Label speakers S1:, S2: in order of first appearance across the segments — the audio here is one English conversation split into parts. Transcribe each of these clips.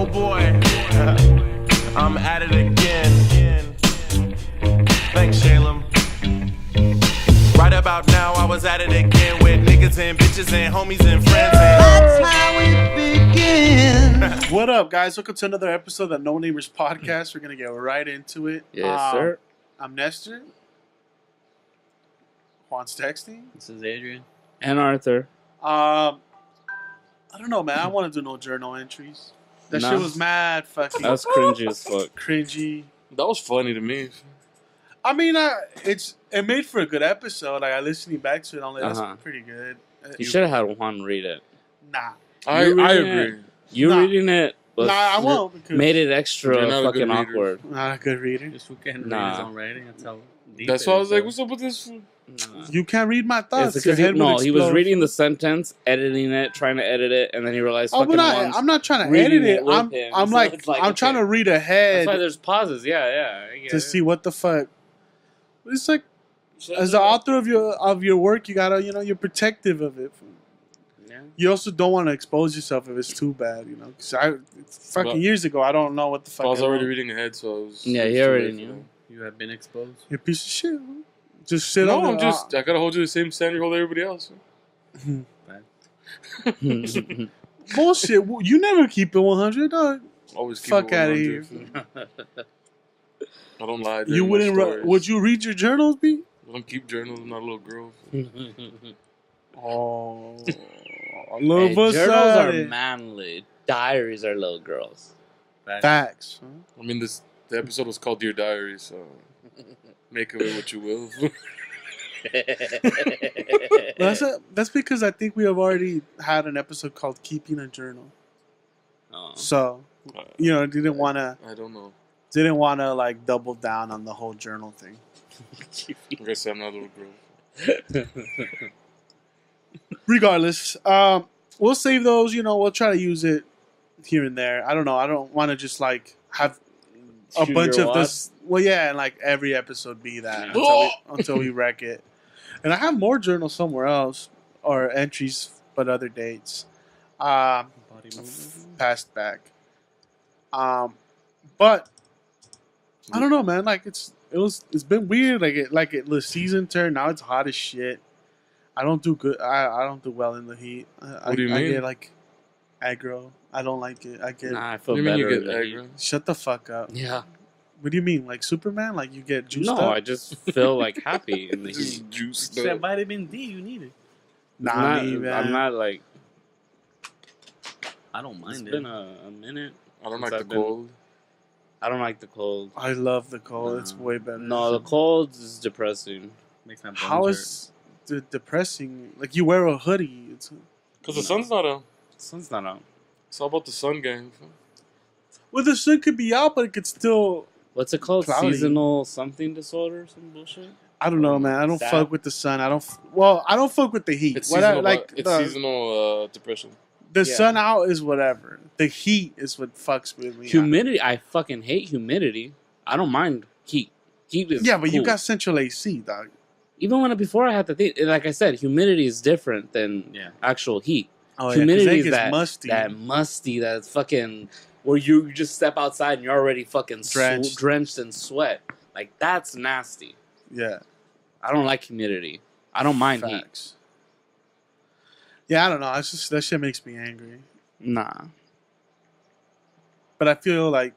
S1: Oh boy, I'm at it again. Thanks, Shalem. Right about now, I was at it again with niggas and bitches and homies and friends.
S2: That's how it begins.
S3: What up, guys? Welcome to another episode of the NoNamers podcast. We're gonna get right into it.
S4: Yes, sir.
S3: I'm Nestor. Juan's texting.
S2: This is Adrian.
S4: And Arthur.
S3: I don't know, man. I want to do no journal entries. That
S4: Nah.
S3: shit was mad fucking
S4: That was cringy as fuck.
S3: cringy.
S5: That was funny to me.
S3: I mean, it made for a good episode. Like, I listening back to it, I'm like, that's pretty good.
S4: You should have had Juan read it.
S3: Nah.
S5: I agree.
S4: You
S3: Nah.
S4: reading it was,
S3: I won't. Because
S4: made it
S5: You're
S4: extra
S5: not a
S4: fucking
S5: good reader.
S4: awkward.
S3: not a good reader.
S2: This fool can't read
S4: Nah.
S2: his own writing. That's how deep
S5: That's
S2: it
S5: why I
S2: is,
S5: was like,
S2: though.
S5: what's up with this fool?
S4: Nah.
S3: You can't read my thoughts.
S4: It's
S3: Your
S4: because
S3: head would
S4: he was
S3: explode.
S4: reading the sentence, editing it, trying to edit it, and then he realized
S3: Oh,
S4: fucking
S3: but
S4: Juan's
S3: I'm not trying to
S4: reading
S3: edit it.
S4: it with
S3: I'm
S4: him.
S3: I'm
S4: So
S3: like,
S4: it's like,
S3: I'm trying
S4: okay.
S3: to read
S4: That's
S3: ahead
S4: why there's pauses. Yeah. I get
S3: to
S4: it.
S3: see what the fuck. It's like,
S4: Should've
S3: as the
S4: done
S3: author of your work, you gotta, you're protective of it.
S4: it. Yeah.
S3: You also don't want to expose yourself if it's too bad, Because fucking years ago, I don't know what the fuck.
S5: I was already
S3: wrote.
S5: reading ahead, so I was.
S4: Yeah,
S5: it was
S4: he
S5: too
S4: already
S5: late for
S4: knew.
S2: You have been exposed.
S3: You're a piece of shit. Huh? Just sit
S5: No,
S3: on.
S5: I gotta hold you the same standard you hold everybody else.
S3: Bullshit. You never keep it 100, dog.
S5: Always keep
S3: Fuck
S5: it
S3: outta
S5: 100. I don't lie.
S3: You wouldn't. Would you read your journals, B?
S5: I don't keep journals. I'm not a little girl.
S3: Oh, I love
S4: Hey,
S3: us.
S4: journals are manly. Diaries are little girls.
S3: Facts. Huh?
S5: I mean, the episode was called Dear Diary, so make of it what you will.
S3: That's because I think we have already had an episode called "Keeping a Journal."
S4: Oh.
S3: So, didn't want to
S5: I don't know.
S3: like double down on the whole journal thing.
S5: I guess I'm not a little girl.
S3: Regardless, we'll save those. We'll try to use it here and there. I don't know. I don't want to just like have a
S4: Shoot
S3: bunch
S4: your
S3: of this. Well, yeah, and like every episode be that until we wreck it. And I have more journals somewhere else or entries, but other dates. Passed back. But I don't know, man. Like it's been weird. The season turned. Now it's hot as shit. I don't do good. I don't do well in the heat.
S5: What do you mean?
S3: I get like aggro. I don't like it. I get.
S4: Nah, I
S5: What
S4: feel
S5: do you mean
S4: better.
S5: you get
S4: than
S5: aggro?
S3: Shut the fuck up.
S4: Yeah.
S3: What do you mean, like Superman? Like you get juiced
S4: No,
S3: up?
S4: I just feel like happy in the heat.
S5: Just juice.
S2: It's that vitamin D you need it.
S3: Nah, me, man.
S4: I'm not like.
S2: I don't
S4: It's
S2: mind
S4: been
S2: it.
S4: a minute.
S5: I don't
S4: since
S5: like
S4: I've
S5: the
S4: been-
S5: cold.
S4: I don't like the cold.
S3: I love the cold.
S2: No.
S3: It's way better.
S4: No, the cold is depressing.
S2: Makes my bones
S3: How
S2: hurt.
S3: is the depressing? Like you wear a hoodie. It's
S5: Because the sun's not out.
S4: The sun's not out.
S5: It's all about the sun gang.
S3: well, the sun could be out, but it could still.
S4: What's it called?
S3: Cloudy.
S4: Seasonal something disorder or some bullshit?
S3: I don't know, man. I don't
S4: Sad.
S3: fuck with the sun. I don't fuck with the heat.
S5: It's
S3: Whatever,
S5: seasonal, seasonal depression.
S3: the
S4: Yeah.
S3: sun out is whatever. The heat is what fucks with me.
S4: Humidity. I fucking hate humidity. I don't mind heat. Heat is
S3: Yeah, but you
S4: cool.
S3: got central AC, dog.
S4: Even before I had the thing, like I said, humidity is different than
S2: Yeah.
S4: actual heat.
S3: Oh
S4: Humidity
S3: yeah,
S4: is that
S3: musty.
S4: that musty, that's fucking where you just step outside and you're already fucking drenched in sweat. Like that's nasty.
S3: Yeah,
S4: I don't like humidity. I don't mind heat.
S3: facts. Yeah, I don't know. It's just that shit makes me angry.
S4: Nah,
S3: But I feel like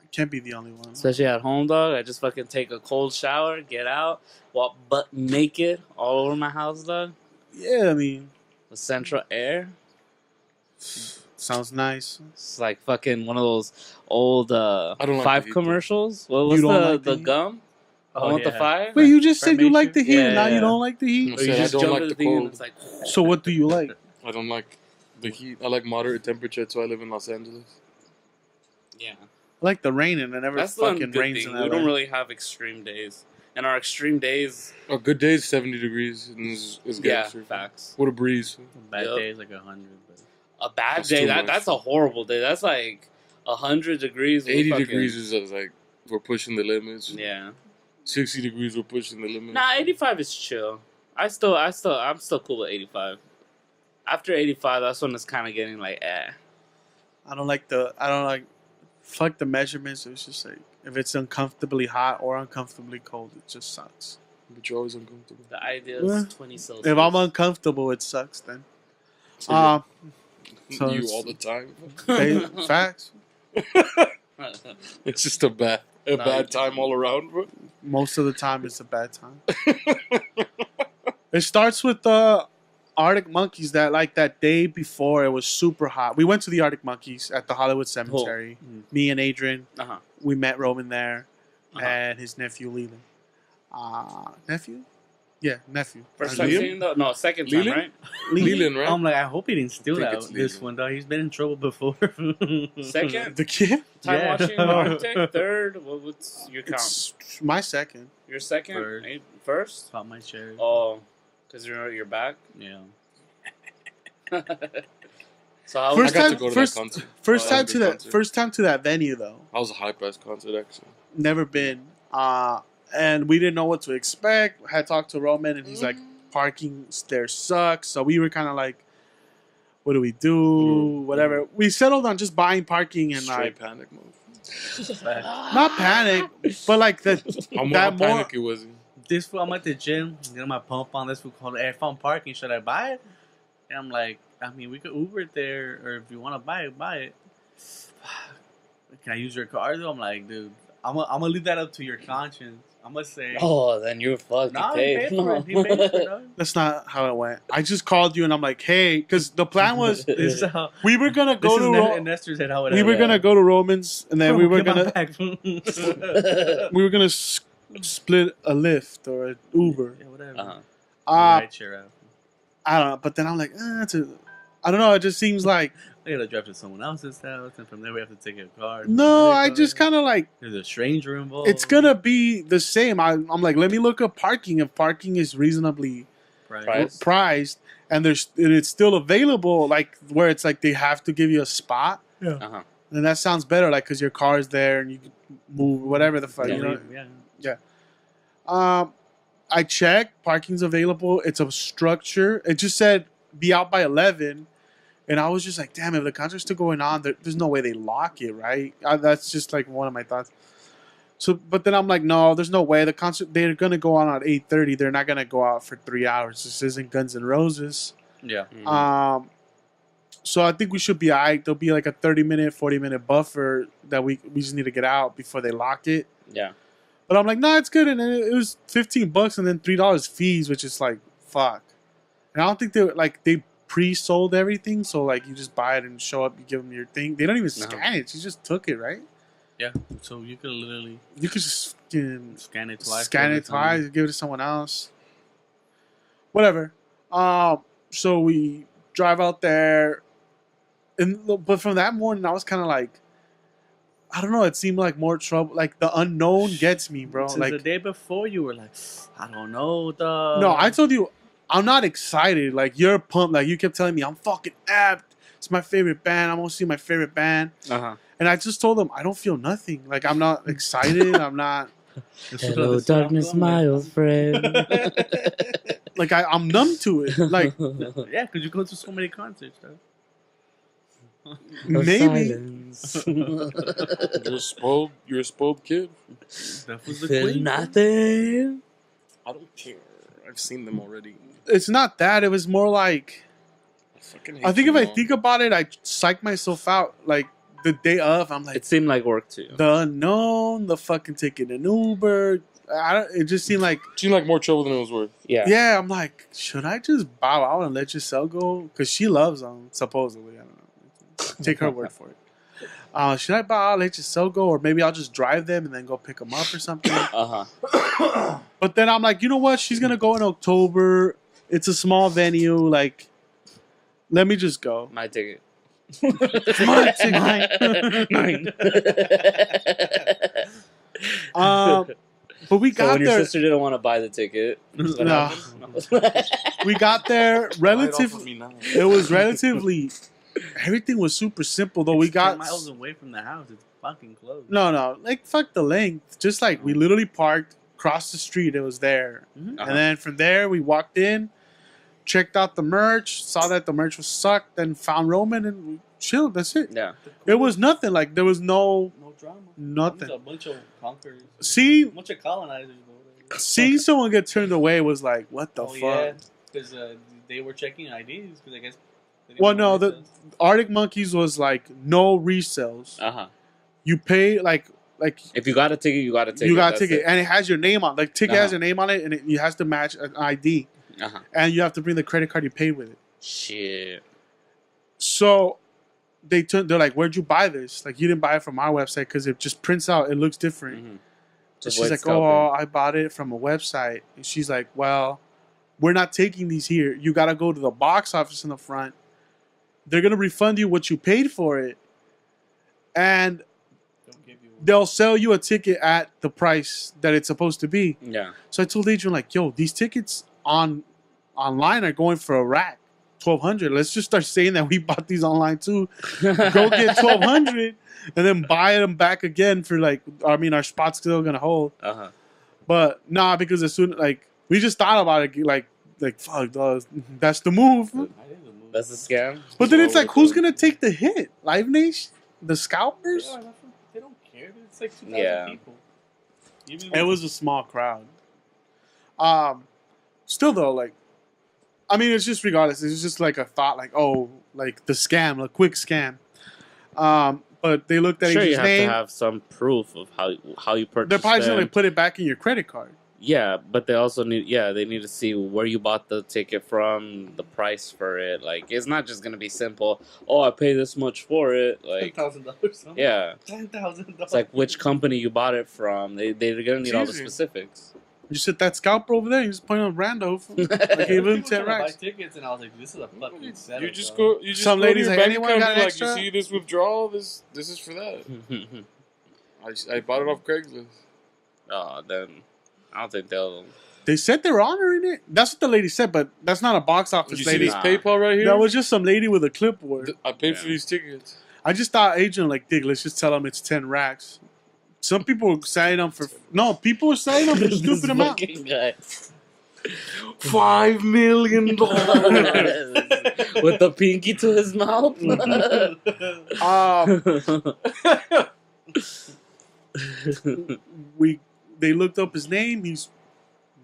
S3: I can't be the only one.
S4: especially at home, dog. I just fucking take a cold shower, get out, walk butt naked all over my house, dog.
S3: Yeah, I mean,
S4: With central air.
S3: sounds nice.
S4: It's like fucking one of those old
S5: don't like
S4: Five
S5: the heat,
S4: commercials. What
S3: You
S4: was
S3: don't like
S4: the
S3: the heat?
S4: gum?
S2: Oh,
S4: With the
S2: yeah.
S4: Five?
S3: Wait, you just said you
S2: Formation?
S3: like the heat,
S4: Yeah,
S3: and now
S4: yeah.
S3: you don't like the heat.
S5: I
S4: Or you
S5: said I
S4: just
S5: don't
S4: jump
S5: like
S4: in
S5: the
S4: thing and
S5: cold.
S4: it's like,
S3: So what do you like?
S5: I don't like the heat. I like moderate temperature, so I live in Los Angeles.
S4: yeah.
S3: I like the rain, and it never
S4: That's the one
S3: fucking
S4: good
S3: rains
S4: thing.
S3: in
S4: We
S3: LA.
S4: don't really have extreme days. And our extreme days,
S5: A good day is 70 degrees, and it's
S4: yeah,
S5: gangster.
S4: facts.
S5: What a breeze.
S2: Bad
S4: Yep.
S2: day is like 100. But
S4: A bad
S5: That's
S4: day,
S5: too much.
S4: that's a horrible day. That's like 100 degrees. with
S5: 80
S4: fucking-
S5: degrees is like, we're pushing the limits.
S4: Yeah.
S5: 60 degrees, we're pushing the limits.
S4: Nah, 85 is chill. I'm still cool with 85. After 85, that's when it's kind of getting like, eh.
S3: I don't like fuck the measurements. It was just like if it's uncomfortably hot or uncomfortably cold, it just sucks.
S5: But you're always uncomfortable.
S4: The idea
S3: Yeah.
S4: is 20 Celsius.
S3: If I'm uncomfortable, it sucks then.
S5: So
S3: So
S5: you
S3: it's-
S5: all the time.
S3: Facts.
S5: It's just a bad time all around, bro.
S3: Most of the time, it's a bad time. It starts with the Arctic Monkeys that day before it was super hot. We went to the Arctic Monkeys at the Hollywood Cemetery. Me and Adrian,
S4: Uh-huh.
S3: we met Roman there,
S4: Uh-huh.
S3: and his nephew Leland. Nephew? Yeah, nephew.
S4: First time
S5: Liam?
S4: seeing though? No, second time,
S5: Leland?
S4: right?
S5: Leland, right?
S2: I'm like, I hope he didn't steal
S5: I think
S2: that
S5: it's
S2: this
S5: legal.
S2: one, though. He's been in trouble before.
S4: Second
S3: The kid?
S4: time
S2: Yeah.
S4: watching Arctic. Third. What's your count?
S3: It's my second.
S4: Your second?
S2: First.
S4: First?
S2: Pop my cherry.
S4: Oh, because you're back.
S2: Yeah.
S4: So how
S3: First
S5: I got
S3: time-
S5: to go to
S3: first-
S5: that concert.
S3: First
S5: Oh,
S3: time
S5: that was a
S3: to
S5: good
S3: that.
S5: concert.
S3: First time to that venue though.
S5: That was a hype ass concert, actually.
S3: Never been. And we didn't know what to expect. Had talked to Roman, and he's like, "Parking there sucks." So we were kind of like, "What do we do?" Whatever. We settled on just buying parking and
S5: Straight
S3: like
S5: panic mode.
S3: not panic, but like
S5: How
S3: that more.
S5: panicky was he?
S2: This fool, I'm at the gym, getting my pump on. This fool called, hey, I found parking. Should I buy it? And I'm like, I mean, we could Uber it there, or if you want to buy it, buy it. Can I use your car, though? I'm like, dude, I'm gonna leave that up to your conscience. I'm gonna say,
S4: Oh, then you're fucked.
S2: no,
S4: you
S2: he
S4: paid.
S2: paid for it. He paid for it, dog.
S3: That's not how it went. I just called you and I'm like, "Hey," because the plan was
S2: This is how.
S3: we were gonna
S2: This
S3: go
S2: is
S3: to
S2: Nestor's head. How it
S3: we were
S2: happened.
S3: gonna go to Romans and then
S2: Bro,
S3: we were
S2: get my
S3: gonna
S2: bag.
S3: we were gonna split a Lyft or an Uber.
S2: Yeah, whatever.
S4: Uh-huh.
S2: Right, cheer out.
S3: I don't know, but then I'm like, I don't know. It just seems like
S2: We gotta drive to someone else's house, and from there we have to take a car.
S3: no. I just kind of like
S2: There's a stranger involved.
S3: it's gonna be the same. I'm like, let me look up parking. If parking is reasonably
S4: Price.
S3: priced and it's still available, like where it's like they have to give you a spot,
S4: Uh-huh.
S3: then that sounds better. Like because your car is there and you can move whatever the fuck.
S4: Yeah.
S3: You know?
S2: Yeah.
S3: I checked. Parking's available. It's a structure. It just said be out by 11. And I was just like, damn, if the concert's still going on, there's no way they lock it, right? That's just like one of my thoughts. So, but then I'm like, no, there's no way. The concert, they're going to go on at 8:30. They're not going to go out for 3 hours. This isn't Guns N' Roses.
S2: Yeah.
S4: Mhm.
S3: So I think we should be all right. There'll be like a 30-minute, 40-minute buffer that we just need to get out before they lock it.
S4: Yeah.
S3: But I'm like, no, it's good. And then it was $15 and then $3 fees, which is like, fuck. And I don't think they pre-sold everything. So like you just buy it and show up, you give them your thing. They don't even scan it. You just took it, right?
S2: Yeah. So you could literally
S3: You could just
S2: scan it twice.
S3: scan it twice, give it to someone else. Whatever. So we drive out there. But from that morning, I was kind of like, I don't know. It seemed like more trouble. Like the unknown gets me, bro.
S2: Since
S3: Like
S2: the day before, you were like, I don't know, dog.
S3: no, I told you, I'm not excited. Like you're pumped. Like you kept telling me, I'm fucking amped. It's my favorite band. I'm gonna see my favorite band.
S4: Uh-huh.
S3: And I just told them I don't feel nothing. Like I'm not excited. I'm not.
S4: Hello, darkness, my old friend.
S3: Like I'm numb to it. Like
S2: Yeah, because you go to so many concerts, dog.
S3: maybe.
S5: You're a spoiled kid.
S2: That was the
S4: Feel
S2: queen.
S4: nothing.
S5: I don't care. I've seen them already.
S3: It's not that. It was more like I think if I think about it, I psych myself out. Like the day of, I'm like
S4: It seemed like work too.
S3: the unknown, the fucking taking an Uber. It just seemed like
S5: seemed like more trouble than it was worth.
S4: Yeah.
S3: I'm like, should I just bow out and let Giselle go? Because she loves them, supposedly. I don't know. Take her word for it. Should I bow out, let Giselle go, or maybe I'll just drive them and then go pick them up or something?
S4: Uh-huh.
S3: But then I'm like, you know what? She's gonna go in October. It's a small venue. Like, let me just go.
S4: My ticket.
S3: My ticket.
S4: Mine.
S3: But we
S4: So
S3: got
S4: when your
S3: there.
S4: sister didn't want to buy the ticket, what
S3: No.
S4: happened?
S3: We got there relatively.
S5: now.
S3: It was relatively. Everything was super simple though. We
S2: It's 10
S3: got
S2: miles away from the house. It's fucking close.
S3: no, like fuck the length. Just like we literally parked, crossed the street. It was there,
S2: Mhm.
S4: Uh-huh.
S3: and then from there we walked in, checked out the merch, saw that the merch was sucked, then found Roman and we chill. That's it.
S4: Yeah.
S3: It was nothing. Like there was no
S2: No drama.
S3: nothing.
S2: A bunch of conquerors.
S3: See,
S2: A bunch of colonizers. Bro.
S3: seeing someone get turned away was like, what the fuck?
S2: Yeah, because they were checking IDs. Because I guess. they didn't
S3: Well,
S2: know
S3: no,
S2: resales.
S3: the Arctic Monkeys was like no resales. You pay like
S4: If you got a ticket, you got a ticket.
S3: you got a
S4: that's
S3: ticket,
S4: it.
S3: and it has your name on. Like ticket has
S4: Uh-huh.
S3: your name on it, and it has to match an ID, and you have to bring the credit card you paid with it.
S4: Shit.
S3: So they're like, "Where'd you buy this? Like you didn't buy it from our website because it just prints out. It looks different."
S4: Mhm.
S3: So
S4: To
S3: she's
S4: avoid
S3: like,
S4: scalping.
S3: "Oh, I bought it from a website." And she's like, "Well, we're not taking these here. You got to go to the box office in the front. They're gonna refund you what you paid for it, and
S2: Don't give you.
S3: they'll sell you a ticket at the price that it's supposed to be."
S4: Yeah.
S3: So I told Adrian, like, "Yo, these tickets online are going for a rack, 1,200. Let's just start saying that we bought these online too. Go get 1,200, and then buy them back again for like. I mean, our spot's still gonna hold, but nah, because as soon like we just thought about it, like fuck, dog, that's the move.
S2: I didn't move.
S4: That's a scam.
S3: But then it's like, who's gonna take the hit? Live Nation, the scalpers.
S2: Yeah, they don't care. It's like 2,000
S4: Yeah.
S2: people. Even
S3: It was a small crowd. Still though, like, I mean, it's just regardless. It's just like a thought, like, oh, like the scam, a quick scam. But they looked at
S4: Sure, you
S3: Adrian's
S4: have
S3: name.
S4: to have some proof of how you purchased.
S3: They're probably just
S4: them.
S3: gonna put it back in your credit card.
S4: Yeah, but they also need they need to see where you bought the ticket from, the price for it. Like it's not just gonna be simple. Oh, I paid this much for it. Like
S2: $10,000.
S4: yeah,
S2: $10,000.
S4: it's like which company you bought it from. They're gonna need all the
S3: easy.
S4: specifics.
S3: You sit that scalper over there. You just point on Rando. I gave him 10
S2: Buy
S3: racks.
S2: tickets, and I was like, "This is a fucking setup."
S5: You just
S2: dog.
S5: go. You just
S3: Some
S5: go to
S3: ladies
S5: your
S3: like,
S5: bank
S3: anyone
S5: account
S3: got
S5: and be like,
S3: extra?
S5: you see this withdrawal? This is for that. I bought it off Craigslist.
S4: Oh, then I don't think they'll.
S3: They said they're honoring it. That's what the lady said, but that's not a box
S5: Did
S3: office
S5: you see
S3: lady.
S5: this
S4: Nah.
S5: PayPal right here?
S3: That was just some lady with a clipboard.
S5: I paid for
S4: Yeah.
S5: these tickets.
S3: I just thought Adrian like, dig, let's just tell them it's 10 racks. Some people were signing them for people were signing them for
S4: This
S3: stupid amount.
S4: fucking guy.
S5: $5 million.
S4: With the pinky to his mouth.
S3: They looked up his name. He's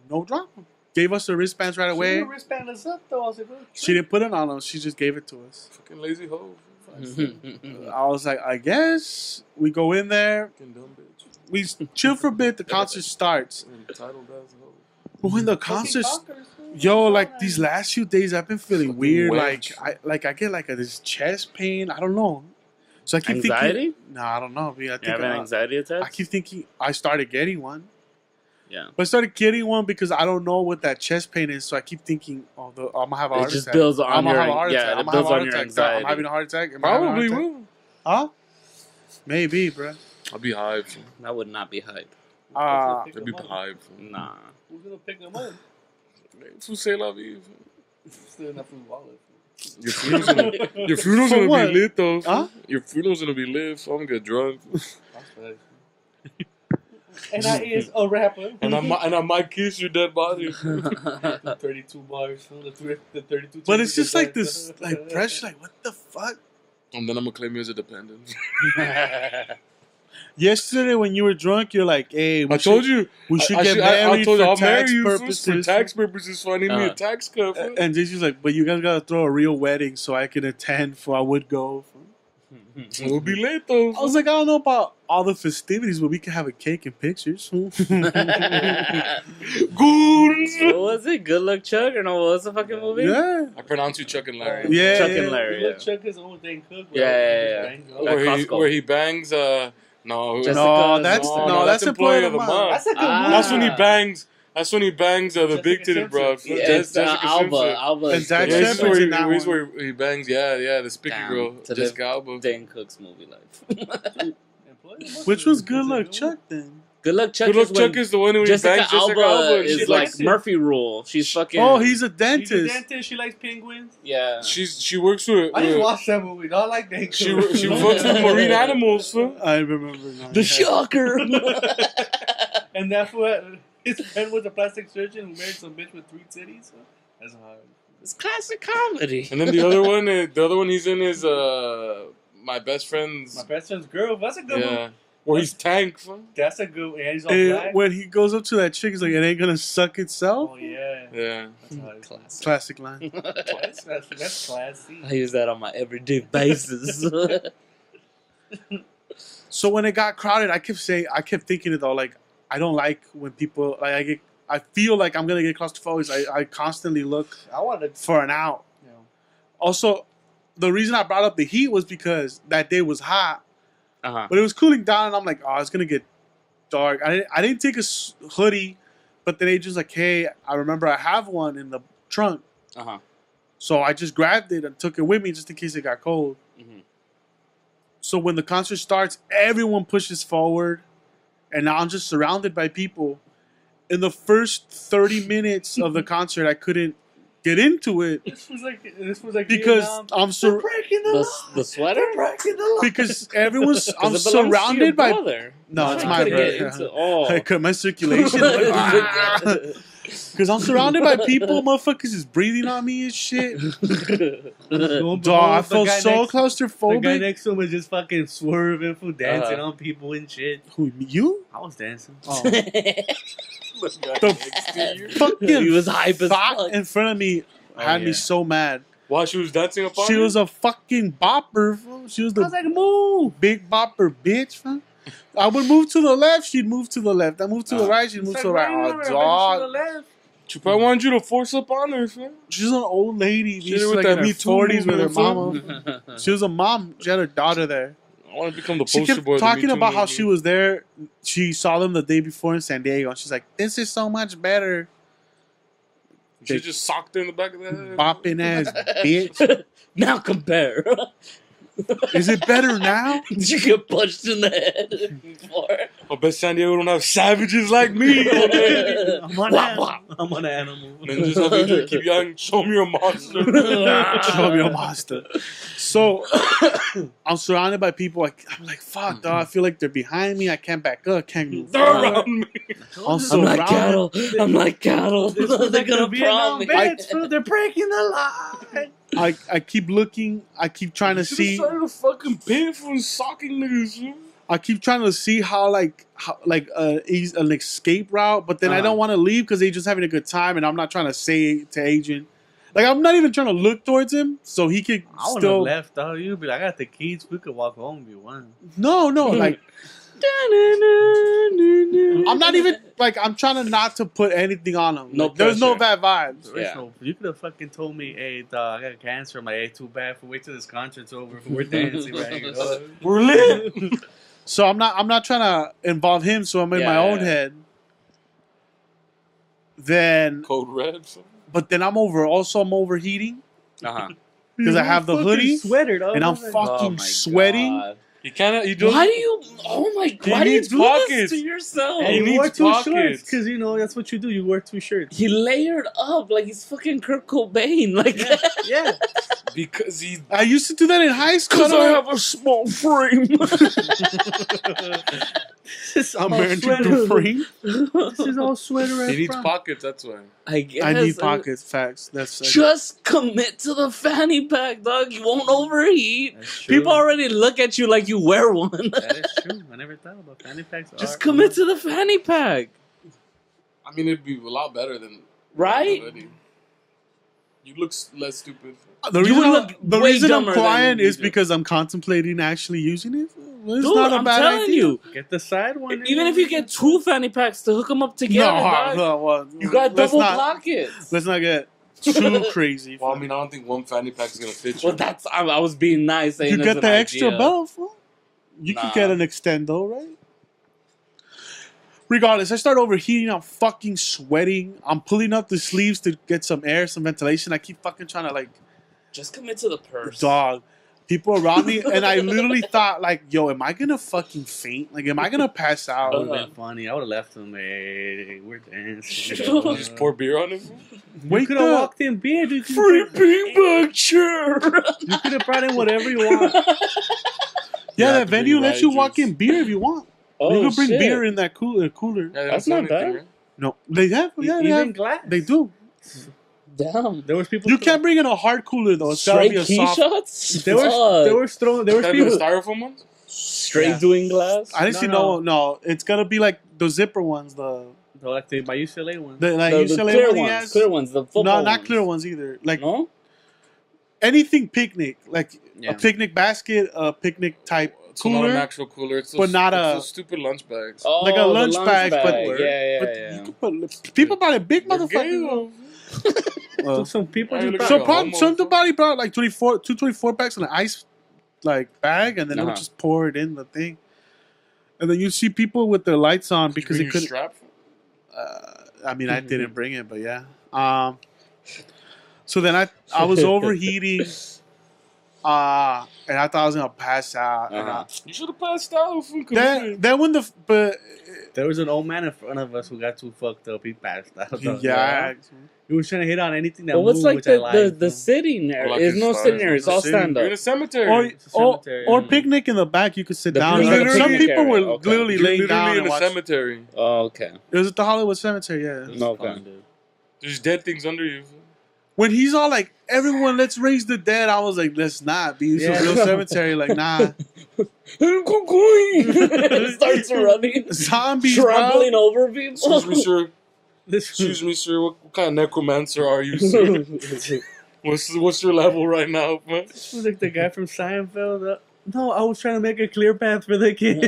S3: no drama. Gave us the wristbands right away.
S2: She wristband us up though. I was like, "Look,
S3: She didn't put it on us. She just gave it to us.
S5: Fucking lazy hoe.
S3: I was like, I guess we go in there.
S5: Fucking dumb bitch.
S3: We chill for a bit. The concert starts.
S5: Entitled ass hoe.
S3: But when the
S2: fucking
S3: concert,
S2: conquerors, dude.
S3: yo, like these last few days, I've been feeling
S5: Fucking
S3: weird.
S5: wench.
S3: I get like this chest pain. I don't know. So I keep
S4: Anxiety?
S3: thinking. Nah, I don't know. I
S4: You
S3: think
S4: have an anxiety attack?
S3: I keep thinking I started getting one.
S4: Yeah.
S3: But I started getting one because I don't know what that chest pain is. So I keep thinking, I'm gonna have a heart
S4: It just
S3: attack.
S4: builds on
S3: I'm gonna
S4: your
S3: have a heart attack.
S4: it
S3: I'm gonna have
S4: builds
S3: a heart
S4: on your
S3: attack.
S4: anxiety.
S3: I'm having a heart attack. Am I having a
S5: Probably
S3: heart attack?
S5: will.
S3: Huh? Maybe, bro.
S5: I'll be hyped.
S4: That would not be hype.
S2: Pick
S5: I'll be
S2: them up.
S5: hyped.
S4: Nah.
S2: Who's gonna pick them up?
S5: Who say la vie?
S2: Still enough food wallet.
S5: Your funeral's
S3: For
S5: gonna
S3: what?
S5: be lit though.
S3: Huh?
S5: Your funeral's gonna be lit. So I'm gonna get drunk,
S2: And I is a rapper.
S5: and I might kiss your dead body.
S2: 32 bars. The 32.
S3: But it's just like this, like pressure. Like, what the fuck?
S5: And then I'm gonna claim you as a dependent.
S3: Yesterday, when you were drunk, you're like, "Hey,
S5: I told you
S3: we should
S5: I
S3: get
S5: should-
S3: married
S5: I told you
S3: for
S5: I'll marry
S3: tax
S5: you
S3: purposes."
S5: for tax purposes. So I need me a tax cut. fool.
S3: And then she's like, "But you guys gotta throw a real wedding so I can attend. For I would go."
S5: It would be late though.
S3: I was like, I don't know about all the festivities, but we can have a cake and pictures.
S5: Goons.
S4: What was it? Good Luck Chuck? Or no, what was the fucking movie?
S3: Yeah,
S5: I pronounce you Chuck and Larry.
S3: yeah.
S4: Chuck and Larry.
S2: Look,
S4: Yeah.
S2: Chuck his own thing cook.
S4: Yeah.
S5: Where he bangs. No,
S4: Jessica-
S3: No, that's
S4: No,
S3: that's employee of the month.
S2: That's a good
S4: Ah.
S2: movie.
S5: That's when he bangs. That's when he bangs the
S2: Jessica
S5: big titted
S2: Simpson.
S5: bro.
S4: Yeah, it's
S5: Jessica
S4: Alba.
S5: Simpson.
S4: Alba.
S3: And
S4: is
S3: Zach
S4: good.
S5: Yeah, this is
S3: Shepard's
S5: where
S3: in that
S5: he, this is
S3: one.
S5: where he bangs. Yeah, the spicky
S4: Damn,
S5: girl,
S4: to
S5: Jessica
S4: live
S5: Alba.
S4: Dan Cook's movie life.
S3: Which was Good Luck Chuck then?
S4: Good Luck Chuck
S5: Good Luck
S4: is when
S5: Chuck is the one who
S4: Jessica
S5: bangs
S4: Alba,
S5: Jessica Alba. and
S4: is
S5: she's
S4: like
S2: likes it.
S4: Murphy Rule. She's fucking.
S3: Oh, he's a
S2: She's a
S3: dentist.
S2: dentist. She likes penguins.
S4: yeah.
S5: she works with.
S2: I didn't watch that movie. I like that.
S5: She fucks with marine animals. Huh?
S3: I remember now.
S4: The shocker.
S2: And that's what his friend was a plastic surgeon who married some bitch with 3 titties. That's hard.
S4: It's classic comedy.
S5: And then the other one he's in is my best friend's.
S2: My best friend's girl. That's a good one.
S5: Yeah, where he's Tank. Fam.
S2: That's a good one. Yeah, he's all
S3: And
S2: black.
S3: when he goes up to that chick, he's like, "It ain't gonna suck itself."
S2: Oh, yeah.
S5: Yeah.
S2: That's how it's
S4: Classic.
S3: Classic line.
S2: That's classy.
S4: I use that on my everyday basis.
S3: So when it got crowded, I kept thinking it though. Like, I don't like when people like I feel like I'm gonna get claustrophobic. I constantly look
S2: I wanted to,
S3: for an out.
S2: you know.
S3: Also, the reason I brought up the heat was because that day was hot,
S4: Uh-huh.
S3: but it was cooling down, and I'm like, oh, it's gonna get dark. I didn't take a hoodie, but then Adrian's like, hey, I remember I have one in the trunk,
S4: Uh-huh.
S3: so I just grabbed it and took it with me just in case it got cold.
S4: Mm-hmm.
S3: So when the concert starts, everyone pushes forward, and now I'm just surrounded by people. In the first 30 minutes of the concert, I couldn't get into it
S2: This was like
S3: because
S2: Vietnam.
S3: I'm
S2: They're breaking the law.
S4: The sweater?
S2: They're breaking the law.
S3: because everyone's I'm
S4: 'Cause it belongs to
S3: surrounded
S4: your
S3: by
S4: brother.
S3: no,
S4: How
S3: it's
S4: you
S3: my
S4: could get
S3: brother.
S4: into- Oh.
S3: I cut my circulation because I'm surrounded by people. Motherfuckers is breathing on me and shit. Dog, I felt so
S2: The guy
S3: claustrophobic.
S2: next to him was just fucking swerving, fool, dancing
S4: Uh-huh.
S2: on people and shit.
S3: Who, you?
S2: I was dancing.
S3: Oh.
S5: The
S3: Fucking
S4: He was hype as
S3: thought
S4: fuck.
S3: in front of me had
S2: yeah.
S3: me so mad.
S5: While she was dancing upon
S3: She
S5: you?
S3: was a fucking bopper. Fool. She was
S2: I was
S3: the
S2: like, move.
S3: big bopper bitch. Fool. I would move to the left, she'd move to the left. I moved to the right, she'd move
S2: It's
S3: to the
S2: like
S3: right.
S2: right
S3: Oh,
S2: on her,
S3: dog.
S2: to the left.
S5: She probably wanted you to force up on her, fam.
S3: She's an old lady.
S5: She
S3: She's
S5: did with
S3: like
S5: that
S3: in her
S5: Me Too
S3: 40s with her
S5: movement,
S3: mama. She was a mom. She had her daughter there.
S5: I want to become the
S3: She
S5: poster
S3: kept
S5: boy. of the
S3: talking
S5: Me Too
S3: about how
S5: movement.
S3: she was there. She saw them the day before in San Diego, and she's like, "This is so much better."
S5: She just socked her in the back of the head.
S3: Bopping ass bitch.
S4: Now compare.
S3: Is it better now?
S4: Did you get punched in the head before?
S5: I bet San Diego don't have savages like me.
S2: I'm on
S4: Wah,
S2: an
S4: wah.
S2: I'm on an animal.
S5: And just have to keep yelling, show me your monster.
S3: Show me a monster. So I'm surrounded by people. I'm like, fuck, dog. I feel like they're behind me. I can't back up. Can't move
S5: They're
S3: forward.
S5: around me.
S3: I'm
S4: I'm
S3: surrounded.
S4: like cattle. I'm like cattle.
S2: This was
S4: They're
S2: like
S4: gonna
S2: the Vietnam
S4: prod me.
S2: vets, fool. They're breaking the law.
S3: I keep looking. I keep trying to
S5: You should've
S3: see.
S5: started a fucking pit from socking niggas, man.
S3: I keep trying to see how he's an escape route, but then I
S4: Uh-huh.
S3: don't want to leave because he's just having a good time, and I'm not trying to say to Adrian, like I'm not even trying to look towards him so he could
S2: I wouldn't have
S3: still.
S2: left, dog. You'd be like, I got the keys. We could walk home if you want.
S3: No, like I'm not even like I'm trying to not to put anything on him.
S4: No
S3: Like, there's no
S4: pressure.
S3: bad vibes.
S4: Yeah.
S2: You could have fucking told me, hey, dog, I got cancer. I'm like, hey, too bad. Wait till this concert's over. We're dancing right here. dog.
S5: We're lit.
S3: So I'm not trying to involve him. So I'm in my
S4: Yeah,
S3: own
S4: yeah.
S3: head. Then,
S5: Code red. fam.
S3: but then I'm overheating
S4: Uh-huh.
S3: because I have the
S2: Fucking
S3: hoodie
S2: sweater, dog.
S3: and I'm
S2: Like,
S3: fucking
S4: my
S3: sweating.
S4: God.
S5: You cannot. You don't.
S4: Why do you? Oh my!
S5: He
S4: Why do you
S5: needs
S4: do
S5: pockets.
S4: this to yourself?
S5: He
S2: And you wore
S5: needs
S2: two
S5: pockets.
S2: shorts because that's what you do. You wear two shirts.
S4: He layered up like he's fucking Kurt Cobain. Like
S2: Yeah.
S5: Because he.
S3: I used to do that in high school.
S4: a small frame.
S2: This is all
S3: I'm wearing
S2: sweater.
S3: the frame.
S2: This is all sweater.
S5: He needs pockets. That's why.
S4: I guess
S3: I need pockets. Facts. That's
S4: Just commit to the fanny pack, dog. You won't overheat.
S2: That's true.
S4: People already look at you like you wear one.
S2: That is true. I never thought about fanny packs.
S4: Just commit to the fanny pack,
S5: I mean, it'd be a lot better than.
S4: right?
S5: Already. You look less stupid.
S3: the
S4: You
S3: reason,
S4: would
S3: I'm,
S4: look
S3: the
S4: way
S3: reason I'm
S4: dumber than
S3: quiet
S4: you
S3: is
S4: do.
S3: because I'm contemplating actually using it. Well, it's
S4: Dude,
S3: not a
S4: I'm
S3: bad
S4: telling
S3: idea.
S4: you.
S2: Get the side one.
S4: Even if you get two fanny packs to hook them up together, dog,
S3: well,
S4: you got
S3: let's
S4: double
S3: not,
S4: pockets.
S3: Let's not get too crazy.
S5: Well, I mean, I don't think one fanny pack is gonna fit you.
S4: Well, I was being nice. Saying
S3: You
S4: that's
S3: get
S4: an
S3: the extra
S4: idea.
S3: belt, fool. You
S4: Nah.
S3: could get an extendo, right? Regardless, I start overheating. I'm fucking sweating. I'm pulling up the sleeves to get some air, some ventilation. I keep fucking trying to
S4: Just commit to the purse.
S3: dog people around me, and I literally thought like, yo, am I gonna fucking faint? Like, am I gonna pass
S2: That
S3: out?
S2: would have been funny. I would have left them. Hey, we're dancing.
S5: You just pour beer on him.
S2: You
S3: Wake
S2: could have
S3: up.
S2: walked in beer. You could
S4: Free
S2: have
S4: beanbag chair.
S2: brought in whatever you want.
S3: Yeah,
S5: You have
S3: that
S5: to
S3: venue
S5: bring
S3: lets you
S5: riot
S3: walk
S5: juice.
S3: in beer if you want.
S4: Oh,
S3: You can bring
S4: shit.
S3: beer in that cooler.
S5: Yeah, they
S4: That's
S5: don't sell
S4: not bad.
S5: anything, right?
S3: No, they have. Yeah, they
S2: Even
S3: have.
S2: glass.
S3: They do.
S2: Damn. There was people.
S3: You can't bring in a hard cooler though. It's gotta
S4: Straight
S3: be a
S4: key
S3: soft.
S4: shots?
S2: There was
S5: Gotta be the
S2: people.
S5: styrofoam ones?
S4: Straight
S2: Yeah.
S4: doing glass?
S3: I didn't see no. It's gonna be like the zipper ones, the
S2: Like the by UCLA one.
S3: like
S4: The
S3: UCLA
S4: clear
S3: one he
S4: ones.
S3: has.
S4: Clear ones. The football
S3: No, not
S4: ones.
S3: clear ones either. Like
S4: No?
S3: anything picnic, like
S2: Yeah.
S3: a picnic basket, a picnic type
S5: It's not
S3: cooler.
S5: an actual cooler. It's
S3: but not
S5: it's
S3: a-
S5: those stupid lunch bags.
S4: Oh,
S3: Like a
S4: the
S3: lunch bag, but-
S4: Yeah, yeah,
S3: but
S4: yeah.
S3: you could put, people brought a big
S5: They're gay,
S3: motherfucker.
S5: though.
S3: Well,
S2: Some people
S5: Hey,
S2: just
S5: look
S2: brought-
S3: so
S5: like a
S3: probably
S5: homo.
S3: somebody brought like 24 packs in an ice like bag, and then they would
S4: Uh-huh.
S3: just pour it in the thing. And then you see people with their lights on because
S5: Bring
S3: they
S5: your
S3: couldn't.
S5: strap.
S3: I mean, I didn't bring it, but yeah. So then I was overheating, and I thought I was gonna pass out. And
S4: Uh-huh.
S5: You should have passed out.
S3: then when the but
S2: There was an old man in front of us who got too fucked up. He passed out.
S3: yeah,
S2: He was trying to hit on anything that
S4: Well, what's
S2: moved,
S4: like
S2: which I
S4: the
S2: liked.
S4: sitting there?
S5: Like
S4: There's
S5: it's
S4: no
S5: fine.
S4: sitting there. It's all
S3: Sitting.
S4: stand
S5: You're
S4: up.
S5: in a cemetery.
S3: or
S2: It's a cemetery.
S3: or picnic in the back. You could sit
S4: The
S3: down.
S4: picnic
S3: Like, some
S4: area.
S3: people were
S4: Okay.
S3: literally
S5: You're
S3: laying
S5: literally
S3: down
S5: in
S3: and
S5: a
S3: watching.
S5: cemetery.
S4: Oh, okay.
S3: It was at the Hollywood Cemetery, yeah.
S2: It was
S4: Okay.
S2: fun, dude.
S5: There's dead things under you.
S3: When he's all like, "Everyone, let's raise the dead," I was like, "Let's not be
S2: Yeah.
S3: a real cemetery." Like, nah,
S4: Starts running,
S3: zombies,
S4: trampling
S3: bro.
S4: over people.
S5: Excuse me, sir.
S2: This
S5: Excuse me, sir. What kind of necromancer are you, sir? What's your level right now, man?
S2: was like the guy from Seinfeld. No, I was trying to make a clear path for the kids.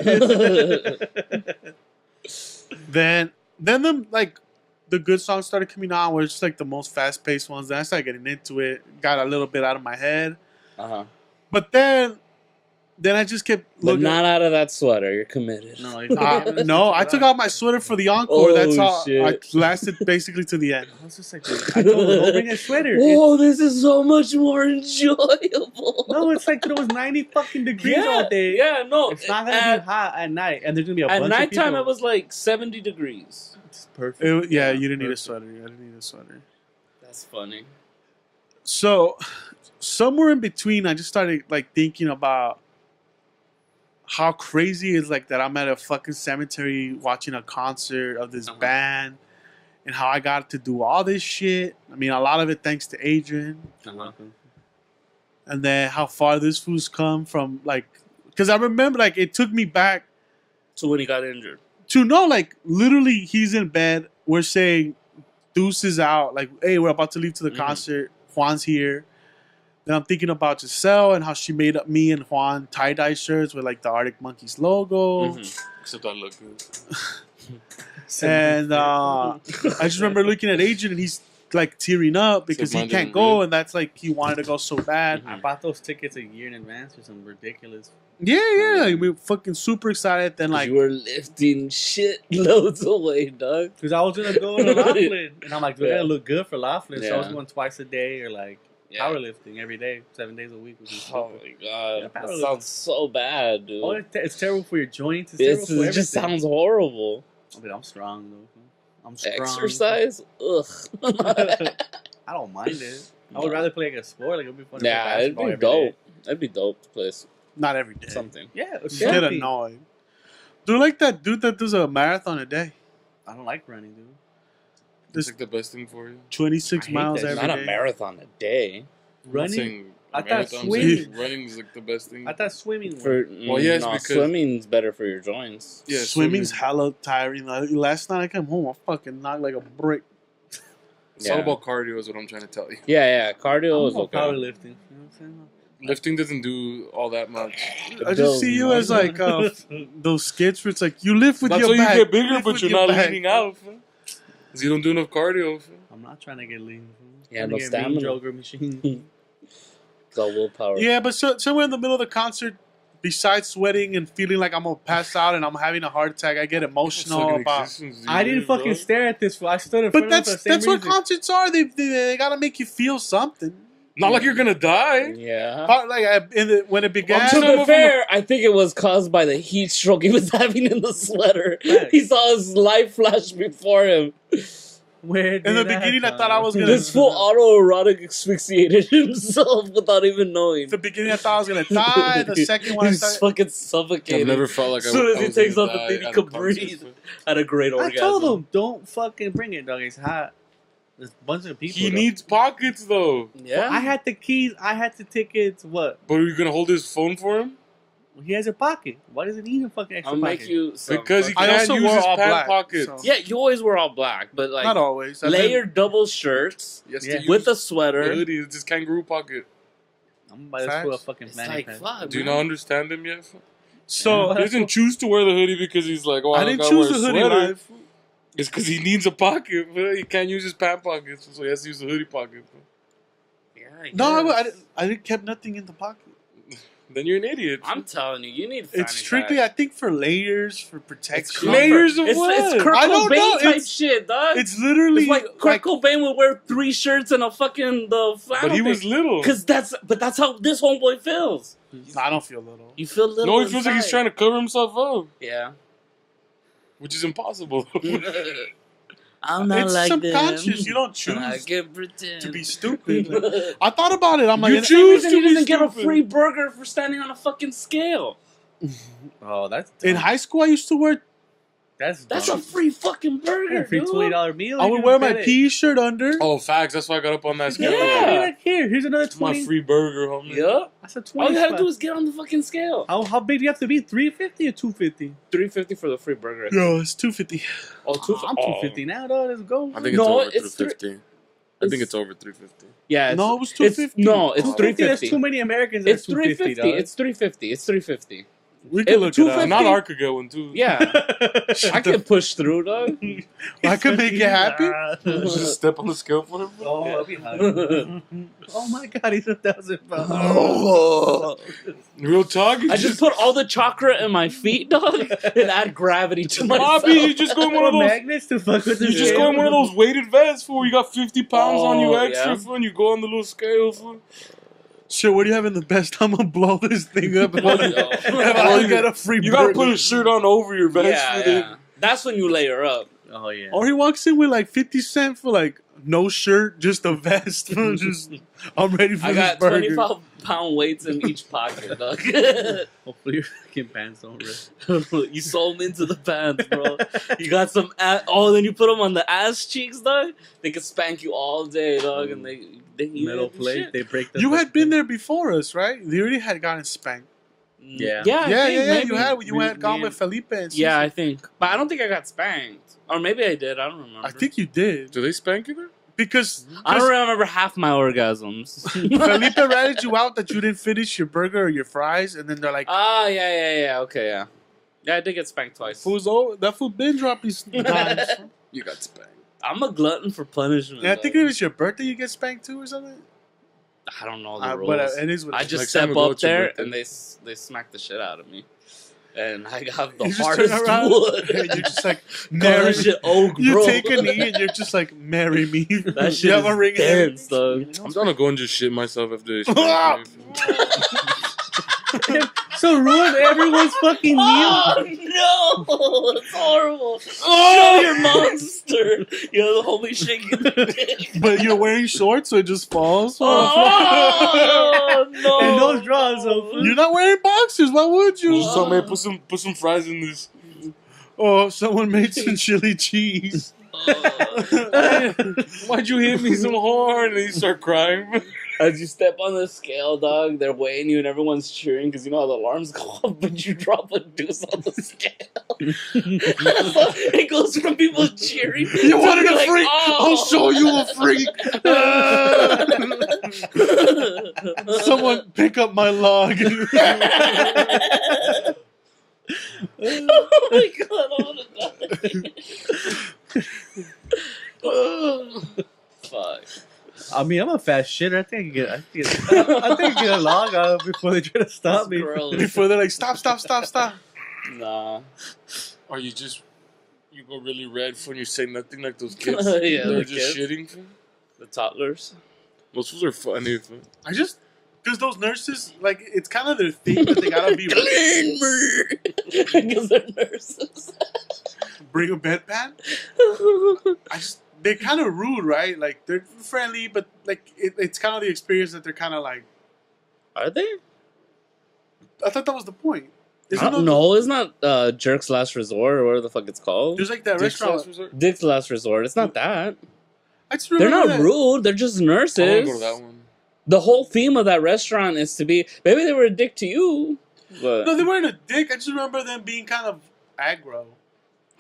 S3: Then the good songs started coming on. Were just like the most fast paced ones. Then I started getting into it. Got a little bit out of my head,
S4: Uh-huh.
S3: but then I just kept
S4: But
S3: looking.
S4: not out of that sweater. You're committed.
S3: No, I took out my sweater for the encore.
S4: Oh,
S3: That's all.
S4: shit.
S3: I lasted basically to the end.
S2: I was just like, I told him, don't bring a sweater.
S4: Whoa, this is so much more enjoyable.
S2: No, it's like there was 90 fucking degrees all day.
S4: Yeah, no.
S2: It's not gonna be hot at night, and there's gonna be a
S4: At
S2: bunch of
S4: nighttime,
S2: people.
S4: it was like 70 degrees.
S2: It's perfect.
S3: Yeah, you didn't need a sweater. I didn't need a sweater.
S4: That's funny.
S3: So somewhere in between, I just started like thinking about how crazy is like that I'm at a fucking cemetery watching a concert of this
S4: Uh-huh.
S3: band, and how I got to do all this shit. I mean, a lot of it thanks to Adrian,
S4: Uh-huh.
S3: and then how far this fool's come from. Like, because I remember like it took me back
S4: So when he got injured.
S3: to know like literally he's in bed. We're saying Deuce is out. Like, hey, we're about to leave to the
S4: Mhm.
S3: concert. Juan's here. Then I'm thinking about Giselle and how she made up me and Juan tie-dye shirts with like the Arctic Monkeys logo.
S4: Mhm.
S5: Except I look good.
S3: And I just remember looking at Adrian and he's like tearing up because he
S5: mine
S3: can't
S5: didn't
S3: go,
S5: read.
S3: and that's like he wanted to go so bad.
S2: I bought those tickets a year in advance for some ridiculous.
S3: Yeah, we were fucking super excited. Then like
S4: you were lifting shit loads away, dog.
S2: Because I was gonna go to Laughlin, and I'm like, do I
S4: Yeah.
S2: gotta look good for Laughlin? So I was
S4: Yeah.
S2: going twice a day, or like powerlifting every day, 7 days a week. Which is
S4: Oh
S2: stupid.
S4: my god,
S2: Yeah,
S4: that
S2: powerlifting.
S4: sounds so bad, dude.
S2: Oh, it's terrible for your joints. It's terrible
S4: It's,
S2: for
S4: it
S2: everything.
S4: just sounds horrible.
S2: I mean, I'm strong though. I'm strong.
S4: Exercise, ugh.
S2: I don't mind it. I would rather play like a sport. Like it'd be fun. to play
S4: Yeah, it'd
S2: basketball
S4: be
S2: every day.
S4: dope. That'd be dope to play
S3: not every day.
S4: something.
S2: Yeah, it's
S3: You get
S2: something.
S3: annoyed. Dude, like that dude that does a marathon a day,
S2: I don't like running, dude.
S5: It's like the best thing for you.
S3: 26
S2: I hate
S3: miles
S2: that.
S3: every
S4: Not
S3: day.
S4: a marathon a day.
S5: I'm not
S2: Running.
S5: saying
S2: I thought
S5: marathon, I'm
S2: swimming.
S5: saying running is like the best thing.
S2: I thought swimming.
S4: For
S5: Well, yes,
S4: no,
S5: because-
S4: swimming's better for your joints.
S5: Yeah,
S3: Swimming's
S5: swimming.
S3: hella tiring. Like, last night I came home, I fucking knocked like a brick.
S5: It's all
S4: Yeah.
S5: about cardio, is what I'm trying to tell you.
S4: Yeah, cardio
S2: I'm
S4: is
S2: about
S4: okay.
S2: powerlifting. You know what I'm saying?
S5: Lifting doesn't do all that much.
S3: I just see you as like those skits where it's like you lift with
S5: That's
S3: your
S5: why you
S3: back.
S5: get bigger,
S3: lift
S5: but
S3: with
S5: you're
S3: your
S5: not
S3: back.
S5: leaning out. Because you don't do enough cardio. Fool.
S2: I'm not trying to get lean.
S4: Yeah,
S2: I'm
S4: no
S2: trying to get
S4: stamina.
S2: mean jogger machine.
S4: It's all willpower.
S3: Yeah, but somewhere in the middle of the concert, besides sweating and feeling like I'm gonna pass out and I'm having a heart attack, I get emotional
S5: Fucking
S3: about.
S5: existence these
S2: I didn't
S5: days,
S2: fucking
S5: bro.
S2: stare at this fool. I stood in
S3: But
S2: front of him for the
S3: that's
S2: same
S3: what
S2: reason.
S3: concerts are. They gotta make you feel something.
S5: Not like you're gonna die.
S4: Yeah.
S3: Like when it began.
S4: To
S5: Some of
S4: be fair, I think it was caused by the heat stroke he was having in the sweater.
S2: Facts.
S4: He saw his light flash before him.
S2: Where
S3: In the
S2: did
S3: beginning, I
S2: come?
S3: thought I was gonna-
S4: This fool autoerotic asphyxiated himself without even knowing.
S3: At the beginning, I thought I was gonna die. The second one, I
S4: He's
S3: started,
S4: fucking suffocated.
S5: I've never felt like
S4: As soon as
S5: I
S4: he
S5: was
S4: takes
S5: gonna
S4: off the
S5: die
S4: thing, he
S5: at a
S4: could
S5: concert,
S4: breathe.
S5: fool.
S4: Had a great
S2: I
S4: orgasm.
S2: told him, don't fucking bring it, dog. It's hot. There's a bunch of people.
S5: He
S2: though.
S5: needs pockets though.
S4: Yeah.
S2: I had the keys. I had the tickets. What?
S5: But are you gonna hold his phone for him?
S2: He has a pocket. Why does it need a fucking extra
S4: I'll
S2: pocket?
S4: make you some
S5: Because he
S3: I
S5: can't
S3: also
S5: use
S3: wore
S5: his
S3: all
S5: pant
S3: black,
S5: pockets.
S3: so-
S4: Yeah, you always wear all black, but like
S3: Not always. I've been-
S4: layered double shirts
S5: Yes,
S3: Yeah.
S5: to
S4: with
S5: use
S4: a
S5: the
S4: sweater.
S5: hoodie. It's his kangaroo pocket.
S2: I'm gonna buy this
S3: Facts.
S2: fool a fucking
S4: It's
S2: fanny
S4: like
S2: pack.
S4: fuck.
S5: Do you
S4: man.
S5: not understand him yet?
S3: So
S5: He doesn't choose to wear the hoodie because he's like, oh,
S3: I
S5: I
S3: didn't
S5: gotta
S3: choose
S5: wear
S3: the
S5: a
S3: hoodie
S5: sweater.
S3: live.
S5: It's because he needs a pocket. But he can't use his pant pockets, so he has to use the hoodie pocket.
S4: Yeah,
S3: No,
S4: guess.
S3: I didn't kept nothing in the pocket.
S5: Then you're an idiot.
S4: I'm telling you, you need.
S3: It's
S4: fanny
S3: strictly,
S4: pack.
S3: I think, for layers, for protection.
S4: comfort.
S5: Layers of
S4: It's
S5: what?
S4: Kurt
S3: I don't
S4: Cobain
S3: know,
S4: type
S3: it's-
S4: shit, dog.
S3: It's literally
S4: It's like Kurt Cobain would wear 3 shirts and a fucking the flannel.
S5: But he was little.
S4: that's how this homeboy feels.
S3: I don't feel little.
S4: You feel little.
S5: No, he feels like he's
S4: inside.
S5: trying to cover himself up,
S4: Yeah.
S5: which is impossible.
S4: I'm not
S3: It's
S4: like
S3: subconscious.
S4: them.
S3: You don't
S4: I
S3: choose
S4: can pretend
S3: to be stupid. Like, I thought about it. I'm like,
S5: You
S3: it's-
S5: choose
S4: He
S5: to be
S4: doesn't get a
S5: stupid.
S4: free burger for standing on a fucking scale.
S2: Oh, that's
S3: in high school, I used to wear.
S2: That's
S4: That's a
S2: dumb.
S4: free fucking burger,
S2: free
S4: dude.
S2: $20 meal.
S3: I
S2: you
S3: would
S2: can
S3: wear my
S2: bet it.
S3: PE shirt under.
S5: Oh, facts. That's why I got up on that scale.
S4: Yeah.
S2: Be like, here, here's another
S5: It's my
S2: 20.
S5: free burger, homie.
S4: Yeah.
S2: That's a
S4: All
S2: 20.
S4: you gotta
S2: spot.
S4: do is get on the fucking scale.
S2: How big do you have to be? 350 or 250?
S4: $3.50 for the free burger.
S3: Yo, it's 250.
S4: Oh, two.
S2: I'm 250 now, though. Let's go.
S5: I think it's
S4: No,
S5: over
S4: it's
S5: 350. I think it's over 350.
S4: Yeah. It's,
S3: No, it was
S4: it's
S3: 250.
S4: no, it's
S2: 250. There's
S4: 350.
S2: too many Americans. That's
S4: It's 350.
S2: dog.
S4: It's 350. It's 350.
S3: We can look it up.
S4: 250.
S5: Not Ark could get one, too.
S4: Yeah. I can push through, dog.
S3: I could make you happy.
S5: Just step on the scale for him.
S2: Oh, I'll be high. Oh my God, he's 1,000 pounds.
S5: Real talk.
S4: I just put all the chocolate in my feet, dog, and add gravity to myself.
S5: Bobby, you just go in one of those.
S2: magnets to fuck with the
S5: You just go in one of those weighted vests, fool. You got 50 pounds on you
S4: Oh,
S5: extra,
S4: yeah.
S5: fool. And you go on the little scale, fool.
S3: Shit, what do you have in the best? I'm gonna blow this thing up. If
S4: Well,
S3: I
S5: you-
S3: get a free
S5: You gotta
S3: burger.
S5: put a shirt on over your vest.
S4: Yeah,
S5: fool.
S4: yeah. That's when you layer up.
S2: Oh yeah.
S3: Or he walks in with like 50 cents for like no shirt, just a vest. Just I'm ready for
S4: I
S3: this
S4: got
S3: burger.
S4: 25-pound weights in each pocket, dog.
S2: Hopefully your fucking pants don't rip.
S4: You sew them into the pants, bro. You got some then you put them on the ass cheeks, dog. They can spank you all day, dog, and they eat
S2: Metal
S4: it and
S2: plate.
S4: shit.
S2: They break the.
S3: You had been there before us, right? You already had gotten spanked.
S2: Yeah.
S4: Yeah, I
S3: Yeah,
S4: think
S3: yeah.
S4: maybe.
S3: You had gone
S2: me
S3: with Felipe. And
S4: Yeah, I
S3: Cece.
S4: think. But I don't think I got spanked. Or maybe I did. I don't remember.
S3: I think you did
S5: Do they spank you there?
S3: because
S4: I don't remember half my orgasms.
S3: Felipe ratted you out that you didn't finish your burger or your fries, and then they're like,
S4: Ah, yeah. Okay, yeah. Yeah, I did get spanked twice.
S3: that fool been dropping times.
S5: You got spanked.
S4: I'm a glutton for punishment.
S3: And I think
S4: though.
S3: it was your birthday you get spanked too or something.
S4: I don't know the
S3: But
S4: rules.
S3: it is what it
S4: I
S3: is.
S4: just
S5: Next time
S4: step
S5: we go,
S4: up
S5: it's your
S4: there
S5: birthday.
S4: and they smack the shit out of me. And I got the
S3: You just
S4: hardest
S3: turn around
S4: wood.
S3: and you're just like,
S4: Call
S3: marry
S4: that shit oak,
S3: You
S4: bro.
S3: take a knee and you're just like, marry me.
S4: That shit
S3: you have
S4: is
S3: a ring in
S4: dense, dog.
S5: I'm trying to go and just shit myself after they spank me.
S2: So ruined everyone's fucking meal.
S4: Oh no! It's horrible. Show your monster. You know the homie shaking the dick.
S3: But you're wearing shorts, so it just falls.
S4: Oh no!
S2: And those draws, though.
S3: You're not wearing boxers. Why would you?
S5: So, man, put some fries in this.
S3: Oh, someone made some chili cheese.
S5: Why'd you hit me so hard? And then you start crying.
S4: As you step on the scale, dog, they're weighing you and everyone's cheering because you know how the alarms go off, but you drop a deuce on the scale. It goes from people cheering.
S3: You
S4: to
S3: wanted
S4: be
S3: a
S4: like,
S3: freak?
S4: "Oh."
S3: I'll show you a freak. Someone pick up my log.
S4: Oh my god, I want to die. Fuck.
S2: I mean, I'm a fast shitter. I think I can get a log out before they try to stop me.
S4: Gross.
S3: Before they're like, stop.
S4: Nah.
S5: Or you go really red when you say nothing like those kids.
S4: Yeah,
S5: They're
S4: the
S5: just
S4: kids.
S5: shitting. Fool.
S4: The toddlers.
S5: Those fools are funny. Fool.
S3: I just, because those nurses, like, it's kind of their thing that they gotta be
S4: Clean me! Because they're nurses.
S3: bring a bedpan. They're kind of rude, right? Like, they're friendly, but like, it's kind of the experience that they're kind of like.
S4: Are they?
S3: I thought that was the point.
S4: No, it's not Jerk's Last Resort or whatever the fuck it's called.
S3: There's like that
S5: Dick's
S3: restaurant.
S5: Last Resort?
S4: Dick's Last Resort. It's not that.
S3: I just
S4: They're
S3: remember
S4: not
S3: that-
S4: rude. They're just
S5: I want to
S4: nurses.
S5: go to that one.
S4: The whole theme of that restaurant is to be. Maybe they were a dick to you, but
S3: No, they weren't a dick. I just remember them being kind of aggro.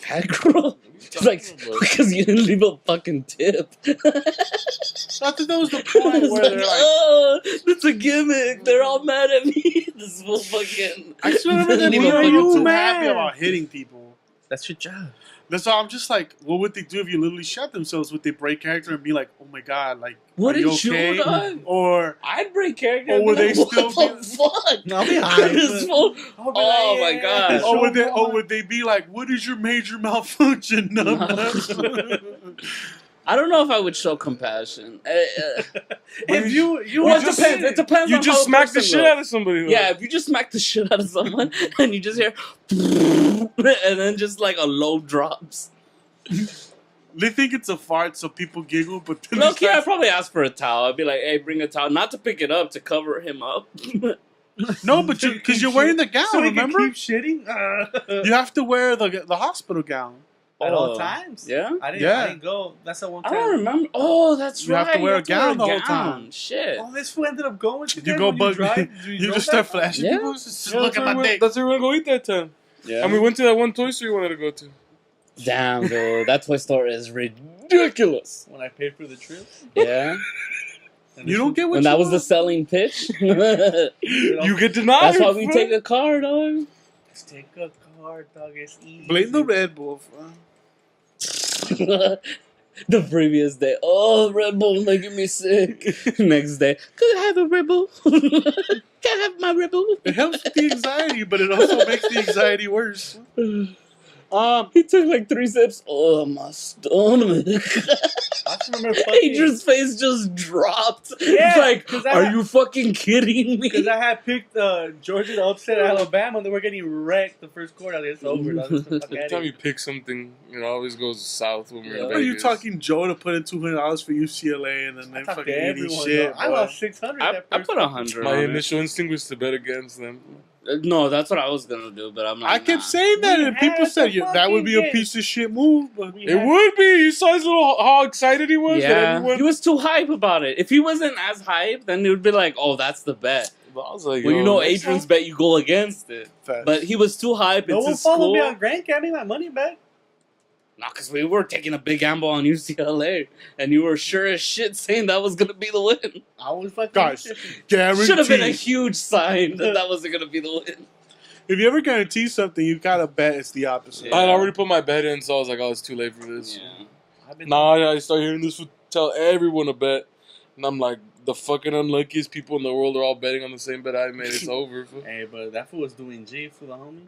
S4: aggro. It's like because you didn't leave a fucking tip.
S3: I think that was the point
S4: It's
S3: where
S4: like,
S3: they're like.
S4: oh, that's a gimmick. They're all mad at me. This will fucking.
S3: I just remember them
S4: leave
S3: being
S4: a
S3: like,
S4: fucking
S3: too
S4: tip.
S3: happy about hitting people.
S2: That's your job.
S3: That's why I'm just like, what would they do if you literally shot themselves? Would they break character and be like, oh my god, like,
S4: What
S3: are you
S4: did you,
S3: okay?
S4: dog?
S3: Or
S4: I'd break character.
S3: Or
S4: and
S3: would
S4: be
S3: they
S4: like,
S3: still
S4: what the fuck?
S2: No, I'll be high,
S4: This
S2: but-
S4: fool-
S2: I'll be
S4: Oh
S2: like,
S4: my
S2: yeah,
S4: god.
S2: show
S3: would they?
S2: me
S3: Or
S2: on.
S3: would they be like, what is your major malfunction?
S4: I don't know if I would show compassion.
S2: If you
S4: Well, it
S5: just-
S4: depends. It depends.
S5: You
S4: on
S5: just
S4: how
S5: smack the
S4: person
S5: shit
S4: looks.
S5: out of somebody. Though.
S4: Yeah, if you just smack the shit out of someone and you just hear, and then just like a low drops.
S3: They think it's a fart, so people giggle. But then
S4: No,
S3: they
S4: kid, I'd
S3: start-
S4: probably ask for a towel. I'd be like, "Hey, bring a towel, not to pick it up, to cover him up."
S3: no, but because you're wearing the gown,
S2: so he
S3: remember?
S2: can keep shitting
S3: You have to wear the hospital gown.
S2: at all
S4: Oh.
S2: times.
S4: Yeah,
S2: I didn't.
S3: Yeah.
S2: I didn't go. That's the one
S4: I
S2: time.
S4: don't remember. Oh, that's
S3: You
S4: right.
S3: have to wear a
S4: you
S3: gown the whole time.
S4: Shit.
S2: Oh, this fool ended up going with you.
S3: You
S2: guys
S3: go
S2: when
S3: bug.
S2: drive?
S3: You
S2: know
S3: just
S2: that?
S3: start flashing
S4: Yeah.
S3: people. Just
S5: Yeah,
S3: look at my dick.
S5: That's where we're gonna go eat that time.
S4: Yeah.
S5: And we went to that one Toy Story we wanted to go to.
S4: Damn, dude, that Toy Story is ridiculous.
S2: When I paid for the trip.
S4: Yeah,
S2: And
S3: You
S2: this
S3: don't
S2: fool-
S3: get what
S4: when
S3: you
S4: that was the
S3: want.
S4: selling pitch.
S5: You get denied.
S4: That's why we
S5: fool.
S4: take a car, dog.
S2: Let's take a car, dog. It's easy.
S3: Blame the Red Bull.
S4: The previous day, oh, Red Bull making me sick. Next day, could I have a Red Bull? Can I have my Red Bull?
S3: It helps with the anxiety, but it also makes the anxiety worse.
S4: He took like 3 sips. Oh, my stomach.
S2: I just remember fucking.
S4: Adrian's face just dropped.
S2: Yeah,
S4: It's like,
S2: 'cause I
S4: are
S2: had-
S4: you fucking kidding me?
S2: Because I had picked Georgia to upset Alabama, and they were getting wrecked the first quarter. It's over. Dog. Get the fuck
S5: Every
S2: outta
S5: time
S2: here.
S5: you pick something, it always goes south when we're in
S4: Yeah.
S5: Vegas.
S3: Are you talking Joe to put in $200 for UCLA and then
S2: I
S3: they
S2: talked
S3: fucking
S2: to
S3: eating
S2: everyone.
S3: shit?
S2: Dog. I
S3: boy.
S2: lost 600.
S4: I
S2: that first
S4: put 100
S5: My
S4: on it.
S5: initial instinct was to bet against them.
S4: No, that's what I was gonna do, but I'm like,
S3: I kept
S4: nah.
S3: saying that,
S2: We
S3: and people
S2: had
S3: said
S2: the
S3: that would be a
S2: fucking
S3: piece of shit move. But
S2: We
S5: It
S2: had-
S5: would be. You saw his little how excited he was. That
S4: Yeah,
S5: everyone.
S4: he was too hype about it. If he wasn't as hype, then it would be like, oh, that's the bet.
S5: But I was like,
S4: Well,
S5: yo,
S4: you know,
S5: next
S4: Adrian's
S5: time-
S4: bet, you go against it. But he was too hype.
S2: No
S4: It's
S2: one
S4: his
S2: followed
S4: school.
S2: me on Grant. Gave me my money back.
S4: No, because we were taking a big gamble on UCLA, and you were sure as shit saying that was gonna be the win.
S2: I was fucking.
S3: Guys, guaranteed.
S4: Should have been a huge sign that that wasn't gonna be the win.
S3: If you ever guarantee something, you gotta bet it's the opposite.
S4: Yeah.
S5: I had already put my bet in, so I was like, oh, it's too late for this.
S4: Yeah.
S2: I've been
S5: Nah, I started hearing this would tell everyone to bet. And I'm like, the fucking unluckiest people in the world are all betting on the same bet I made. It's over. Fool.
S2: Hey, but that fool was doing G for the homie.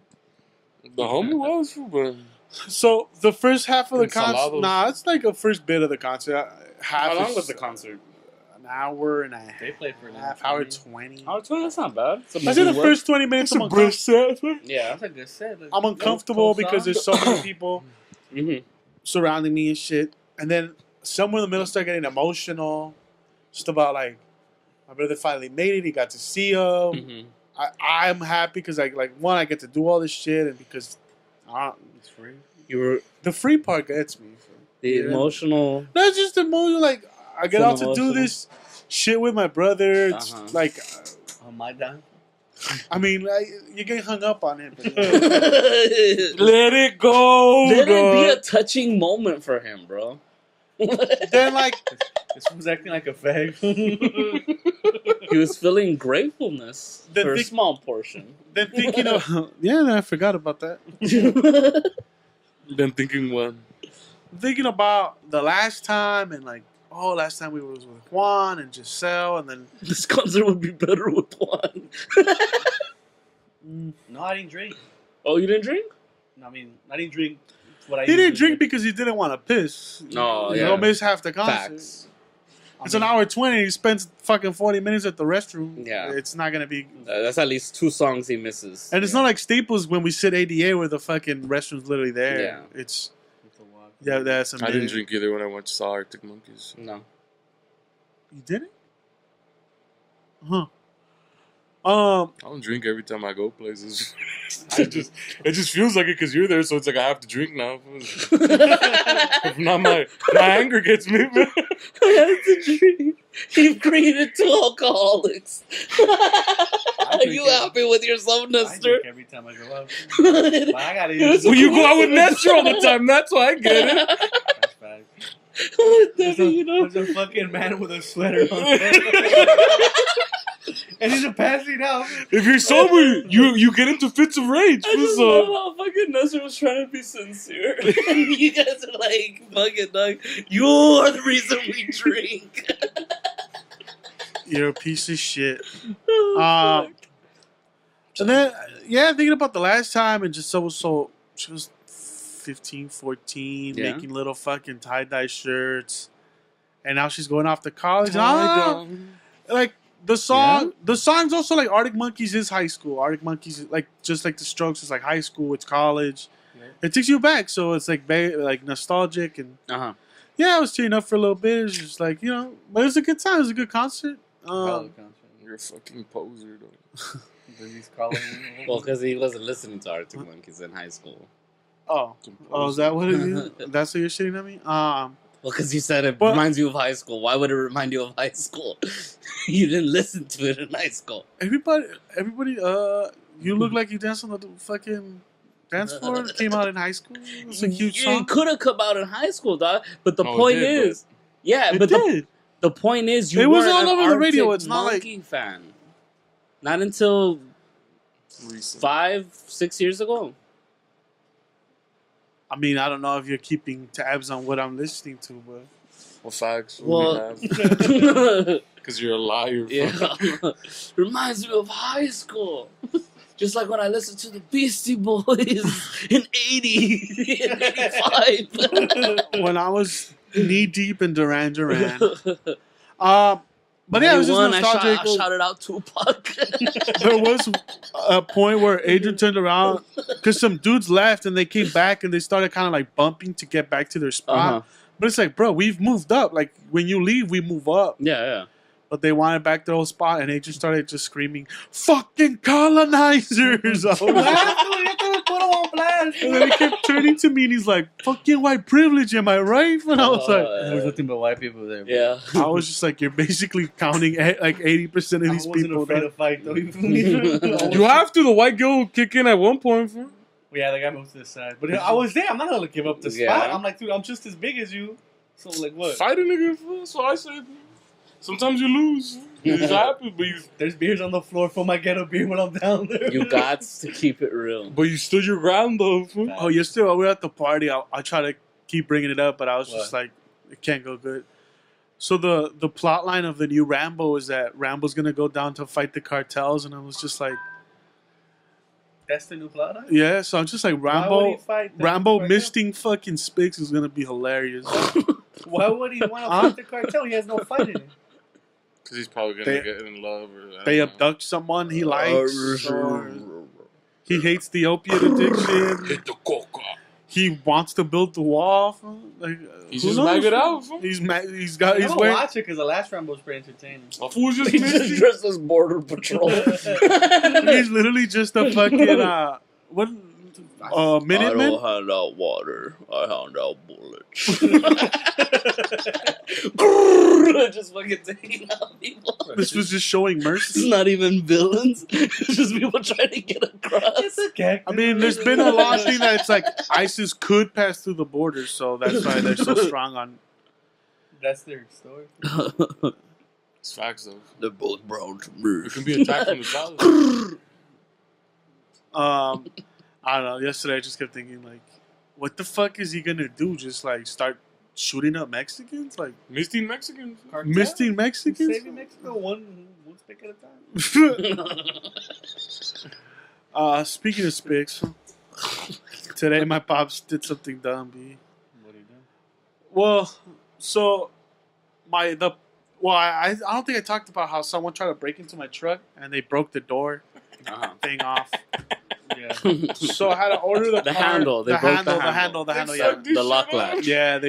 S5: The homie was, fool, but
S3: So the first half of the concert,
S5: Ensalados.
S3: nah, it's like a first bit of the concert. Half
S4: How long
S3: is
S4: was the concert?
S3: An hour and a
S2: They played for
S3: half,
S2: an
S3: hour
S2: hour
S3: 20.
S4: Oh, that's not bad. It's a
S3: I said
S4: movie
S3: the
S4: work.
S3: first 20 minutes.
S5: it's
S3: I'm
S5: a brisk set.
S4: Yeah.
S2: That's a good set.
S3: I'm uncomfortable
S2: Cold
S3: because
S2: song.
S3: there's so many people
S4: Mm-hmm.
S3: surrounding me and shit. And then somewhere in the middle start getting emotional. Just about like my brother finally made it. He got to see him.
S4: Mm-hmm.
S3: I'm happy because I one I get to do all this shit and because
S2: It's free.
S4: You were
S3: the free part gets me.
S4: the
S3: Yeah.
S4: emotional.
S3: Not just emotional. Like I get
S4: Some
S3: out to do
S4: emotional.
S3: this shit with my brother. It's
S4: Uh-huh.
S3: like
S2: On my dime.
S3: I mean, you're getting hung up on it. But,
S5: Let it go.
S4: Let it be a
S5: dog.
S4: touching moment for him, bro.
S3: then like
S2: This was acting like a fag.
S4: He was feeling gratefulness
S3: The
S4: for a
S3: thing-
S4: small portion.
S3: then thinking of I forgot about that.
S5: Then thinking one.
S3: Thinking about the last time and like last time we was with Juan and Giselle and then
S4: This concert would be better with one.
S2: No, I didn't drink.
S4: Oh, you didn't drink?
S2: I mean, I didn't drink what I
S3: he didn't
S2: usually
S3: drink because he didn't want to piss.
S4: No,
S3: He'll
S4: yeah.
S3: miss half the concert.
S4: Facts.
S3: It's an hour 20. He spends fucking 40 minutes at the restroom.
S4: Yeah.
S3: It's not gonna be.
S4: That's at least 2 songs he misses.
S3: And it's not like Staples when we sit ADA where the fucking restroom's literally there.
S4: Yeah.
S3: It's
S2: It's a walk.
S3: that's
S5: I didn't drink either when I went to saw Arctic Monkeys.
S4: No.
S3: You didn't? Huh. Um,
S5: I don't drink every time I go places. it just feels like it because you're there, so it's like I have to drink now. If not, my anger gets me.
S4: I have to drink. You've created two alcoholics. Are
S2: drink
S4: you
S2: it.
S4: happy with yourself,
S2: I
S4: Nestor?
S2: drink every time I go out. But I gotta use
S5: Well, you go out with Nestor all the time. That's why I get it.
S2: That's facts.
S4: Never, you know.
S2: There's a fucking man with a sweater on. And he's a passing out.
S5: If you're sober, you get into fits of rage.
S4: I just
S5: So-
S4: love how fucking Nestor was trying to be sincere. And you guys are like, fucking dog, you're the reason we drink.
S3: you're a piece of shit.
S4: Oh,
S3: Um,
S4: fuck.
S3: And then, yeah, thinking about the last time and just so she was 15, 14,
S4: Yeah.
S3: making little fucking tie-dye shirts. And now she's going off to college. Like, the song's also like Arctic Monkeys is high school. Arctic Monkeys, like, just like the Strokes is like high school, it's college.
S2: Yeah.
S3: It takes you back, so it's like like nostalgic. And
S4: Uh-huh.
S3: yeah, I was tearing up for a little bit. It was just like, you know, but it was a good time. It was a good concert.
S5: You're a fucking poser, though.
S2: He's calling me.
S4: Well, because he wasn't listening to Arctic Monkeys in high school.
S3: Oh, is that what it is? That's what you're shitting at me?
S4: Well, because you said it
S3: But-
S4: reminds you of high school. Why would it remind you of high school? You didn't listen to it in high school.
S3: Everybody, you look like you danced on the fucking dance floor. It came out in high school. It's a huge song.
S4: It could have come out in high school, dog. But the
S5: No, it
S4: point
S5: did,
S4: is, yeah,
S3: It
S4: but
S3: did.
S4: the point is, you
S3: It was
S4: weren't
S3: all
S4: an
S3: over the radio.
S4: Arctic
S3: It's not like-
S4: Monkey fan. Not until
S5: Recent.
S4: 5-6 years ago.
S3: I mean, I don't know if you're keeping tabs on what I'm listening to, but
S5: Well, facts. Well,
S4: Well,
S5: because you're a liar.
S4: yeah, reminds me of high school. Just like when I listened to the Beastie Boys in 80, in 85.
S3: when I was knee deep in Duran Duran. But yeah, it was just
S4: 91,
S3: nostalgic.
S4: I shouted out Tupac.
S3: There was a point where Adrian turned around because some dudes left and they came back and they started kind of like bumping to get back to their spot.
S4: Uh-huh.
S3: But it's like, bro, we've moved up. Like when you leave, we move up.
S4: Yeah.
S3: But they wanted back their old spot and Adrian started just screaming, "Fucking colonizers!" I was like-
S2: Put him on blast.
S3: and then he kept turning to me and he's like, "Fucking white privilege, am I right?" And I was like,
S2: There was nothing but white people there. Bro.
S4: Yeah.
S3: I was just like, you're basically counting like 80% of
S2: I
S3: these
S2: wasn't
S3: people.
S2: afraid
S3: That,
S2: to fight though. You feel me?
S5: You have to. The white girl will kick in at one point. Fool.
S2: Yeah, the guy moved to the side. But I was there. I'm not gonna give up the
S4: Yeah.
S2: spot. I'm like, dude, I'm just as big as you. So like, what?
S5: Fight a nigga. Fool. So I said. Sometimes you lose. It happens, but
S2: There's beers on the floor for my ghetto beer when I'm down there.
S4: You got to keep it real.
S5: you stood your ground though. Fool.
S3: oh, yesterday we were at the party. I try to keep bringing it up, but I was just
S2: What?
S3: like, it can't go good. So the plot line of the new Rambo is that Rambo's gonna go down to fight the cartels, and I was just like,
S2: That's the new plot line?
S3: yeah. So I'm just like,
S2: Why would he fight the
S3: Rambo
S2: cartel?
S3: misting fucking Spix is gonna be hilarious.
S2: Why would he want to
S3: Huh?
S2: fight the cartel? He has no fight in it.
S5: Because he's probably
S3: They-
S5: gonna get in love. Or, I
S3: They
S5: don't know.
S3: abduct someone he likes, or he hates the opiate addiction.
S5: Hit the coca.
S3: He wants to build the wall. Like,
S5: He's
S3: who
S5: just
S3: knows?
S5: maggot out. Fool.
S3: He's
S2: I'm
S3: he's
S2: gonna
S3: wearing.
S2: watch it because the last Rambo was pretty entertaining.
S5: A fool's just
S4: He just
S5: misty.
S4: dressed as Border Patrol.
S3: He's literally just a fucking what
S4: I
S3: Minuteman.
S4: don't hand out water. I hand out bullets. Just fucking taking out people.
S3: This was just showing
S4: It's
S3: mercy.
S4: not even villains. It's just people trying to get across.
S2: It's a cactus.
S3: I mean, there's been a long thing that it's like ISIS could pass through the border, so that's why they're so strong on.
S2: That's their story.
S5: It's facts though.
S4: They're both brown to me.
S5: You can be attacked from the south.
S3: I don't know. Yesterday, I just kept thinking like, what the fuck is he gonna do? Just like start shooting up Mexicans? Like
S5: Misty Mexican.
S2: Cartel?
S3: misting Mexicans?
S2: Saving Mexico one stick at a time.
S3: Speaking of Spix, today my pops did something dumb, B.
S2: What do you do?
S3: Well, so I don't think I talked about how someone tried to break into my truck and they broke the door thing off.
S2: Yeah.
S3: So I had to order the
S4: The
S3: part-
S4: handle. They broke the
S3: handle.
S5: They
S3: Yeah,
S5: sucked this
S4: The lock
S5: shit up.
S4: latch.
S3: yeah.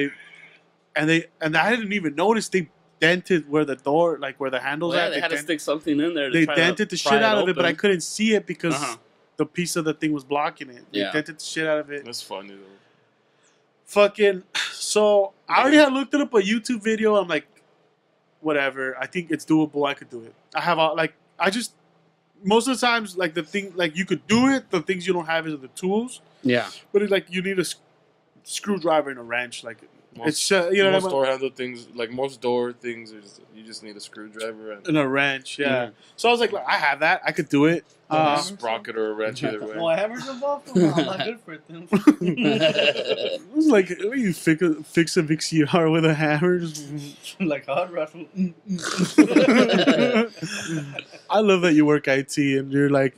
S3: And I didn't even notice they dented where the door, like where the handles
S4: Well, yeah,
S3: at.
S4: they had to stick something in there. To
S3: They
S4: try
S3: dented
S4: to
S3: the
S4: pry
S3: shit out of it,
S4: open.
S3: but I couldn't see it because
S4: Uh-huh.
S3: the piece of the thing was blocking it. They
S4: Yeah.
S3: dented the shit out of it.
S5: That's funny though.
S3: Fucking. So I already had looked it up a YouTube video. I'm like, whatever. I think it's doable. I could do it. I have I just most of the times like the thing like you could do it. The things you don't have is the tools.
S4: Yeah.
S3: But it, like you need a screwdriver and a wrench. Like
S5: Most,
S3: it's you know
S5: most
S3: what I mean?
S5: door handle things, like most door things, you just need a screwdriver and
S3: And a wrench. Yeah.
S4: Mhm.
S3: So I was like, I have that. I could do it.
S5: a sprocket or a wrench either way.
S2: Well, hammers involved? I'm not good for it then.
S3: It was like, what you fix a VCR with a hammer? Just-
S2: Like hot rod.
S3: I love that you work IT and you're like,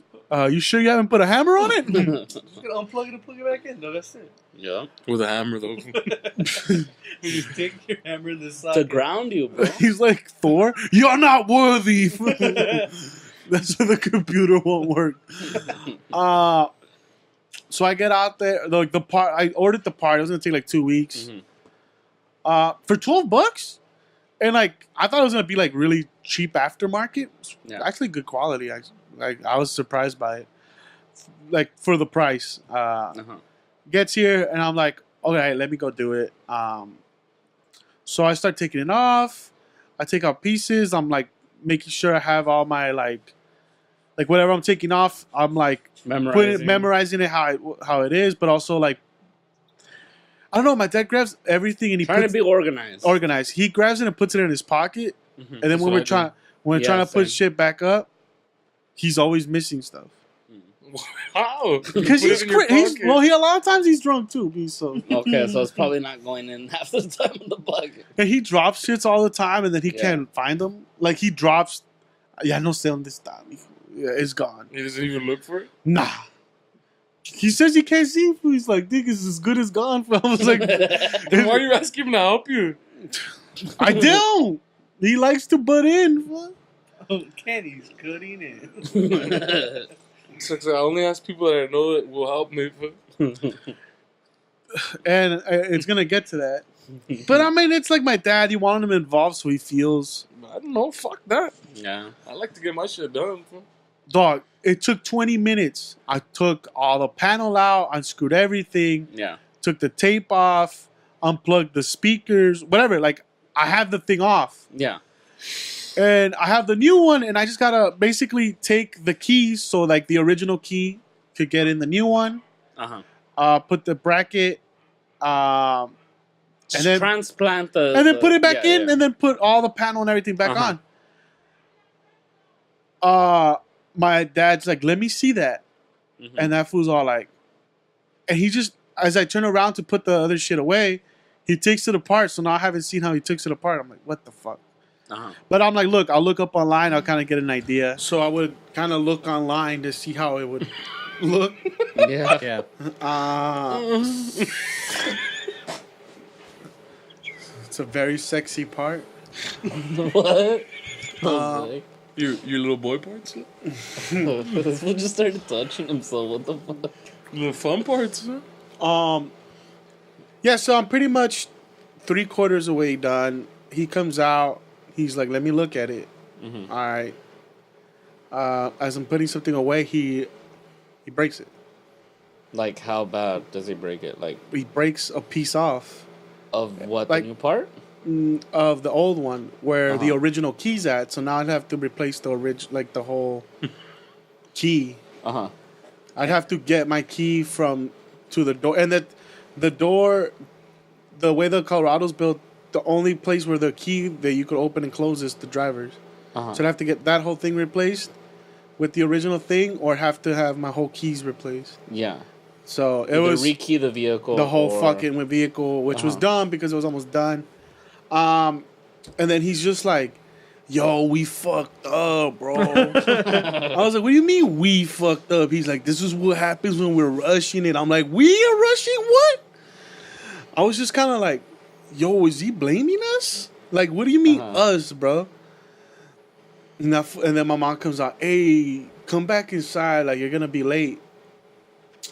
S3: you sure you haven't put a hammer on it?
S2: Just gonna unplug it and plug it back in. No, that's it.
S4: Yeah.
S5: With a hammer though.
S2: You just take your hammer in the
S4: To
S2: socket.
S4: ground you, bro.
S3: He's like, Thor, you're not worthy. That's why the computer won't work. So I get out there, like the part, I ordered the part. It was gonna take like 2 weeks.
S4: Mhm.
S3: For $12, and like I thought it was gonna be like really cheap aftermarket.
S4: Yeah.
S3: Actually, good quality. I was surprised by it. Like for the price.
S4: Uh-huh.
S3: Gets here and I'm like, okay, let me go do it. So I start taking it off. I take out pieces. I'm like making sure I have all my like whatever I'm taking off. I'm like memorizing it how it is, but also like I don't know. My dad grabs everything and he
S4: Trying
S3: puts
S4: to be organized.
S3: organized. He grabs it and puts it in his pocket.
S4: Mhm.
S3: And then
S5: That's
S3: when
S5: what I do.
S3: we're
S4: Yeah,
S3: trying to put
S4: same.
S3: shit back up, he's always missing stuff.
S5: How?
S3: Because
S5: Put it
S3: he's,
S5: in your
S3: he's
S5: pocket.
S3: well, a lot of times he's drunk too. So
S4: Okay, so it's probably not going in half the time in the bucket.
S3: and he drops shits all the time, and then he
S4: Yeah.
S3: can't find them. Like he drops, yeah, no sale this time. Yeah, it's gone.
S5: He doesn't even look for it.
S3: Nah. He says he can't see. He's like, "Think it's as good as gone." I was like,
S5: Then why are you asking him to help you?
S3: "I don't." He likes to butt in.
S2: Oh, Kenny's cutting it.
S5: It's like, I only ask people that I know that will help me.
S3: And it's gonna get to that. But I mean, it's like my dad. He wanted him involved, so he feels.
S5: I don't know. Fuck that.
S4: Yeah.
S5: I like to get my shit done.
S3: Dog, it took 20 minutes. I took all the panel out, unscrewed everything,
S4: Yeah.
S3: took the tape off, unplugged the speakers, whatever. Like, I have the thing off.
S4: Yeah.
S3: And I have the new one, and I just gotta basically take the keys, so like the original key could get in the new one,
S4: Uh-huh.
S3: put the bracket,
S4: Just
S3: then-
S4: transplant the...
S3: and then put it back
S4: yeah,
S3: in,
S4: yeah.
S3: and then put all the panel and everything back
S4: Uh-huh.
S3: on. My dad's like, let me see that.
S4: Mhm.
S3: And that fool's all like, and he just, as I turn around to put the other shit away, he takes it apart. So now I haven't seen how he takes it apart. I'm like, what the fuck?
S4: Uh-huh.
S3: But I'm like, look, I'll look up online. I'll kind of get an idea. So I would kind of look online to see how it would look.
S4: Yeah. Yeah.
S3: It's a very sexy part.
S4: What?
S5: Your little boy parts?
S4: This fool just started touching himself. What the fuck?
S5: The fun parts? Huh?
S3: Yeah, so I'm pretty much 3/4 away done. He comes out. He's like, let me look at it.
S4: Mhm.
S3: All right. As I'm putting something away, he breaks it.
S4: Like, how bad does he break it? Like,
S3: He breaks a piece off
S4: of what,
S3: Like-
S4: the new part?
S3: of the old one where the
S4: Uh-huh.
S3: original key's at. So now I'd have to replace the the whole key.
S4: Uh-huh.
S3: I'd have to get my key to the door, and that the door, the way the Colorado's built, the only place where the key that you could open and close is the driver's.
S4: Uh-huh.
S3: So I'd have to get that whole thing replaced with the original thing, or have to have my whole keys replaced.
S4: Yeah.
S3: So it
S4: Either
S3: was
S4: rekey the vehicle.
S3: the whole
S4: or-
S3: fucking vehicle, which was
S4: Uh-huh.
S3: done because it was almost done. And then he's just like, "Yo, we fucked up, bro." I was like, "What do you mean we fucked up?" He's like, "This is what happens when we're rushing it." I'm like, "We are rushing what?" I was just kind of like, "Yo, is he blaming us? Like, what do you mean
S4: Uh-huh.
S3: us, bro?" And then my mom comes out, "Hey, come back inside. Like, you're gonna be late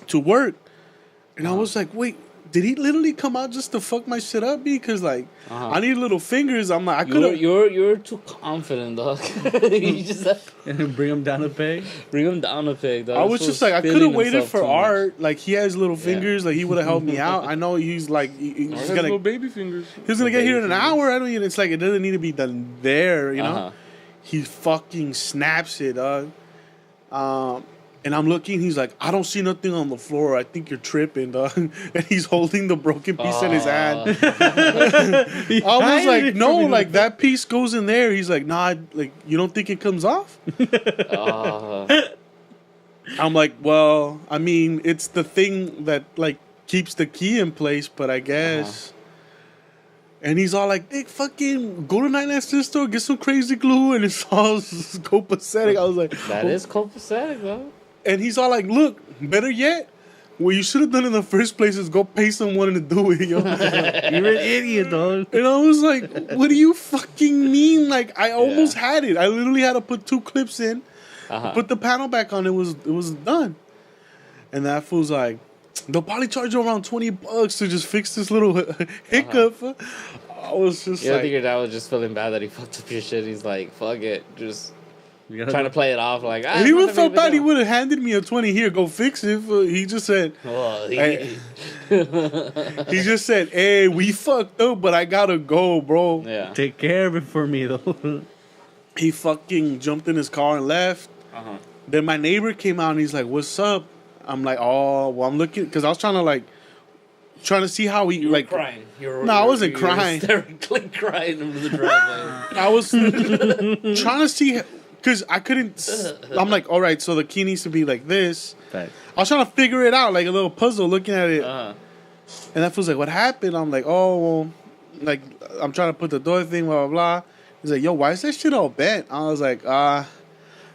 S3: to work." And I was like, "Wait, did he literally come out just to fuck my shit up? Because like,
S4: Uh-huh.
S3: I need little fingers. I'm like, I could
S4: You're
S3: have.
S4: you're too confident, dog. You just have to
S2: And bring him down a peg.
S4: bring him down a peg, dog.
S3: I was
S4: This
S3: just
S4: fool's
S3: like, I could
S4: feeling
S3: have waited
S4: himself
S3: for
S4: too much.
S3: Art. Like, he has little
S4: Yeah.
S3: fingers. Like, he would have helped me out. I know he's like, he's
S5: Or has
S3: gonna.
S5: little baby fingers.
S3: He's gonna get here in an
S4: baby
S3: hour. I don't even. It's like it doesn't need to be done there. You know.
S4: Uh-huh.
S3: He fucking snaps it, dog. And I'm looking. He's like, I don't see nothing on the floor. I think you're tripping, dog. And he's holding the broken piece in his hand. I was like, no, like that piece goes in there. He's like, nah, like you don't think it comes off? I'm like, well, I mean, it's the thing that like keeps the key in place, but I guess. And he's all like, hey, fucking go to 99 cent store, get some crazy glue, and it's all copacetic. I was like,
S4: That is copacetic, though.
S3: and he's all like, look, better yet, what you should have done in the first place is go pay someone to do it, yo.
S2: You're an idiot, dog.
S3: And I was like, what do you fucking mean? Like, I almost had it. I literally had to put 2 clips in, put the panel back on. It was done. And that fool's like, they'll probably charge you around $20 to just fix this little hiccup. I was just
S4: Yeah, I
S3: like,
S4: think your dad was just feeling bad that he fucked up your shit. He's like, fuck it. Just
S2: You gotta
S4: trying to play it off like,
S3: if he would have felt bad, he
S4: would.
S3: would have handed me a 20 here, go fix it. He just said,
S4: Well,
S3: he just said, hey, we fucked up, but I gotta go, bro.
S4: yeah.
S2: take care of it for me, though.
S3: He fucking jumped in his car and left.
S4: Uh-huh.
S3: Then my neighbor came out and he's like, what's up? I'm like, oh, well, I'm looking, because I was trying to see how he,
S4: You were
S3: like,
S4: crying.
S3: No, I wasn't crying.
S4: Hysterically crying over the driveway.
S3: I was trying to see, because I couldn't, I'm like, all right, so the key needs to be like this.
S2: Facts.
S3: I was trying to figure it out, like a little puzzle, looking at it.
S4: Uh-huh.
S3: And that feels like, what happened? I'm like, oh, well, like, I'm trying to put the door thing, blah, blah, blah. He's like, yo, why is that shit all bent? I was like,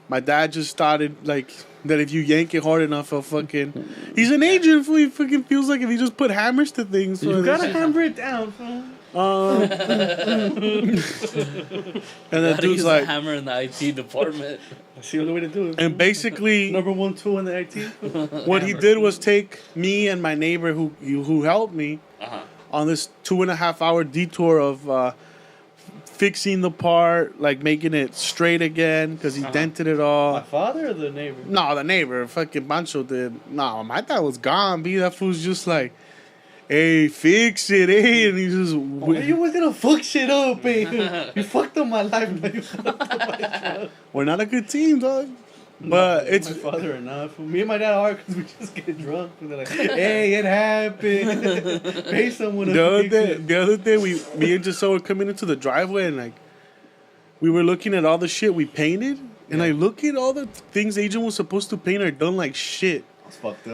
S3: my dad just started, like, that if you yank it hard enough, he'll fucking... He's an agent, fool. He fucking feels like if he just put hammers to things.
S2: You
S3: fool,
S2: gotta
S3: it's-
S2: hammer it down, fool.
S3: and that
S4: Gotta
S3: dude's
S4: use
S3: like...
S4: a hammer in the IT department.
S2: That's the only way to do it.
S3: And basically,
S2: Number 1 tool in the IT.
S3: what he did was take me and my neighbor who helped me
S4: Uh-huh.
S3: on this 2.5 hour detour of fixing the part, like making it straight again because he dented it all.
S2: My father or the neighbor?
S3: No, the neighbor, fucking Pancho did. No, my dad was gone. B, that fool's just like, hey, fix it, hey, and he just.
S2: You was gonna fuck shit up, eh? You fucked up my life, now you fucked up my life.
S3: We're not a good team, dog. But it's.
S2: my father and I. Me and my dad are because we just get drunk. And they're like, hey, it happened. Pay someone to fix it.
S3: The other day, me and Giselle were coming into the driveway and like, we were looking at all the shit we painted, and I look at all the things Agent was supposed to paint are done like shit.
S2: I was fucked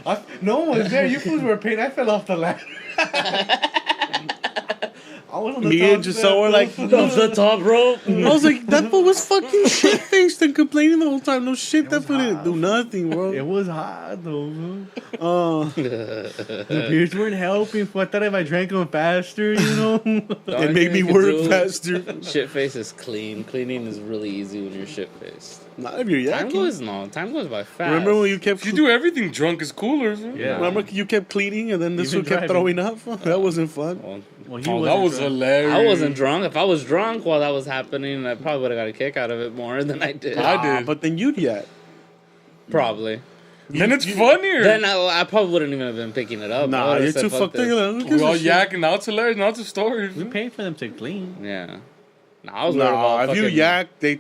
S2: up. No one was there. You fools were paid. I fell off the ladder. I was on the
S3: Me
S2: top
S3: and Giselle were like,
S4: Off the top rope.
S3: I was like, that fool was fucking shit faced and complaining the whole time. No shit, that fool didn't do nothing,
S2: It
S3: bro.
S2: was hot though. The beers weren't helping. I thought if I drank them faster, you know.
S3: It made me work faster.
S4: Shit face is clean. Cleaning is really easy when you're shit faced.
S3: Not if you're
S4: Time
S3: yakking.
S4: time goes by fast.
S3: Remember when you kept
S5: If you do everything drunk, it's cooler. So.
S2: Yeah.
S3: Remember you kept cleaning and then this
S2: Even
S3: one kept
S2: driving.
S3: throwing up? That wasn't fun.
S4: Well,
S2: Well, he
S5: Oh, that
S2: wasn't
S5: was
S2: drunk.
S5: hilarious.
S4: I wasn't drunk. If I was drunk while that was happening, I probably would have got a kick out of it more than I did.
S5: I did.
S3: But then you'd yak.
S4: Probably.
S5: Then it's funnier.
S4: Then I probably wouldn't even have been picking it up. I
S3: Nah,
S4: would've
S3: you're
S4: said,
S3: too
S4: "Fuck
S3: fucked up.
S4: this."
S3: You're like, who
S5: we
S3: gives
S5: all
S3: a shit?
S5: yakking. Now it's hilarious. Now it's a story.
S2: We paid for them to clean.
S4: Yeah. No, I was worried
S3: Nah,
S4: about
S3: if you
S4: fucking-
S3: yak, they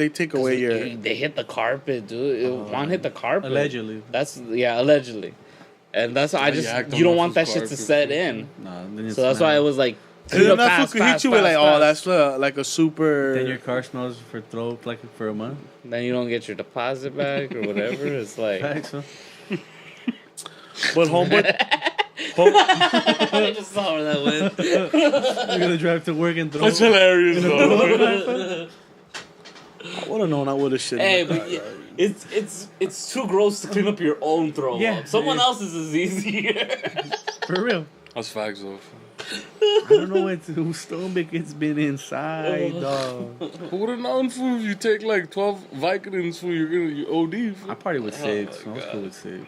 S3: take away your.
S4: They hit the carpet, dude. One hit the carpet.
S2: Allegedly.
S4: That's allegedly, and that's why I just
S5: yacked on
S4: you don't
S5: off
S4: want
S5: his
S4: that shit to
S5: carpet.
S4: set in.
S2: Nah, then it's
S4: So that's why it was like.
S3: And then that
S4: fast,
S3: fool could hit
S4: fast,
S3: you with like,
S4: fast,
S3: oh,
S4: fast.
S3: that's like a super.
S2: Then your car smells for throat like for a month.
S4: Then you don't get your deposit back or whatever. It's like.
S2: Facts, huh?
S3: But homeboy,
S4: I just saw where that went.
S2: You're gonna drive to work and throw.
S5: That's hilarious, though.
S3: I would have known I would have shit.
S4: Hey,
S3: in my
S4: but
S3: car,
S4: it's too gross to clean up your own throw
S2: Yeah,
S4: up. Someone
S2: yeah.
S4: else's is easier.
S2: For real.
S5: That's facts, though.
S2: I don't know whose stomach it's been inside, dog.
S5: Who would have known, fool? If you take like 12 Vicodins, fool, you OD.
S2: I
S5: Fool.
S2: partied with 6.
S4: my
S2: I was
S4: God.
S2: cool with 6.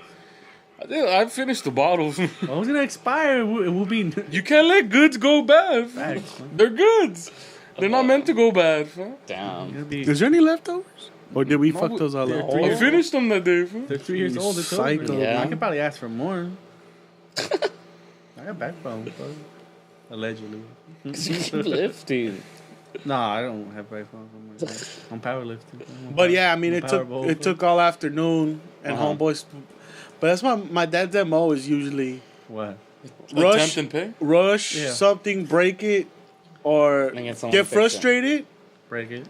S5: I finished the bottle.
S2: Well, it's gonna expire. It will be.
S5: You can't let goods go bad.
S2: Facts, man.
S5: They're goods. They're not meant to go bad.
S4: Damn.
S2: It'll be-
S3: Is there any leftovers? Or did we
S5: No,
S3: fuck those all
S2: they're
S3: up?
S2: 3
S5: I
S2: years
S5: finished them that day.
S2: They're 3 years
S3: You
S2: old. It's
S3: psycho,
S2: over.
S4: Yeah.
S2: I could probably ask for more. I got backbone, bro. Allegedly.
S4: You keep lifting.
S2: Nah, I don't have backbone. I'm powerlifting.
S3: But yeah, I mean,
S2: I'm
S3: it took
S2: powerful.
S3: it took all afternoon and
S4: Uh-huh.
S3: homeboys. But that's my dad's MO is usually
S2: What?
S3: rush,
S5: Attempt and pay.
S3: rush
S2: Yeah.
S3: something, break it, or
S4: And get someone
S3: get
S4: to fix it.
S3: frustrated
S2: Break it.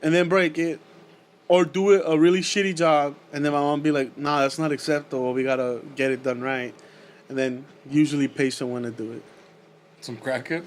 S3: and then break it, or do it a really shitty job, and then my mom be like, "Nah, that's not acceptable. We gotta get it done right," and then usually pay someone to do it.
S5: Some crackhead.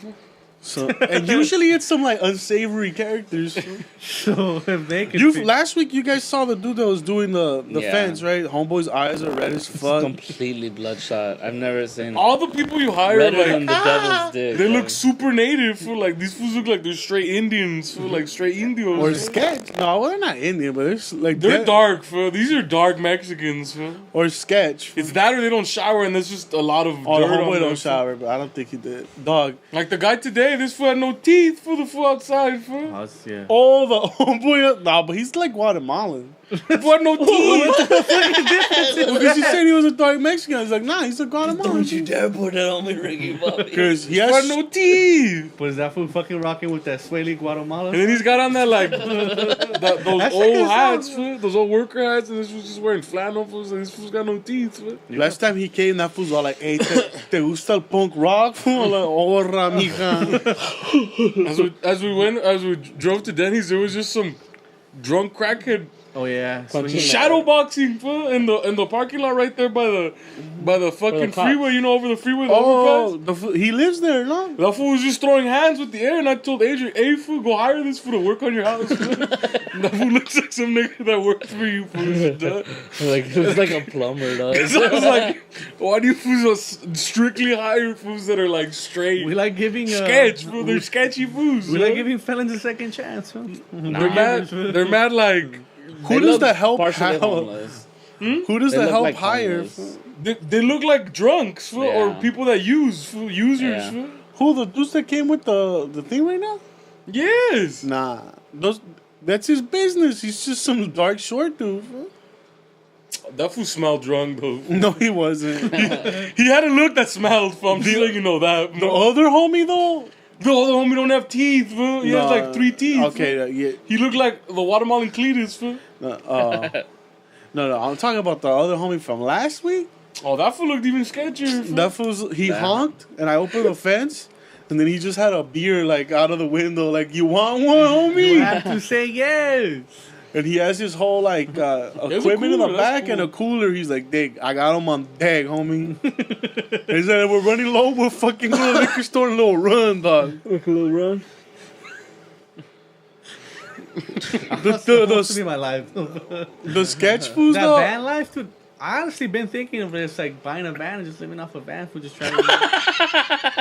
S3: So and usually it's some like unsavory characters.
S2: So if they could.
S3: Last week you guys saw the dude that was doing the
S4: Yeah.
S3: fence, right? Homeboy's eyes are red as fuck.
S4: Completely bloodshot. I've never seen
S5: All the people you hire,
S4: redder than
S5: like,
S4: the devil's dick.
S5: they
S4: bro.
S5: look super native. Fool. Like, these fools look like they're straight Indians. Fool. Like, straight Indios.
S3: Or
S5: fool.
S3: sketch. No, well, they're not Indian, but it's like
S5: They're dark, fool. These are dark Mexicans, fool.
S3: Or sketch.
S5: It's that or they don't shower and there's just a lot of
S3: Oh, the
S5: dirt on
S3: homeboy
S5: them,
S3: don't
S5: fool.
S3: shower, but I don't think he did. Dog.
S5: Like the guy today, this fool had no teeth for the fool outside, fool.
S2: Oh, it's- yeah.
S3: Oh, the homeboy. Nah, but he's like Guatemalan.
S5: Fool had no teeth.
S3: Because he said he was a dark Mexican. I was like, nah, he's a Guatemalan.
S4: Don't you dare put that on me, Ricky Bobby.
S3: Because he
S5: Fool had
S3: has
S5: no teeth.
S2: But is that fool fucking rocking with that Swaley Guatemala?
S5: And then he's got on that like those
S2: That's
S5: old
S2: like
S5: hats,
S2: a-
S5: fool. Those old worker hats, and this fool's just wearing flannel. Fools, and this fool's got no teeth, fool.
S3: Last time he came, that fool's all like, hey, te gusta el punk rock? Fool? Like, Orra, mija.
S5: As we drove to Denny's, there was just some drunk crackhead
S2: Oh yeah.
S4: Punching
S5: shadow boxing, fool, in the parking lot right there by the fucking
S4: cops.
S5: freeway. You know, over the freeway, the
S3: Oh,
S5: overpass.
S3: he lives there, no?
S5: That fool was just throwing hands with the air, and I told Adrian, "Hey, fool, go hire this fool to work on your house." Fool. And that fool looks like some nigga that works for you, fool.
S4: Like it was like a plumber, dog.
S5: So I was like, why do you fools strictly hire fools that are like straight
S2: We like giving
S5: sketch, fool? They're sketchy fools.
S2: We like
S5: fool.
S2: giving felons a second chance. Fool.
S5: They're mad. They're mad like.
S3: Who does the help
S4: partially
S3: hire?
S4: homeless.
S3: Who does
S4: They
S3: the
S4: look
S3: help
S4: like
S3: hire?
S4: homeless.
S5: They look like drunks, fool, or
S4: Yeah.
S5: people that users,
S4: Yeah.
S5: fool.
S3: Who, the dudes that came with the thing right now?
S5: Yes.
S3: Nah, that's his business. He's just some dark short dude. Fool.
S5: That fool smelled drunk though.
S3: No, he wasn't.
S5: He had a look that smelled. Fool. I'm just letting you know that.
S3: The other homie though.
S5: The other homie don't have teeth, fool. He has
S3: Nah,
S5: like 3 teeth.
S3: Okay,
S5: fool.
S3: yeah.
S5: He looked like the Guatemalan Cletus, fool.
S3: No, I'm talking about the other homie from last week.
S5: Oh, that fool looked even sketchier. Fool.
S3: That fool's he honked, and I opened the fence, and then he just had a beer like out of the window, like you want one, homie?
S2: You have to say yes.
S3: And he has his whole like equipment in the
S5: cooler,
S3: back
S5: that's
S3: and a
S5: cool.
S3: cooler. He's like, "Dig, I got him on deck, homie." He said, "We're running low. We'll fucking go to the liquor store, and a little run, dog."
S2: A little run.
S3: The
S2: Supposed to be my life.
S3: the sketch fools
S2: That
S3: though.
S2: van life, dude. I honestly been thinking of this, like buying a van and just living off a van for just traveling,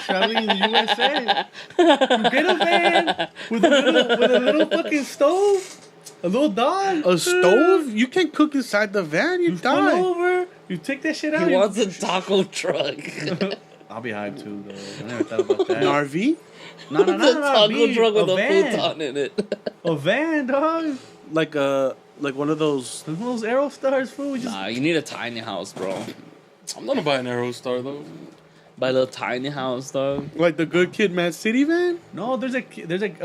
S2: traveling in the USA. You get a van with a little fucking stove, a little dog,
S3: A stove? You can't cook inside the van. You
S2: You pull
S3: die.
S2: over, you take that shit out.
S4: He
S2: you-
S4: wants a taco truck.
S2: I'll be high too, though. I never thought about that.
S3: An RV?
S2: No,
S4: The taco truck with
S2: a
S4: a
S2: van.
S4: futon in it.
S2: A van, dog.
S3: Like one of those.
S2: One of those Aerostars, fool. We just
S4: Nah, you need a tiny house, bro.
S5: I'm gonna buy an Aerostar though.
S4: Buy a little tiny house, dog.
S3: Like the Good Kid, Mad City van,
S2: no. There's a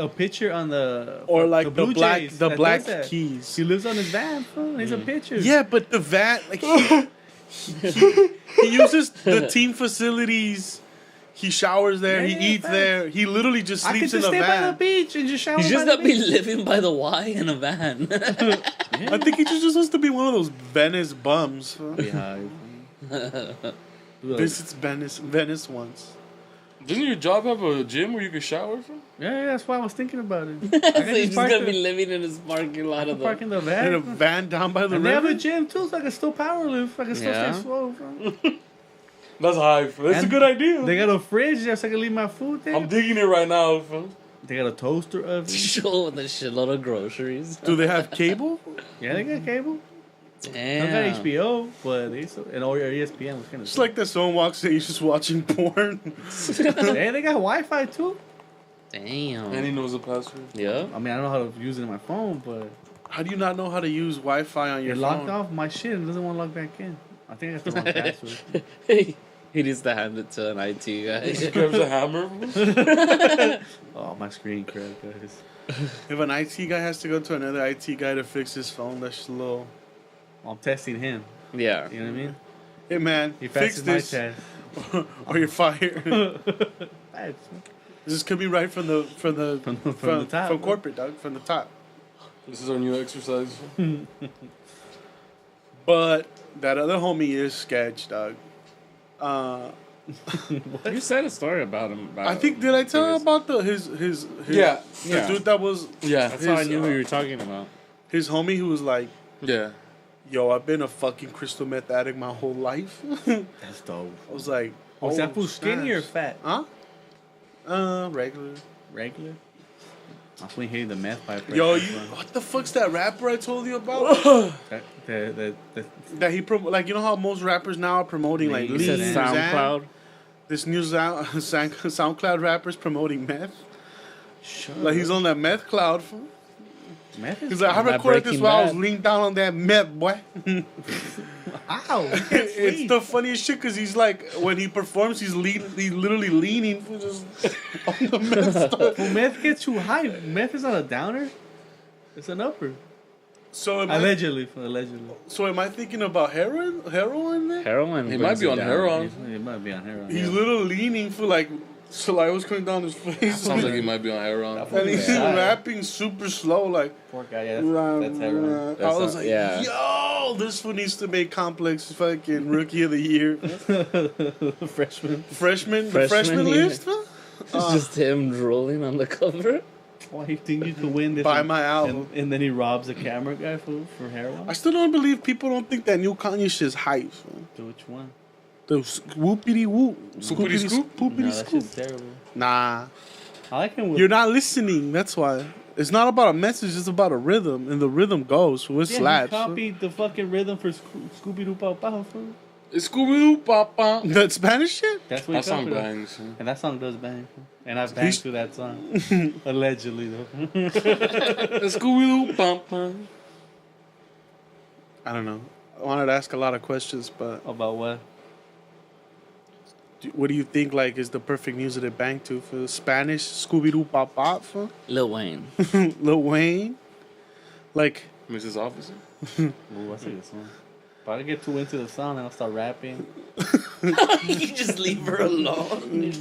S2: picture on the
S3: or like the
S2: Blue
S3: black
S2: Jays
S3: the
S2: that
S3: black
S2: does that.
S3: keys.
S2: He lives on his van, fool. He's a picture.
S3: Yeah, but the van, like he uses the team facilities. He showers there.
S2: Yeah,
S3: he
S2: yeah,
S3: eats
S2: facts.
S3: there. He literally just
S2: I could
S3: sleeps in
S2: just
S3: the
S2: stay by the
S3: van.
S2: beach and just shower.
S4: He's just
S2: by the
S4: gonna be
S2: beach.
S4: living by the Y in a van.
S3: I think he just wants to be one of those Venice bums.
S2: Beehive.
S3: Visits Venice once.
S5: Doesn't your job have a gym where you can shower from?
S2: Yeah, that's why I was thinking about it.
S4: So he's just gonna be living in his parking lot of
S2: park in
S4: the.
S2: the
S3: In a
S2: van.
S3: van down by the
S2: And they have a
S3: river.
S2: gym too, so I can still power lift. I can still
S4: Yeah.
S2: stay slow. Bro.
S5: That's high. Fool. That's
S2: And
S5: a good idea.
S2: They got a fridge there, so I can leave my food there.
S5: I'm digging it right now. Fool.
S2: They got a toaster oven.
S4: Show with a shitload of groceries.
S3: Do they have cable?
S2: Yeah, they got cable. Don't
S4: Damn.
S2: got HBO, but they still, and or ESPN was kind of.
S3: It's like that someone walks in, he's just watching porn.
S2: Hey, they got Wi-Fi too.
S4: Damn.
S5: And he knows the password.
S4: Yeah.
S2: I mean, I don't know how to use it in my phone, but
S3: How do you not know how to use Wi-Fi on your
S2: it
S3: phone?
S2: locked off my shit and doesn't want to log back in. I think I got the wrong password.
S4: He needs to hand it to an IT
S5: He
S4: guy.
S5: grabs a hammer.
S2: Oh, my screen cracked, guys.
S3: If an IT guy has to go to another IT guy to fix his phone, that's just a little.
S2: I'm testing him.
S4: Yeah.
S2: You know what I mean?
S3: Hey man,
S2: He
S3: fix
S2: passes my
S3: this,
S2: test.
S3: or you're fired.
S2: Bad.
S3: This could be right from the
S2: From the top,
S3: from
S2: bro.
S3: corporate, dog, from the top.
S5: This is our new exercise.
S3: But that other homie is sketch, dog.
S4: You said a story about him.
S3: I think did I tell you about his
S5: Yeah.
S3: the dude that was
S5: Yeah.
S4: That's how I
S3: his,
S4: knew who you were talking about.
S3: his homie who was like,
S5: Yeah.
S3: yo, I've been a fucking crystal meth addict my whole life.
S2: That's dope.
S3: I was like,
S2: Was that fool skinny or
S3: snaps.
S2: fat?
S3: Huh? Regular.
S2: Regular? I think hated the meth pipe.
S3: Yo, what the fuck's that rapper I told you about?
S2: The
S3: That he like, you know how most rappers now are promoting like
S2: You
S4: You said
S3: lean,
S2: Zan.
S4: SoundCloud.
S3: This new SoundCloud rappers promoting meth.
S2: Sure.
S3: Like he's on that meth cloud. Fool.
S2: Meth is
S3: He's like, I
S4: That
S3: recorded this
S4: Breaking
S3: while I was
S4: Bad.
S3: leaning down on that meth, boy.
S2: Ow!
S3: It's the funniest shit because he's like, when he performs, he's literally leaning for just on the meth stuff.
S2: Well, meth gets you high. Meth is not a downer. It's an upper.
S3: So
S2: Allegedly.
S3: am I thinking about heroin then?
S4: Heroin.
S5: He
S4: brings
S5: might be
S4: you
S5: on
S4: down.
S5: heroin.
S2: It might be on heroin.
S3: He's literally leaning for like saliva's coming down his face.
S5: Sounds like he might be on heroin.
S3: And he's
S2: Yeah.
S3: rapping super slow, like.
S2: Poor guy. Yeah, that's heroin.
S3: I was like,
S4: yeah.
S3: yo, this one needs to make Complex fucking Rookie of the Year.
S2: Freshman.
S3: Freshman
S4: Freshman year.
S3: list? Huh?
S4: It's just him drooling on the cover.
S2: Why you think you could win this?
S3: Buy my album.
S2: And then he robs a camera guy for heroin?
S3: I still don't believe people don't think that new Kanye shit's hype. Fool.
S2: To which one?
S3: The whoopity whoop.
S5: Scoopity scoop?
S2: No,
S3: Poopity
S2: that
S3: scoop.
S2: shit's terrible.
S3: Nah.
S2: I like him with...
S3: You're not listening, that's why. It's not about a message, it's about a rhythm. And the rhythm goes, so it
S2: Yeah,
S3: slaps.
S2: he copied the fucking rhythm for Scooby-Doo Pow Pow, fool.
S5: It's Scooby-Doo, Papa.
S3: That Spanish shit?
S2: That's what
S5: That
S2: he
S5: song
S2: copied.
S5: bangs.
S2: And that song does bang. Fool. And I banged to that song. Allegedly, though.
S5: It's Scooby-Doo, Papa.
S3: I don't know. I wanted to ask a lot of questions, but
S2: About what?
S3: what do you think like is the perfect music to bang to for Spanish Scooby-Doo Pop Pop for
S4: Lil Wayne.
S3: Lil Wayne? Like
S5: Mrs. Officer.
S2: Ooh, that's a good song. If I get too into the song, then I'll start rapping.
S4: You just leave her alone.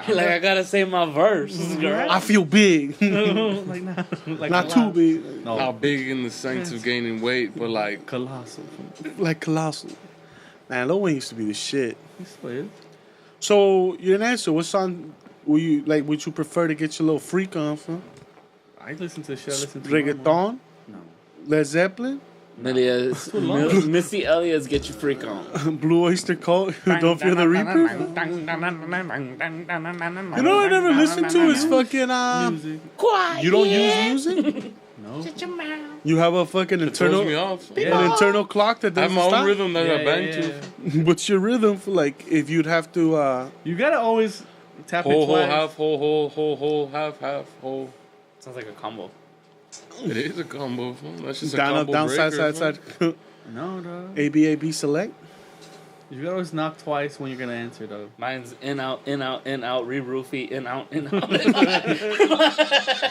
S4: Like, I gotta say my verse, girl.
S3: I feel big.
S2: like, nah, like
S3: Not too big.
S2: No,
S5: Not big in the sense of gaining weight, but like
S2: colossal.
S3: Like Colossal. Man, Lil Wayne used to be the shit.
S2: He still is.
S3: So you didn't answer. What song would you prefer to get your little freak on for?
S2: I listen to shit. I listen to
S3: Reggaeton?
S2: No.
S3: Led Zeppelin?
S4: Missy Elliott's Get Your Freak On.
S3: Blue Oyster Cult? Don't Fear the Reaper? You know what I never listened to is fucking
S2: Music.
S3: you don't use music?
S2: No.
S3: You have a fucking
S5: it throws me
S3: internal
S5: off.
S3: an internal clock that
S5: I have
S3: doesn't
S5: my own
S3: stop?
S5: rhythm that I bang to.
S3: What's your rhythm for like if you'd have to
S2: You gotta always tap it
S5: Whole,
S2: twice.
S5: half, whole, half, whole.
S4: Sounds like a combo.
S5: It is a combo. That's just a
S3: down
S5: combo
S3: down side
S5: breaker,
S3: side
S5: fool.
S3: side
S2: No, dog.
S3: A B select?
S2: You gotta always knock twice when you're gonna answer, though.
S4: Mine's in, out, re-roofie, in, out, in, out.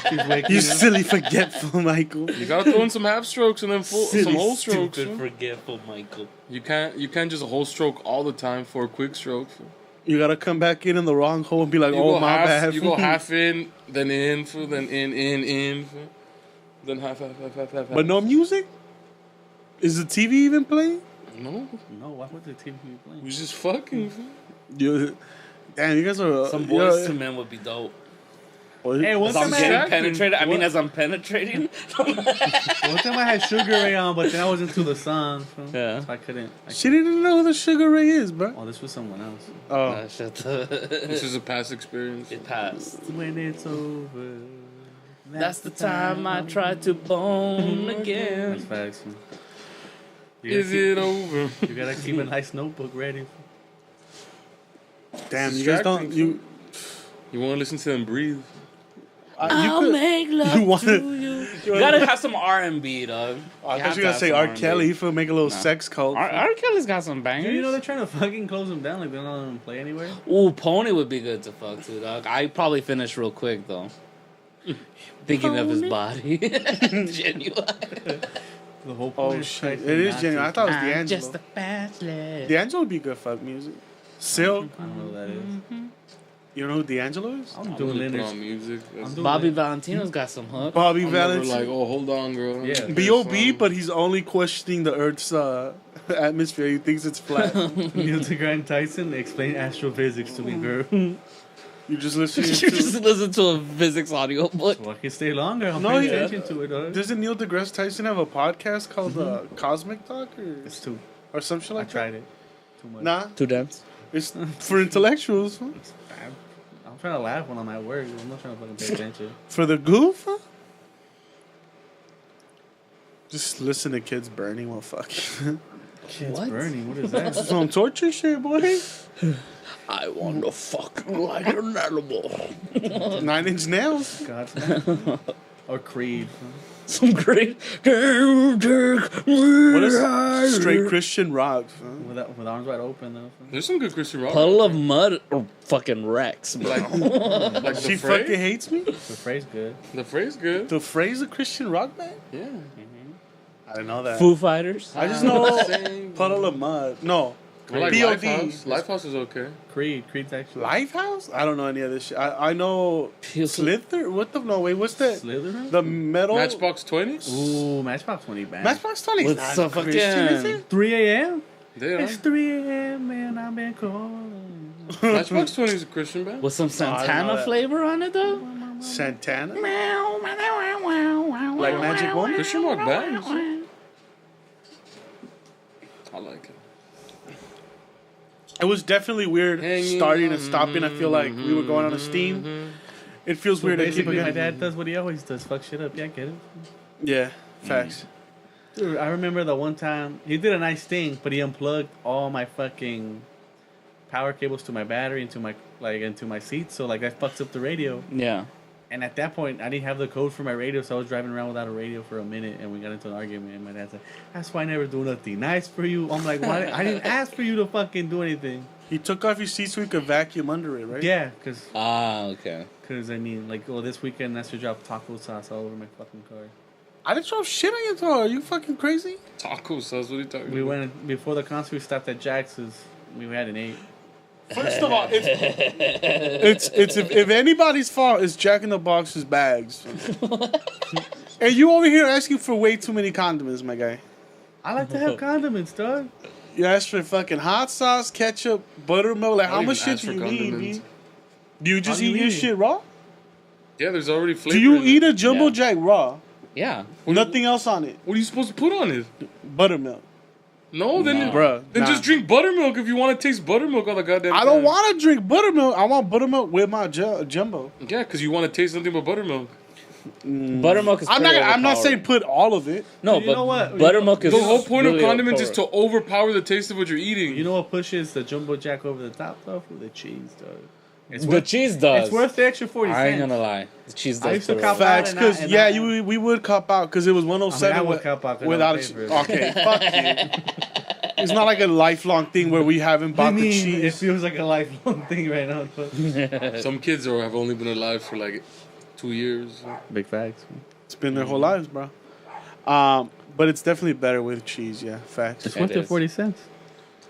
S2: She's waking
S3: You
S2: up.
S3: silly forgetful Michael.
S5: You gotta throw in some half strokes and then some whole strokes.
S4: Stupid,
S5: fool.
S4: forgetful Michael.
S5: You can't just whole stroke all the time for a quick stroke. Fool.
S3: You gotta come back in the wrong hole and be like,
S5: You
S3: oh
S5: go
S3: my
S5: half,
S3: bad.
S5: You go half in, then in, fool, then in, fool. Then half.
S3: But no music? Is the TV even playing?
S5: No,
S2: No, why would the TV be
S5: we
S2: playing?
S5: was just fucking. Fool.
S3: Damn, you guys are
S4: Some Boys to Men would be dope.
S2: Hey, one
S4: As I'm
S2: time,
S4: getting
S2: I,
S4: penetrated, as I'm penetrating.
S2: one time I had Sugar Ray on, but then I was into the song. So
S4: Yeah.
S2: I couldn't.
S3: She didn't know who the Sugar Ray is, bro.
S2: Oh, this was someone else.
S3: Oh,
S4: Shut
S5: This is a past experience.
S4: It passed.
S2: When it's over.
S4: That's the time I tried to bone
S2: That's
S4: again.
S2: facts. Man.
S5: Is it over?
S2: You gotta keep a nice notebook ready.
S3: Damn, you guys don't.
S5: You want to listen to them breathe?
S4: I'll make love
S3: you wanna-
S4: to you. You gotta have some R&B, dog.
S3: I
S4: You
S3: thought
S4: have
S3: you
S4: to
S3: were gonna
S4: have
S3: say
S4: some
S3: R.
S4: R&B.
S3: Kelly. If we make a little
S4: No.
S3: sex cult.
S4: R. Kelly's got some bangers.
S2: Dude, you know they're trying to fucking close them down. Like they're not letting them play anywhere.
S4: Ooh, Pony would be good to fuck to, dog. I probably finish real quick though. Thinking of his body. Genuine.
S2: The whole
S3: Oh
S2: point
S3: shit! It is genuine. I thought it was D'Angelo.
S4: Just a bachelor.
S3: D'Angelo would be good fuck music. Silk.
S2: I don't know who that is.
S3: You know who D'Angelo is?
S2: I'm
S5: I'm
S2: doing
S5: just put
S2: Leonard's.
S5: on music.
S2: I'm doing
S4: Bobby
S2: it.
S4: Valentino's got some hook.
S3: Bobby
S5: I'm never
S3: Valentine.
S5: like, oh, hold on, girl.
S2: Yeah.
S3: B.O.B., but he's only questioning the Earth's atmosphere. He thinks it's flat.
S2: Neil deGrasse Tyson, explain astrophysics to me, girl.
S3: You just listen
S4: You
S3: to.
S4: just listen to a physics audio book.
S2: So I can stay longer. I'm
S3: No,
S2: paying
S3: he-
S2: attention to it, dog.
S3: Doesn't Neil deGrasse Tyson have a podcast called Cosmic Talk
S2: It's too.
S3: or some shit
S2: I
S3: like that?
S2: tried it. Too much.
S3: Nah,
S4: Too dense.
S3: it's for intellectuals. Huh?
S2: I'm trying to laugh when I'm at work. I'm not trying to fucking pay attention.
S3: For the goof? Huh? Just listen to kids burning while fucking.
S2: Kids
S4: What?
S2: burning. What is that?
S3: Some torture shit, boy.
S4: I want to fuck you like an animal.
S3: 9 Inch Nails.
S2: God. Or Creed.
S4: Some great.
S3: What is straight Christian rock? Huh?
S2: With arms wide open, though.
S5: There's some good Christian rock.
S4: Puddle of mud or fucking Rex, bro.
S5: Like
S3: She
S5: the
S3: fucking
S5: phrase.
S3: hates me.
S2: The phrase good.
S5: The phrase good.
S3: The phrase a Christian rock band?
S5: Yeah.
S3: I didn't know that.
S4: Foo Fighters.
S3: I just know
S5: Same.
S3: Puddle of Mud. No.
S5: I like
S3: B.O.B..
S5: Lifehouse. Lifehouse is okay.
S2: Creed's actually.
S3: Lifehouse? I don't know any of this shit. I know
S4: Feels-
S3: Slither? What the? No, wait, what's that?
S2: Slytherin?
S3: The metal.
S5: Matchbox 20s?
S2: Ooh, Matchbox 20 band.
S3: Matchbox 20 is
S4: With
S3: not
S4: some
S3: Christian, is
S4: fucking-
S3: it?
S2: 3 a.m.?
S5: They
S2: It's
S5: are.
S2: 3 a.m. man. I've been calling.
S5: Matchbox 20 is a Christian band.
S4: With some
S3: I didn't know
S4: Santana
S3: that.
S4: flavor on it, though.
S3: Santana?
S4: Like
S3: Like Magic Woman?
S5: Christian rock bands. I like it.
S3: It was definitely weird
S5: Hanging
S3: starting
S5: on.
S3: and stopping. I feel like we were going on a steam. It feels
S2: So
S3: weird to keep
S2: basically, my
S3: again.
S2: dad does what he always does. Fuck shit up. Yeah, I get it.
S3: Yeah, facts.
S2: Dude, I remember the one time he did a nice thing, but he unplugged all my fucking power cables to my battery into my seat. So like that fucks up the radio.
S4: Yeah.
S2: And at that point, I didn't have the code for my radio, so I was driving around without a radio for a minute, and we got into an argument. And my dad's like, "That's why I never do nothing nice for you." I'm like, "Why? I didn't ask for you to fucking do anything."
S3: He took off your seat so he could vacuum under it, right?
S2: Yeah,
S4: Okay.
S2: because I mean, like, this weekend, Nestor dropped taco sauce all over my fucking car.
S3: I didn't drop shit on your car. Are you fucking crazy?
S5: Taco sauce, what are you talking
S2: We
S5: about?
S2: went before the concert. We stopped at Jax's. We had an 8.
S3: First of all, it's if anybody's fault, it's Jack in the Box's bags. And you over here asking for way too many condiments, my guy.
S2: I like to have condiments, dog.
S3: You asked for fucking hot sauce, ketchup, buttermilk. Like,
S5: I
S3: how
S5: don't
S3: much
S5: even
S3: shit do
S5: ask
S3: you
S5: for
S3: need,
S5: condiments.
S3: B? Do you just
S2: How do
S3: eat
S2: you
S3: your
S2: eat?
S3: shit raw?
S5: Yeah, there's already flavor.
S3: Do you
S5: in
S3: eat
S5: it.
S3: a jumbo
S4: Yeah.
S3: jack raw?
S4: Yeah.
S3: Nothing else on it.
S5: What are you supposed to put on it?
S3: Buttermilk.
S5: No, then
S4: No.
S3: Bruh.
S5: then
S3: nah.
S5: just drink buttermilk if you want to taste buttermilk all the goddamn
S3: I
S5: time.
S3: don't want to drink buttermilk. I want buttermilk with my jumbo.
S5: Yeah, because you want to taste something but buttermilk.
S4: Buttermilk is
S3: I'm
S4: pretty
S3: not saying
S4: overpowering.
S3: put all of it.
S4: No,
S2: You
S4: but
S2: know what?
S4: buttermilk is
S5: The whole point
S4: really
S5: of condiments is
S4: overpowering.
S5: to overpower the taste of what you're eating.
S2: You know what pushes the jumbo jack over the top, though? The cheese, dog. It's
S4: The
S2: worth,
S4: cheese does.
S2: it's worth the extra 40
S4: I ain't
S2: cents.
S4: gonna lie. The cheese does.
S2: I used to
S4: put it
S2: cop
S4: over.
S2: out.
S3: Facts,
S2: and
S3: because
S2: and
S3: yeah,
S2: I-
S3: we would cop out because it was 107
S2: I would
S3: with-
S2: cop out 'cause I
S3: without a
S2: don't pay for it.
S3: okay, fuck you. It's not like a lifelong thing where we haven't
S2: I
S3: bought
S2: mean,
S3: the
S2: it
S3: cheese.
S2: feels like a lifelong thing right now. But
S5: Some kids have only been alive for like 2 years.
S2: big facts.
S3: It's been their whole lives, bro. But it's definitely better with cheese. Yeah, facts.
S2: It's
S4: It
S2: worth the
S4: is.
S2: 40 cents.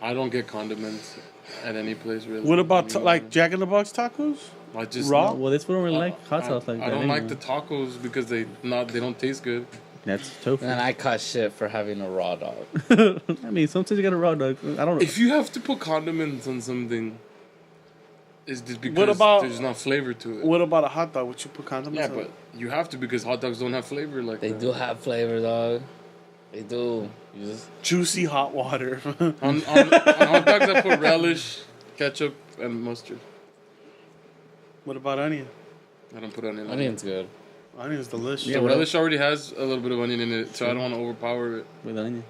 S5: I don't get condiments at any place really.
S3: What about
S5: Anywhere.
S3: like Jack in the Box tacos?
S5: I just
S3: raw?
S2: Well, this one don't really like hot sauce like that.
S5: I don't like
S2: anyway.
S5: the tacos because they don't taste good.
S2: That's tofu.
S4: And I cut shit for having a raw dog.
S2: I mean, sometimes you got a raw dog. I don't know.
S5: If you have to put condiments on something, it's just because
S3: What about-
S5: there's not flavor to it.
S3: What about a hot dog? Would you put condiments
S5: Yeah,
S3: on
S5: but
S3: it?
S5: you have to because hot dogs don't have flavor like
S4: They
S5: that.
S4: do have flavor, dog. They do. You just
S3: Juicy hot water.
S5: On hot dogs, I put relish, ketchup, and mustard.
S3: What about onion?
S5: I don't put onion on it.
S4: onion's good.
S3: Onion's delicious.
S5: The relish already has a little bit of onion in it, so I don't want to overpower it.
S2: With onion.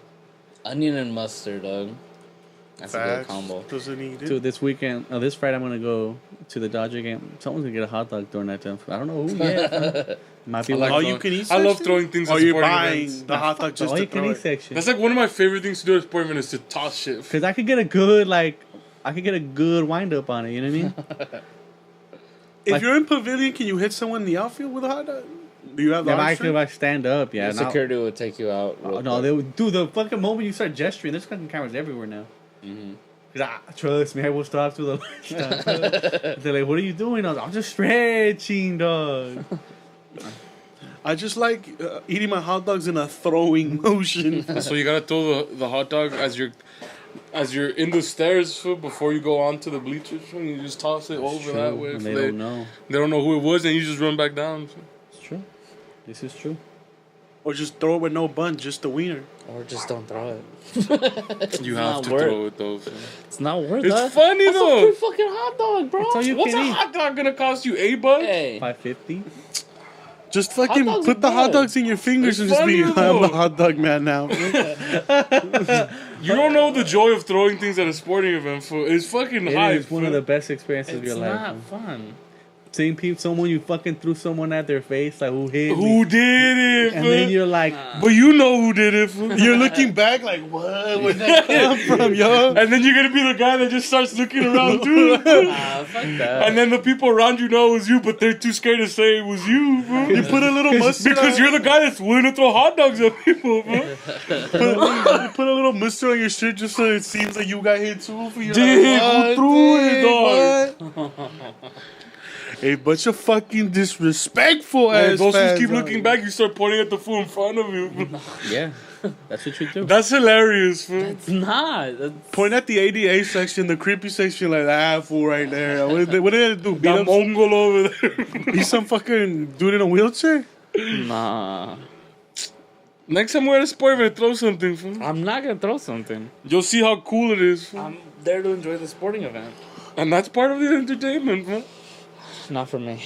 S4: Onion and mustard, dog. That's a good
S3: Facts.
S4: combo.
S3: Doesn't eat it.
S2: Dude, this weekend, this Friday, I'm gonna go to the Dodger game. Someone's gonna get a hot dog during that time. I don't know who yet. Might be
S5: I
S2: one
S5: like
S2: of
S3: you
S5: throwing-
S3: can eat
S5: I love
S3: section?
S5: throwing things
S3: Or
S5: at
S3: you're
S5: sporting
S3: buying
S5: events.
S3: the hot dog
S2: the
S3: just
S2: all
S3: to
S2: you can
S3: throw
S2: eat
S3: it.
S2: section.
S5: That's like one of my favorite things to do at sporting event is to toss shit.
S2: Because I could get a good wind up on it. You know what I mean?
S3: If
S2: Like-
S3: you're in pavilion, can you hit someone in the outfield with a hot dog? Do you have the
S2: Yeah, but
S3: arm
S2: I
S3: strength?
S2: could like stand up. Yeah,
S4: The
S2: now-
S4: security would take you out. real
S2: no,
S4: quick.
S2: they would do the fucking moment you start gesturing. There's fucking cameras everywhere now.
S4: Mhm.
S2: Cause trust me, I will stop to the lunchtime. They're like, "What are you doing?" I'm just stretching, dog.
S3: I just like eating my hot dogs in a throwing motion.
S5: So you gotta throw the hot dog as you're in the stairs fool, before you go on to the bleachers. Fool, you just toss it over that way.
S2: And
S5: Fool.
S2: they don't know.
S5: They don't know who it was, and you just run back down. Fool.
S2: It's true. This is true.
S3: Or just throw it with no bun, just the wiener.
S4: Or just don't throw it.
S5: You
S4: It's
S5: have
S4: not
S5: to
S4: worth-
S5: throw it though. Fool.
S4: It's not worth it.
S5: It's funny
S4: That's
S5: though.
S4: a free fucking hot dog, bro.
S2: That's all you
S5: What's
S2: can
S5: a
S2: eat.
S5: hot dog gonna cost you? $8?
S4: Hey.
S2: $5.50.
S3: Just fucking
S4: Hot dogs
S3: put
S4: are
S3: the hot
S4: good.
S3: dogs in your fingers
S5: It's
S3: and just be,
S5: funny,
S3: I'm
S5: though.
S3: the hot dog man now.
S5: You don't know the joy of throwing things at a sporting event. Fool. It's fucking
S2: It
S5: hype.
S2: is one of the best experiences of
S4: It's
S2: your
S4: not
S2: life.
S4: fun.
S2: Seeing someone you fucking threw someone at their face, like who hit me,
S5: Who did it?
S2: and
S5: fool?
S2: then you're like,
S5: But you know who did it. Fool.
S3: You're looking back like, what? Where'd that come from, yo?
S5: And then you're gonna be the guy that just starts looking around too.
S4: Fuck that.
S5: And then the people around you know it was you, but they're too scared to say it was you, bro.
S3: You put a little mustard
S5: Because
S3: on,
S5: you're the guy that's willing to throw hot dogs at people, bro.
S3: you put a little mustard on your shirt just so it seems like you got hit too. You're
S5: Dude, who
S3: "What,
S5: threw it,
S3: dude,
S5: dog?"
S3: what?" A bunch of fucking disrespectful
S5: And
S3: ass
S5: those who
S3: fans
S5: keep
S3: out
S5: looking
S3: here.
S5: back, you start pointing at the fool in front of you.
S2: yeah, that's what you do.
S5: That's hilarious, fool.
S4: It's not. That's,
S3: Point at the ADA section, the creepy section, like that fool right there. What did they do? Beat
S5: That
S3: up
S5: Mongol over there.
S3: He's some fucking dude in a wheelchair?
S4: nah.
S5: Next time we're at a sport event, throw something, fool.
S4: I'm not gonna throw something.
S5: You'll see how cool it is, fool.
S4: I'm there to enjoy the sporting event.
S5: And that's part of the entertainment, fool.
S4: Not for me.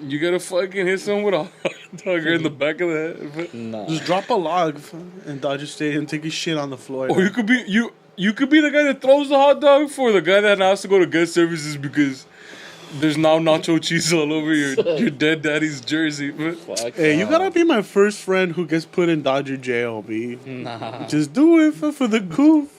S5: You gotta fucking hit someone with a hot dog in the back of the head, fool.
S4: Nah.
S3: Just drop a log in Dodger Stadium, take his shit on the floor.
S5: Or you could be you could be the guy that throws the hot dog for the guy that has to go to guest services because there's now nacho cheese all over your dead daddy's jersey. But
S4: Fuck
S3: Hey, you
S4: off.
S3: gotta be my first friend who gets put in Dodger jail, B.
S4: Nah.
S3: Just do it for the goof.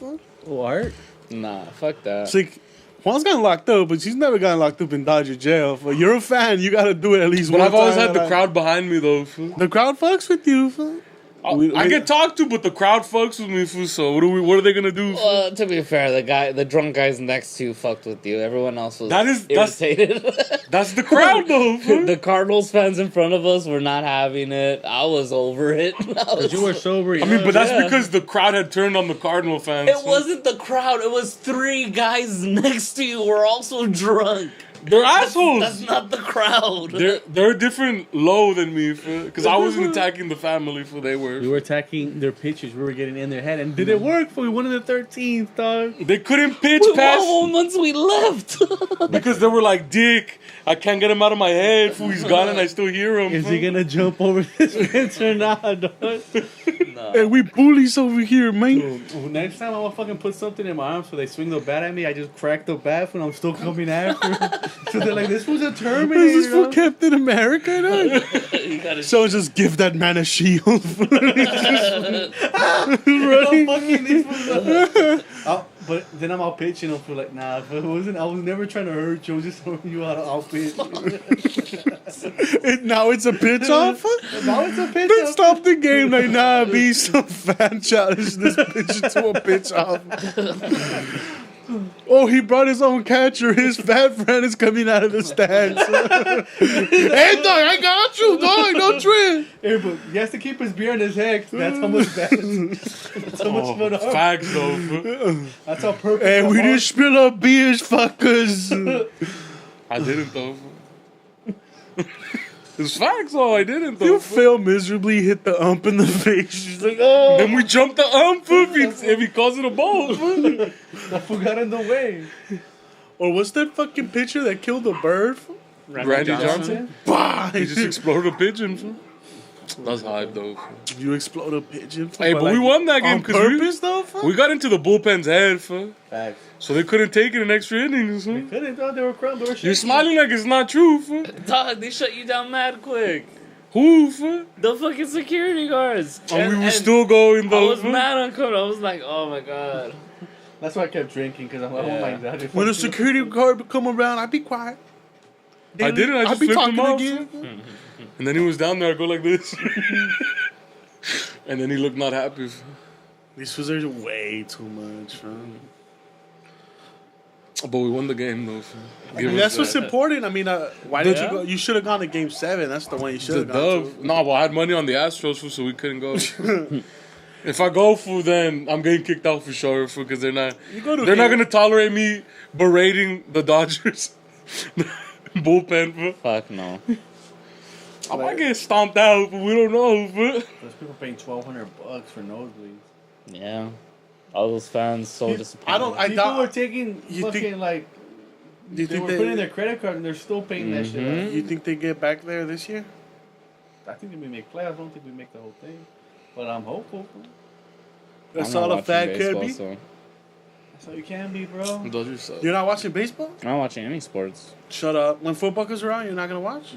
S2: What?
S4: Nah. Fuck that.
S3: It's like, Juan's gotten locked up, but she's never gotten locked up in Dodger jail. But you're a fan, you gotta do it at least
S5: but
S3: one
S5: I've always
S3: time
S5: had the
S3: in
S5: crowd behind me though. Fool.
S3: The crowd fucks with you, fool.
S5: I get talked to, but the crowd fucks with me. Fool. So what are they gonna do? Fool?
S4: Well, to be fair, the drunk guys next to you fucked with you. Everyone else was
S5: That's
S4: irritated.
S5: that's the crowd though. Fool.
S4: The Cardinals fans in front of us were not having it. I was over it.
S2: Because you were sober.
S5: I mean, but that's
S4: Yeah.
S5: because the crowd had turned on the Cardinal fans.
S4: It
S5: fool.
S4: wasn't the crowd. It was three guys next to you who were also drunk.
S5: They're assholes.
S4: That's not the crowd.
S5: They're a different low than me, because I wasn't attacking the family, for they were.
S2: We were attacking their pitches. We were getting in their head, and did it work? For we won in the 13th, dog.
S5: They couldn't pitch
S4: we
S5: past
S4: won once we left.
S5: because they were like, "Dick, I can't get him out of my head. Fool, he's gone, and I still hear him."
S2: Is
S5: fool."
S2: he gonna jump over this fence or not, dog?
S3: Hey, we bullies over here, man.
S2: Next time I'm gonna fucking put something in my arm so they swing the bat at me. I just crack the bat when I'm still coming after. So they're like, "This was a Terminator."
S3: Is this for
S2: dog."
S3: Captain America, dog?
S4: You gotta
S3: So just give that man a shield.
S2: Oh, fucking this was but then I'm out pitching them for like, nah, but it wasn't. I was never trying to hurt you. I was just throwing you out of outfit.
S3: Now it's a pitch off?
S2: Now it's a pitch.
S3: Then stop the game like, nah, be some fan challenge this pitch into a pitch off. Oh, he brought his own catcher. His fat friend is coming out of the stands. Hey, dog, I got you, dog. Don't trip.
S2: Hey, but he has to keep his beer in his head. That's how much bad. That's how much fun.
S5: Facts though. Fool.
S2: That's how perfect.
S3: Hey,
S2: the
S3: we
S2: heart-
S3: didn't spill our beers, fuckers.
S5: I didn't though. Fool. It's facts though. I didn't though.
S3: You
S5: fool.
S3: fail miserably, hit the ump in the face. She's like, oh.
S5: Then we jumped the fool, if he calls it a ball. Fool.
S2: That fool got in the way.
S3: Or what's that fucking pitcher that killed the bird?
S5: Randy Johnson.
S3: Bah!
S5: He just exploded a pigeon. Fool. That's hype though.
S3: You explode a pigeon.
S5: Hey, but we won that game
S3: on
S5: because
S3: purpose, though. Fool?
S5: we got into the bullpen's head, fool.
S2: Facts.
S5: So they couldn't take it in extra innings.
S2: They
S5: Fool.
S2: couldn't, though. They were crying. They were shaking.
S5: You're smiling like it's not true, fool.
S4: Dog, they shut you down mad quick.
S5: Who, fool?
S4: The fucking security guards.
S5: And we were still going
S4: I
S5: though.
S4: was
S5: fool.
S4: mad uncomfortable. I was like, oh my god.
S2: That's why I kept drinking, because I don't
S4: Yeah.
S2: like that.
S3: When a security guard would come around, I'd be quiet.
S5: I didn't. I
S3: I'd
S5: just
S3: be
S5: flipped
S3: talking
S5: him off.
S3: again.
S5: fool. And then he was down there. I go like this. And then he looked not happy. fool.
S3: These fools are way too much, man.
S5: But we won the game though. fool.
S3: I
S5: Give
S3: mean,
S5: us
S3: that's what's
S5: that.
S3: important. I mean, why did
S4: Yeah.
S3: you go? You should have gone to Game 7. That's the one you should
S5: The
S3: have gone
S5: dove. No, but I had money on the Astros, fool, so we couldn't go. If I go, fool, then I'm getting kicked out for sure, fool, because they're not.
S3: to. You go to
S5: They're not
S3: game-
S5: gonna tolerate me berating the Dodgers bullpen. Fool.
S4: Fuck no.
S5: I might get stomped out, but we don't know. Fool.
S2: Those people paying $1,200 for nosebleeds.
S4: Yeah. All those fans so disappointed.
S3: I don't. I
S2: People are
S3: doubt.
S2: taking
S3: You
S2: fucking,
S3: think-
S2: like,
S3: Do you
S2: they
S3: think
S2: were putting their credit card and they're still paying that shit out.
S3: You think they get back there this year?
S2: I think we make playoffs. I don't think we make the whole thing. But I'm hopeful.
S3: That's
S4: I'm not
S3: all a
S4: watching
S3: fan could
S4: baseball,
S3: be.
S4: so-
S2: That's how you can be, bro.
S5: Dodgers suck.
S3: You're not watching baseball?
S4: I'm not watching any sports.
S3: Shut up. When football comes around, you're not gonna watch.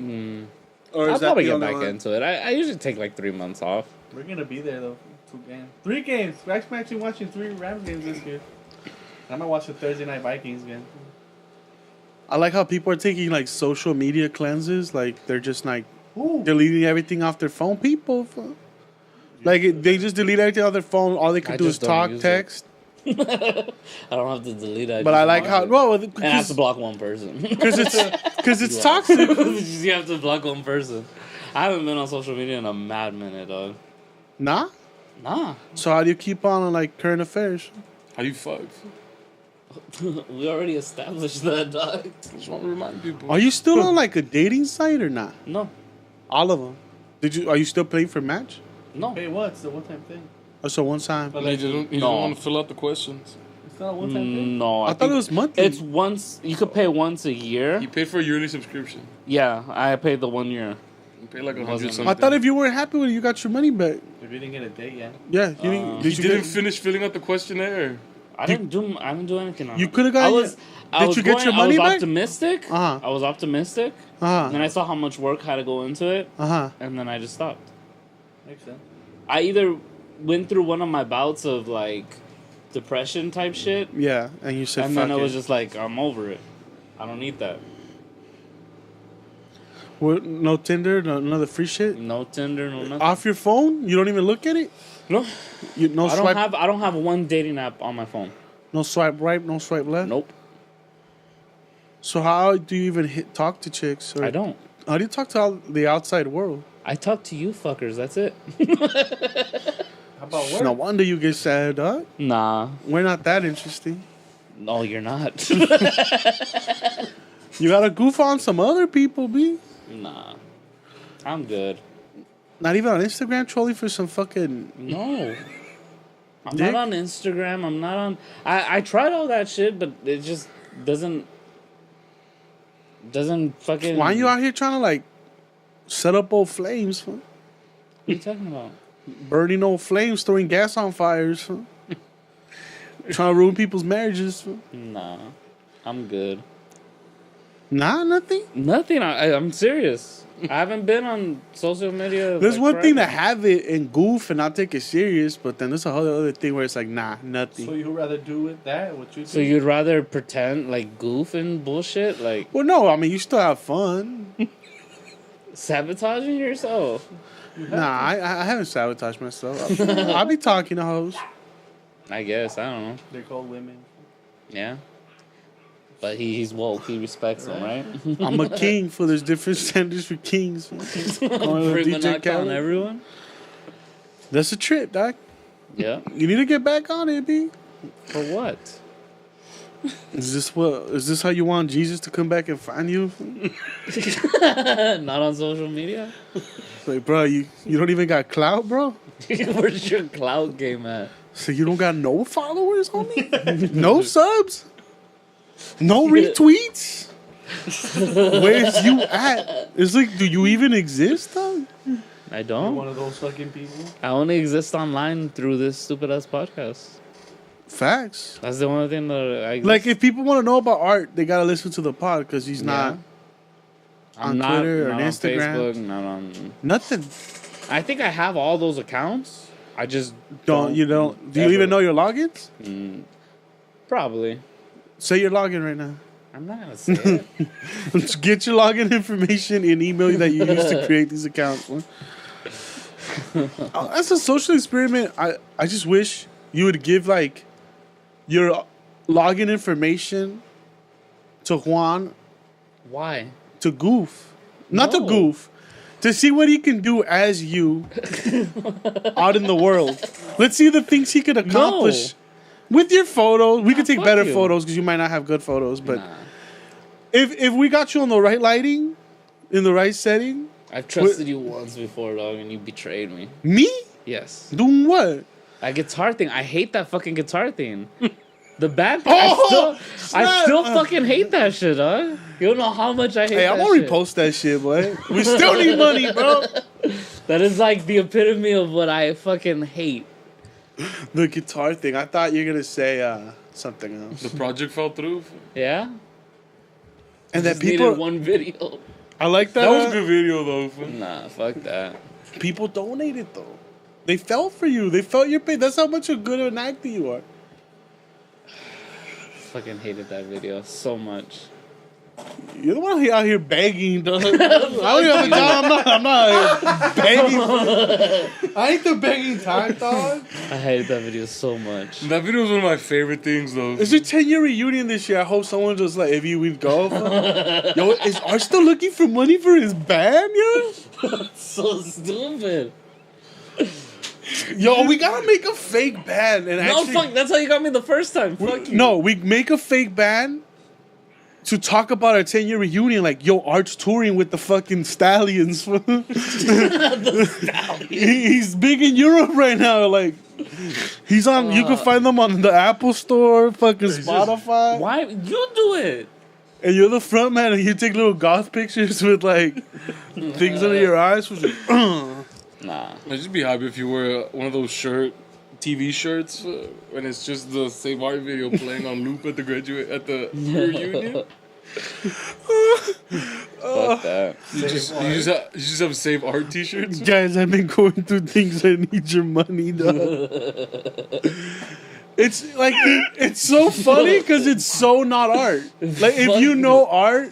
S3: Or
S4: I'll
S3: is that
S4: probably
S3: the
S4: get
S3: only
S4: back
S3: one?
S4: into it. I usually take like 3 months off.
S2: We're going to be there, though. 2 games. 3 games. We're actually watching 3 Rams games this year. I might watch the Thursday night Vikings game.
S3: I like how people are taking like social media cleanses. Like they're just like
S2: Ooh.
S3: deleting everything off their phone. People, like they just delete everything off their phone. All they can
S4: I
S3: do is
S4: just don't
S3: talk,
S4: use it.
S3: text.
S4: I don't have to delete it.
S3: But I like how
S4: And I have
S3: because
S4: to block one person.
S3: it's toxic.
S4: You have to block one person. I haven't been on social media in a mad minute, dog.
S3: Nah.
S4: Nah.
S3: So how do you keep on like current affairs?
S5: How you fuck?
S4: We already established that, dog.
S5: I just want to remind people.
S3: Are you still on like a dating site or not?
S4: No.
S3: All of them. Are you still playing for Match?
S4: No.
S2: Hey, what? It's a one-time thing.
S3: Oh, so one time.
S2: But
S5: He
S2: like,
S5: don't
S4: No.
S5: want to fill out the questions.
S2: it's not a one-time thing.
S4: No.
S3: I thought it
S4: think
S3: was monthly.
S4: It's once. You could pay once a year.
S5: He paid for a yearly subscription.
S4: Yeah, I paid the 1 year.
S5: He paid like $100
S4: Wasn't-
S5: something.
S3: I thought if you weren't happy with it, you got your money back.
S2: If you didn't get a date yet.
S3: Yeah, you didn't.
S5: He
S3: Did you
S5: didn't
S3: get,
S5: finish filling out the questionnaire.
S4: I didn't do anything on
S3: You
S4: it.
S3: coulda got
S4: I
S3: your-
S4: was.
S3: Did you get your money
S4: I was
S3: back?
S4: optimistic.
S3: Uh-huh.
S4: I was optimistic. And then
S3: Uh
S4: I saw how much work had to go into it,
S3: huh.
S4: and then I just stopped.
S2: Makes sense.
S4: I either went through one of my bouts of like depression type shit,
S3: Yeah, and you said
S4: and
S3: fuck
S4: then it was
S3: it.
S4: just like I'm over it. I don't need that.
S3: What, no Tinder, no none of the free shit.
S4: No Tinder, no nothing.
S3: Off your phone, you don't even look at it.
S4: No,
S3: You no
S4: I don't
S3: swipe,
S4: have. I don't have one dating app on my phone.
S3: no swipe right, no swipe left.
S4: Nope,
S3: So how do you even talk to chicks? Or
S4: I don't.
S3: How do you talk to the outside world?
S4: I talk to you fuckers. That's it.
S2: How about work?
S3: No wonder you get sad, dog.
S4: Nah,
S3: We're not that interesting.
S4: no, you're not.
S3: You gotta goof on some other people, B.
S4: Nah, I'm good.
S3: Not even on Instagram trolling for some fucking.
S4: No. I'm
S3: Dick?
S4: not on Instagram. I'm not on. I tried all that shit, but it just doesn't fucking.
S3: Why are you out here trying to like set up old flames? Huh?
S4: What are you talking about?
S3: Burning old flames, throwing gas on fires. Huh? Trying to ruin people's marriages. Huh?
S4: Nah, I'm good.
S3: Nah, nothing.
S4: Nothing. I'm serious. I haven't been on social media.
S3: There's
S4: like,
S3: one thing to
S4: forever.
S3: have it and goof and not take it serious, but then there's a whole other thing where it's like, nah, nothing.
S2: So you'd rather do it that? What you do?
S4: So you'd rather pretend like goof and bullshit, like
S3: Well, no, I mean, you still have fun.
S4: sabotaging yourself.
S3: Nah, I haven't sabotaged myself. I'll be talking to hoes.
S4: I guess. I don't know.
S2: They're called women.
S4: Yeah. But he's woke. He respects them, right?
S3: I'm a king, for there's different standards for kings. Calling
S4: Bring
S3: DJ
S4: a
S3: Khaled.
S4: on everyone.
S3: That's a trip, doc.
S4: Yeah.
S3: You need to get back on it, B.
S4: For what?
S3: Is this how you want Jesus to come back and find you?
S4: Not on social media.
S3: Like, bro, you don't even got clout, bro.
S4: Where's your cloud game at?
S3: So you don't got no followers, homie? No subs? No retweets? Where's you at? It's like, do you even exist, dog?
S4: I
S3: You're
S4: don't.
S3: one of those fucking people.
S4: I only exist online through this stupid ass podcast.
S3: Facts.
S4: That's the only thing that I exist.
S3: Like, if people want to know about Art, they gotta listen to the pod because he's not
S4: I'm
S3: on
S4: not,
S3: Twitter or
S4: not
S3: Instagram.
S4: on Facebook, not on.
S3: Nothing.
S4: I think I have all those accounts. I just
S3: Do you
S4: ever-
S3: even know your logins?
S4: Mm, probably.
S3: Say your login right now.
S4: I'm not gonna say it.
S3: Let's get your login information and email that you used to create these accounts. As a social experiment, I just wish you would give like your login information to Juan
S4: Why?
S3: to goof, not to
S4: No.
S3: goof, to see what he can do as you out in the world. Let's see the things he could accomplish with your photos. We could take
S4: fuck
S3: better
S4: you.
S3: photos because you might not have good photos, but.
S4: Nah.
S3: If we got you on the right lighting, in the right setting,
S4: I've trusted you once before, dog, and you betrayed me.
S3: me
S4: Yes.
S3: doing what?
S4: That guitar thing. I hate that fucking guitar thing. The band.
S3: Oh,
S4: I still
S3: snap.
S4: fucking hate that shit, dog. You don't know how much I hate
S3: Hey,
S4: that
S3: I'm gonna
S4: shit.
S3: repost that shit, boy. We still need money, bro.
S4: That is like the epitome of what I fucking hate.
S3: The guitar thing. I thought you were gonna say something else.
S5: The project fell through.
S4: Yeah?
S3: And that
S4: Just needed
S3: people,
S4: one video.
S3: I like that.
S5: That was a good video though.
S4: Nah, fuck that.
S3: People donated though. They felt for you. They felt your pain. That's how much a good an actor you are.
S4: Fucking hated that video so much.
S3: You're the one out here begging, dog. I don't have a job. I'm not out here begging. I ain't the begging type, dog.
S4: I hated that video so much.
S5: That video was one of my favorite things though.
S3: It's your 10-year reunion this year. I hope someone just like, if you would go. Yo, is Art still looking for money for his band, yo?
S4: So stupid.
S3: Yo, we gotta make a fake band and
S4: No,
S3: actually.
S4: fuck, that's how you got me the first time. Fuck you.
S3: No, we make a fake band to talk about our 10-year reunion. Like, yo, Art's touring with the fucking Stallions. He's big in Europe right now. Like, he's on. You can find them on the Apple Store, fucking Spotify.
S4: Why? You do it.
S3: And you're the front man, and you take little goth pictures with like things under your eyes.
S4: Nah.
S5: I'd just be happy if you wear one of those TV shirts, when it's just the Save Art video playing on loop at the reunion.
S4: Fuck that.
S5: You just have Save Art t-shirts.
S3: Guys, I've been going through things. I need your money, dog. It's like it's so funny because it's so not Art. Like, if you know Art,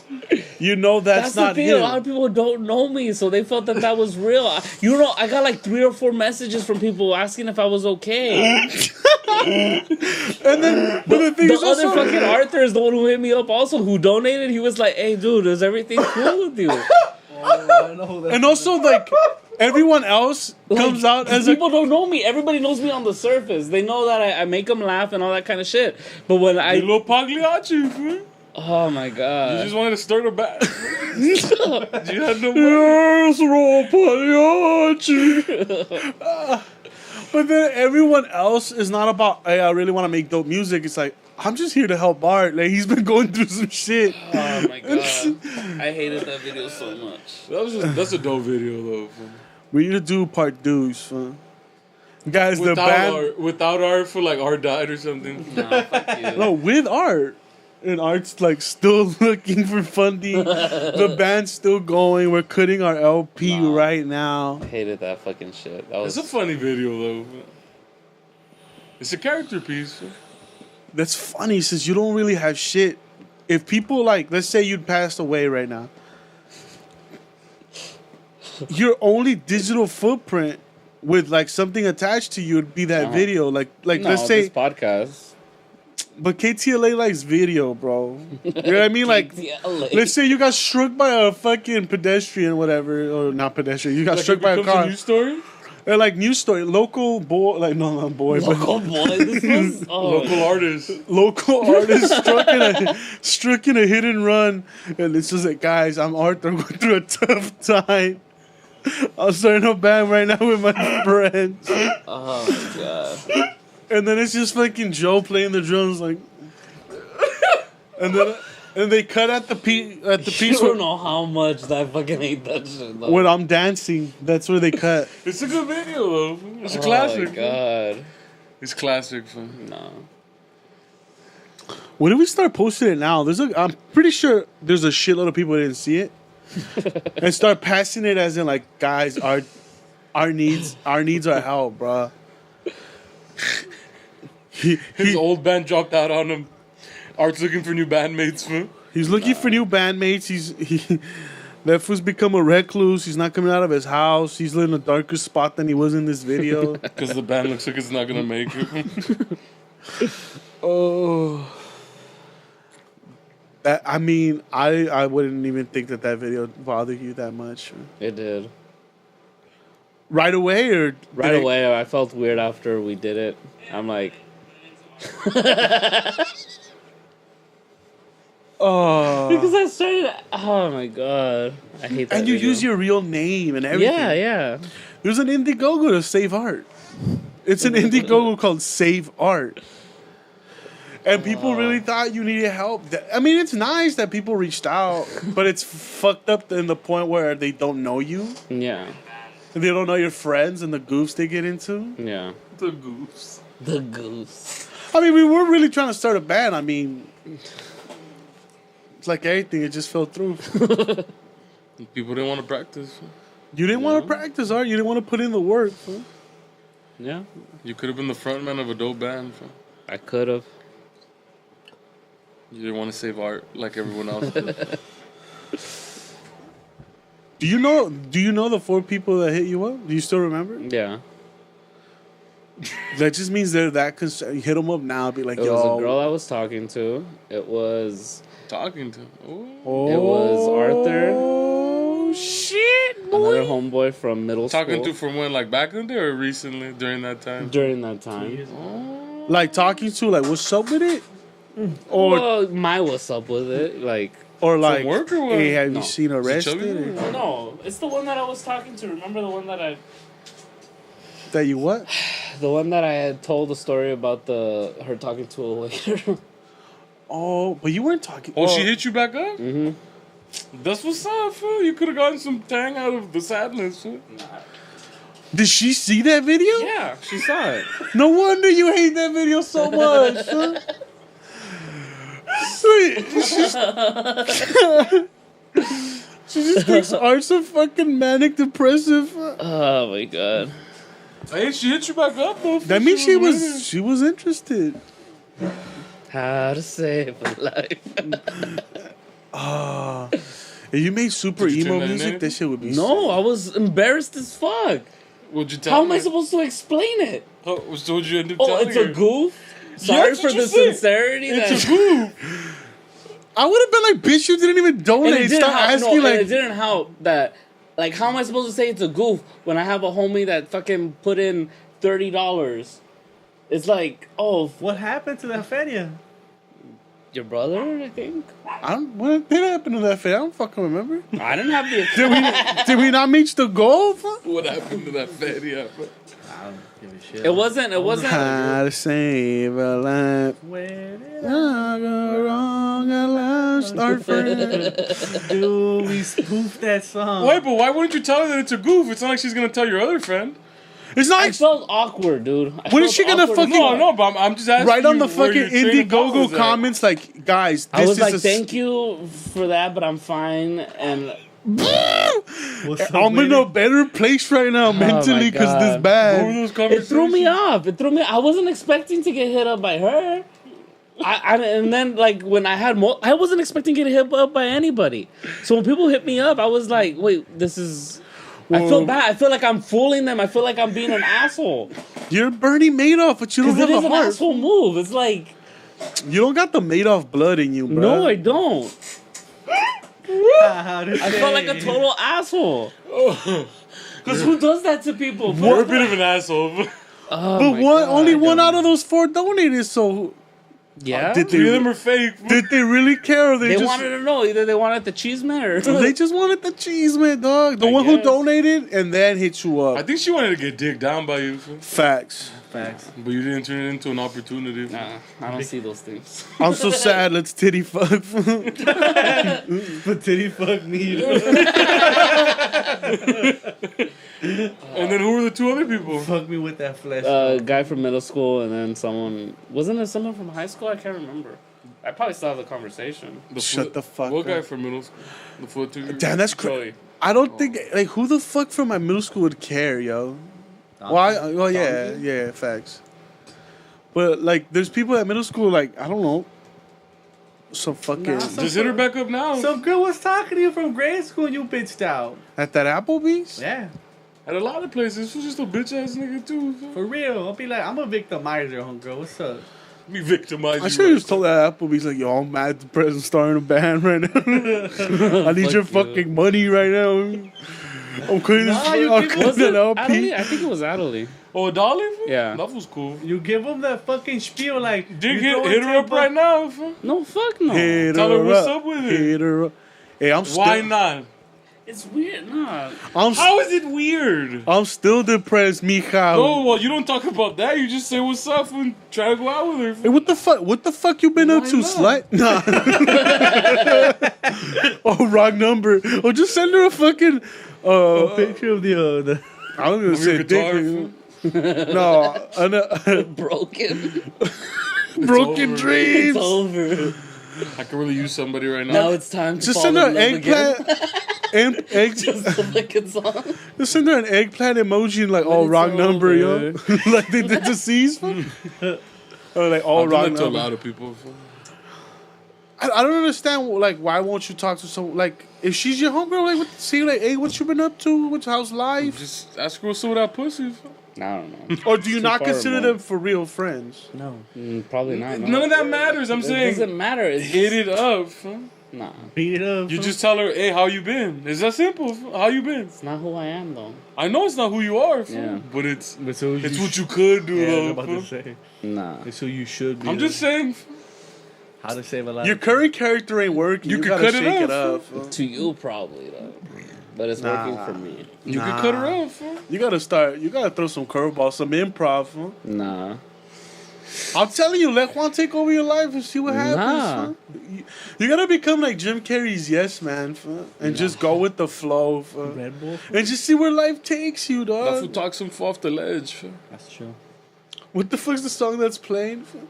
S3: you know that's
S4: the
S3: not
S4: thing.
S3: him.
S4: A lot of people don't know me, so they felt that was real. I got like 3 or 4 messages from people asking if I was okay.
S3: And then, but the thing
S4: The
S3: is
S4: other
S3: also,
S4: fucking Arthur is the one who hit me up also, who donated. He was like, "Hey, dude, is everything cool with you?"
S3: and also like everyone else comes out as a.
S4: People don't know me. Everybody knows me on the surface. They know that I make them laugh and all that kind of shit. But when
S5: You little Pagliacci, man.
S4: oh my
S5: You
S4: god,
S5: just wanted to start a band. You had no money.
S3: Yes, roll Pagliacci. But then everyone else is not about, hey, I really want to make dope music. It's like, I'm just here to help Art. Like, he's been going through some shit.
S4: oh my god, I hated that video so much.
S5: That's a dope video though.
S3: We need to do part 2s, fam. Guys, the band.
S5: Without art for like art died or something.
S4: Nah, fuck you.
S3: No, with Art. And Art's like still looking for funding. The band's still going. We're cutting our LP
S4: Nah.
S3: right now.
S4: I hated that fucking shit. That was
S5: It's a funny video though. It's a character piece.
S3: That's funny since you don't really have shit. If people like, let's say you'd passed away right now, your only digital footprint with like something attached to you would be that video. Like
S4: no,
S3: let's say,
S4: this podcast.
S3: but KTLA likes video, bro. You know what I mean? Like,
S4: KTLA.
S3: let's say you got struck by a fucking pedestrian, whatever, or not pedestrian. You got struck by a
S5: becomes
S3: car.
S5: news story.
S3: Or like news story, local boy, like no, not boy, but
S4: Oh boy, this was
S5: Local artists.
S3: local artist struck in a hit and run, and it's just like, guys, I'm Arthur, going through a tough time. I'm starting a band right now with my friends,
S4: oh my god.
S3: and then it's just fucking Joe playing the drums, like, and then And they cut at the
S4: You
S3: piece
S4: don't know how much I fucking hate that shit. Though.
S3: when I'm dancing. That's where they cut.
S5: It's a good video though. It's a
S4: Oh
S5: classic.
S4: my god.
S5: It's classic. Fam.
S4: No.
S3: When do we start posting it now? I'm pretty sure there's a shitload of people that didn't see it, and start passing it as in like, guys, our needs are help, bro.
S5: His old band dropped out on him. Art's looking for new bandmates, man.
S3: He's looking for new bandmates. That fool's become a recluse. He's not coming out of his house. He's in a darker spot than he was in this video.
S5: Because the band looks like it's not gonna make it.
S3: Oh. I mean, I wouldn't even think that video bothered you that much.
S4: It did.
S3: Right away, or did
S4: Right
S3: it-
S4: away, I felt weird after we did it. I'm like,
S3: Oh.
S4: because I started. Oh my god, I hate that.
S3: And you
S4: video.
S3: use your real name and everything.
S4: Yeah.
S3: There's an Indiegogo to save art. It's an Indiegogo called Save Art. And people really thought you needed help. I mean, it's nice that people reached out, but it's fucked up in the point where they don't know you.
S4: Yeah.
S3: And they don't know your friends and the goofs they get into.
S4: Yeah.
S5: The goose.
S4: The goose.
S3: I mean, we were really trying to start a band. I mean, it's like anything, it just fell through.
S5: People didn't want to practice.
S3: You didn't want to practice art. You didn't want to put in the work. Huh?
S4: Yeah.
S5: You could have been the frontman of a dope band. Fam.
S4: I could have.
S5: You didn't want to save art like everyone else did.
S3: Do you know the 4 people that hit you up? Do you still remember?
S4: Yeah.
S3: That just means they're that concerned. Hit them up now. Be like,
S4: It
S3: yo.
S4: was a girl I was talking to. It was.
S5: Talking to.
S3: Oh,
S4: It was Arthur.
S3: Oh, shit,
S4: Another
S3: boy.
S4: homeboy from middle
S5: Talking
S4: school.
S5: to from when, like back in the day or recently during that time?
S4: During that time.
S3: Like, talking to, like, what's up with it? Or,
S4: Well, my what's up with it? Like.
S3: or like,
S5: work or what?
S3: hey, have
S4: No.
S3: you seen
S5: Is it
S3: Arrested?
S5: chubby?
S3: Or
S4: No, it's the one that I was talking to. Remember the one that I.
S3: that you what?
S4: The one that I had told the story about her talking to a waiter.
S3: Oh, but you weren't talking.
S5: Oh, she hit you back up?
S4: Mm-hmm.
S5: That's what's up, fool. You could have gotten some tang out of the sadness, fool.
S3: Did she see that video?
S4: Yeah, she saw it.
S3: No wonder you hate that video so much. Huh? Sweet. She just thinks art's a fucking manic depressive.
S4: Oh my god.
S5: Hey, she hit you back up, though.
S3: That means she was interested.
S4: How to save a life.
S3: If you made super
S5: Did you
S3: emo
S5: turn that in
S3: music,
S5: anything?
S3: that shit would be
S4: No, I was embarrassed as fuck.
S5: What'd you tell
S4: How am
S5: her?
S4: I supposed to explain it?
S5: Oh, so what'd you end up
S4: Oh,
S5: telling
S4: it's
S5: her?
S4: a goof? Sorry
S5: that's
S4: for
S5: what you
S4: the
S5: said.
S4: sincerity.
S5: It's a
S4: that,
S5: goof.
S3: I would have been like, bitch, you didn't even
S4: and
S3: donate.
S4: it didn't
S3: Stop
S4: help.
S3: asking
S4: No, and
S3: like,
S4: it didn't help that. Like, how am I supposed to say it's a goof when I have a homie that fucking put in $30? It's like, oh,
S2: What happened to that feria?
S4: your brother, I think?
S3: what did happen to that fan? I don't fucking remember.
S4: I didn't have the.
S3: Did we not reach the goal? Fuck?
S5: What happened to that fatty?
S2: I don't give a shit.
S4: It wasn't.
S3: How to save a life.
S2: Where did
S3: I go wrong? I lost our friend.
S2: Dude, we spoofed that song.
S5: Wait, but why wouldn't you tell her that it's a goof? It's not like she's gonna tell your other friend.
S3: It's not
S4: I
S3: like
S4: felt awkward, dude.
S3: When is she gonna fucking-
S5: No, but I'm just asking.
S3: right on
S5: you
S3: the
S5: where
S3: fucking
S5: your train of thought was
S3: Indiegogo
S5: at.
S3: comments, like, guys, this
S4: I was
S3: is
S4: like,
S3: a
S4: thank you for that, but I'm fine. And
S2: What's up
S3: I'm
S2: with
S3: in a
S2: it?
S3: better place right now mentally because
S4: God.
S3: this
S5: What were
S3: bad.
S5: those
S4: it
S5: conversations?
S4: threw me off. I wasn't expecting to get hit up by her. And then, like, when I had I wasn't expecting to get hit up by anybody. So when people hit me up, I was like, wait, this is. I feel
S3: Well-
S4: bad. I feel like I'm fooling them. I feel like I'm being an asshole.
S3: You're Bernie Madoff, but you don't
S4: Because
S3: have
S4: it is
S3: a
S4: an
S3: heart.
S4: asshole move. It's like,
S3: You don't got the Madoff blood in you, bro.
S4: no, I don't.
S2: How to
S4: I felt like a
S2: say.
S4: total asshole. Because who does that to people?
S5: You're a bit of an asshole.
S4: Oh
S3: But
S4: my
S3: one,
S4: God.
S3: only one out of those 4 donated. So
S4: Yeah.
S3: did
S5: Three of them are fake.
S3: did they really care? Or they
S4: They
S3: just
S4: wanted to know either they wanted the cheese man or
S3: they just wanted the cheese, man, dog. The
S4: I
S3: one who
S4: guess.
S3: donated and then hit you
S5: I
S3: up.
S5: think she wanted to get digged down by you.
S3: Facts.
S2: Facts.
S5: But you didn't turn it into an opportunity.
S4: Nah, I don't see those things.
S3: I'm so sad. Let's titty fuck.
S2: But did he fuck me?
S5: And then who were the two other people?
S2: Fuck me with that flesh.
S4: Guy from middle school, and then someone. Wasn't there someone from high school? I can't remember. I probably still have the conversation.
S3: Shut the fuck
S5: What
S3: up.
S5: guy from middle school? The foot too.
S3: Damn, that's crazy. I don't think like who the fuck from my middle school would care, yo. Why? Well, yeah, facts. But like, there's people at middle school like I don't know. Some fucking
S5: Just hit her back up now.
S2: Some girl was talking to you from grade school and you bitched out.
S3: at that Applebee's.
S2: Yeah.
S5: At a lot of places, she's just a bitch ass nigga too.
S2: For real. I'll be like, I'm a victimizer, homegirl. What's up?
S5: Be victimized.
S3: I should have just told that Applebee's like, yo, I'm mad the president's starting a band right now. I need your
S4: Fuck you.
S3: fucking money right now. I'm cutting this.
S2: you
S3: I'm
S2: give-
S3: cutting
S4: Was
S3: an
S4: it
S3: LP.
S4: Adelie? I think it was Adelie.
S5: Oh, a dolly?
S4: Yeah.
S5: That was cool.
S2: You give them that fucking spiel like,
S5: Dig
S2: you
S5: hit her up right now. fool.
S4: No, fuck no.
S3: Hit
S5: Tell her what's
S3: up.
S5: up with it.
S3: Hit her up. Hey, I'm still.
S5: Why not?
S4: It's weird, nah.
S5: How is it weird?
S3: I'm still depressed, mija.
S5: Oh, well, you don't talk about that. You just say what's up and try to go out with her.
S3: Hey, what the fuck? What the fuck you been up
S5: Why
S3: to,
S5: not?
S3: slut? Nah. Oh, wrong number. Oh, just send her a fucking.
S2: a picture of the
S3: I was gonna
S5: Of your
S3: say
S5: guitar,
S3: dick. No,
S4: Broken.
S3: broken
S5: over.
S3: dreams.
S4: It's over.
S5: I could really use somebody right
S4: Now
S5: now.
S4: it's time to
S3: Just
S4: fall
S3: send
S4: in
S3: her an
S4: love again.
S3: eggplant. Egg.
S4: Just the fucking song.
S3: Just send her an eggplant emoji and like, oh,
S4: it's
S3: wrong number, yo.
S4: over.
S3: Like they did to C's. Or like, oh,
S5: I've done
S3: wrong
S5: that to a
S3: number.
S5: lot of people. fool.
S3: I don't understand. Like, why won't you talk to someone? Like, if she's your homegirl, like, what, see, like, hey, what you been up to? What's how's life?
S5: Just ask her what's up with that pussy. fool.
S4: I don't know.
S3: Or do you
S4: Too
S3: not
S4: far
S3: consider
S4: removed.
S3: them for real friends?
S2: No.
S4: Probably not. No.
S5: None of that matters. I'm
S4: It
S5: saying
S4: doesn't matter. It's
S5: hit
S4: just,
S5: it up. fool.
S4: nah.
S2: Beat it up.
S5: You just tell her, hey, how you been? It's that simple. fool. How you been?
S4: It's not who I am though.
S5: I know it's not who you are, fool,
S4: Yeah.
S5: but it's
S2: But so
S5: it's what you could do.
S2: Yeah, I was
S5: though,
S2: about
S5: fool.
S2: to say.
S4: Nah.
S2: It's who you should be.
S5: I'm just saying. fool.
S2: How to save a life.
S3: Your current character ain't working.
S5: You
S3: You
S5: could
S3: gotta
S5: cut it
S3: shake it
S5: off,
S3: up. fool.
S4: To you probably though, but it's working for me.
S5: You
S3: Nah.
S5: could cut her off. fool.
S3: You gotta start. You gotta throw some curveballs, some improv. Fool.
S4: Nah.
S3: I'm telling you, let Juan take over your life and see what happens.
S4: Nah.
S3: Fool. You gotta become like Jim Carrey's Yes Man, fool, and just go with the flow, fool.
S2: Red Bull.
S3: And just see where life takes you,
S5: That fool
S3: dog.
S5: talks him off the ledge. fool.
S2: That's true.
S3: What the fuck's the song that's playing? Fool?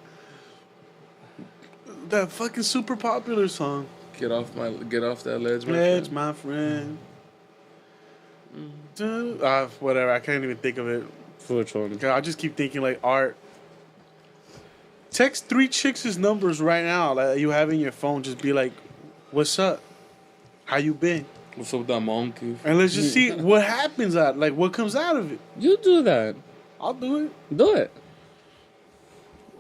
S3: That fucking super popular song.
S5: Get off that ledge, man.
S3: Edge, my friend. Whatever. I can't even think of it.
S4: For which one?
S3: I just keep thinking like art. Text 3 chicks' numbers right now. Like you have in your phone. Just be like, "What's up? How you been?"
S5: What's up with that monkey?
S3: And let's just see what happens out. Like what comes out of it.
S4: You do that.
S3: I'll do it.
S4: Do it.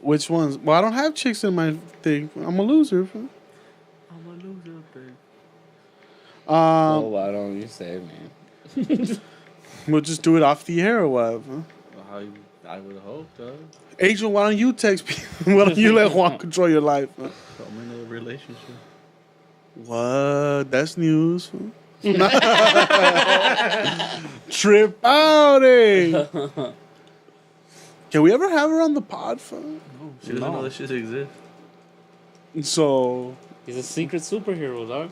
S3: Which ones? Well, I don't have chicks in my thing. I'm a loser.
S2: I'm a loser, babe.
S4: Oh, why don't you save me?
S3: We'll just do it off the air or whatever.
S2: I would hope, though.
S3: Angel, why don't you text people? Why don't you let Juan control your life? Huh?
S2: I'm in a relationship.
S3: What? That's news. Trip outing. Can we ever have her on the pod? Fam?
S2: She doesn't know this shit exists.
S3: So
S4: He's a secret superhero, dog.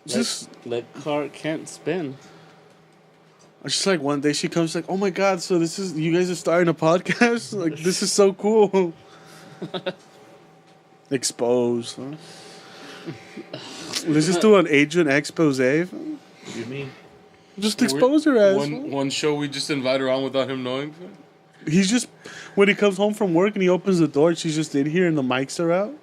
S3: just
S4: Let Clark Kent spin.
S3: just like one day she comes like, oh my god, so this is you guys are starting a podcast? Like this is so cool. Exposed. Huh? Let's just do an Adrian expose. Fam?
S2: What do you mean?
S3: Just expose her ass.
S5: One show we just invite her on without him knowing. fool.
S3: He's just when he comes home from work and he opens the door, she's just in here and the mics are out.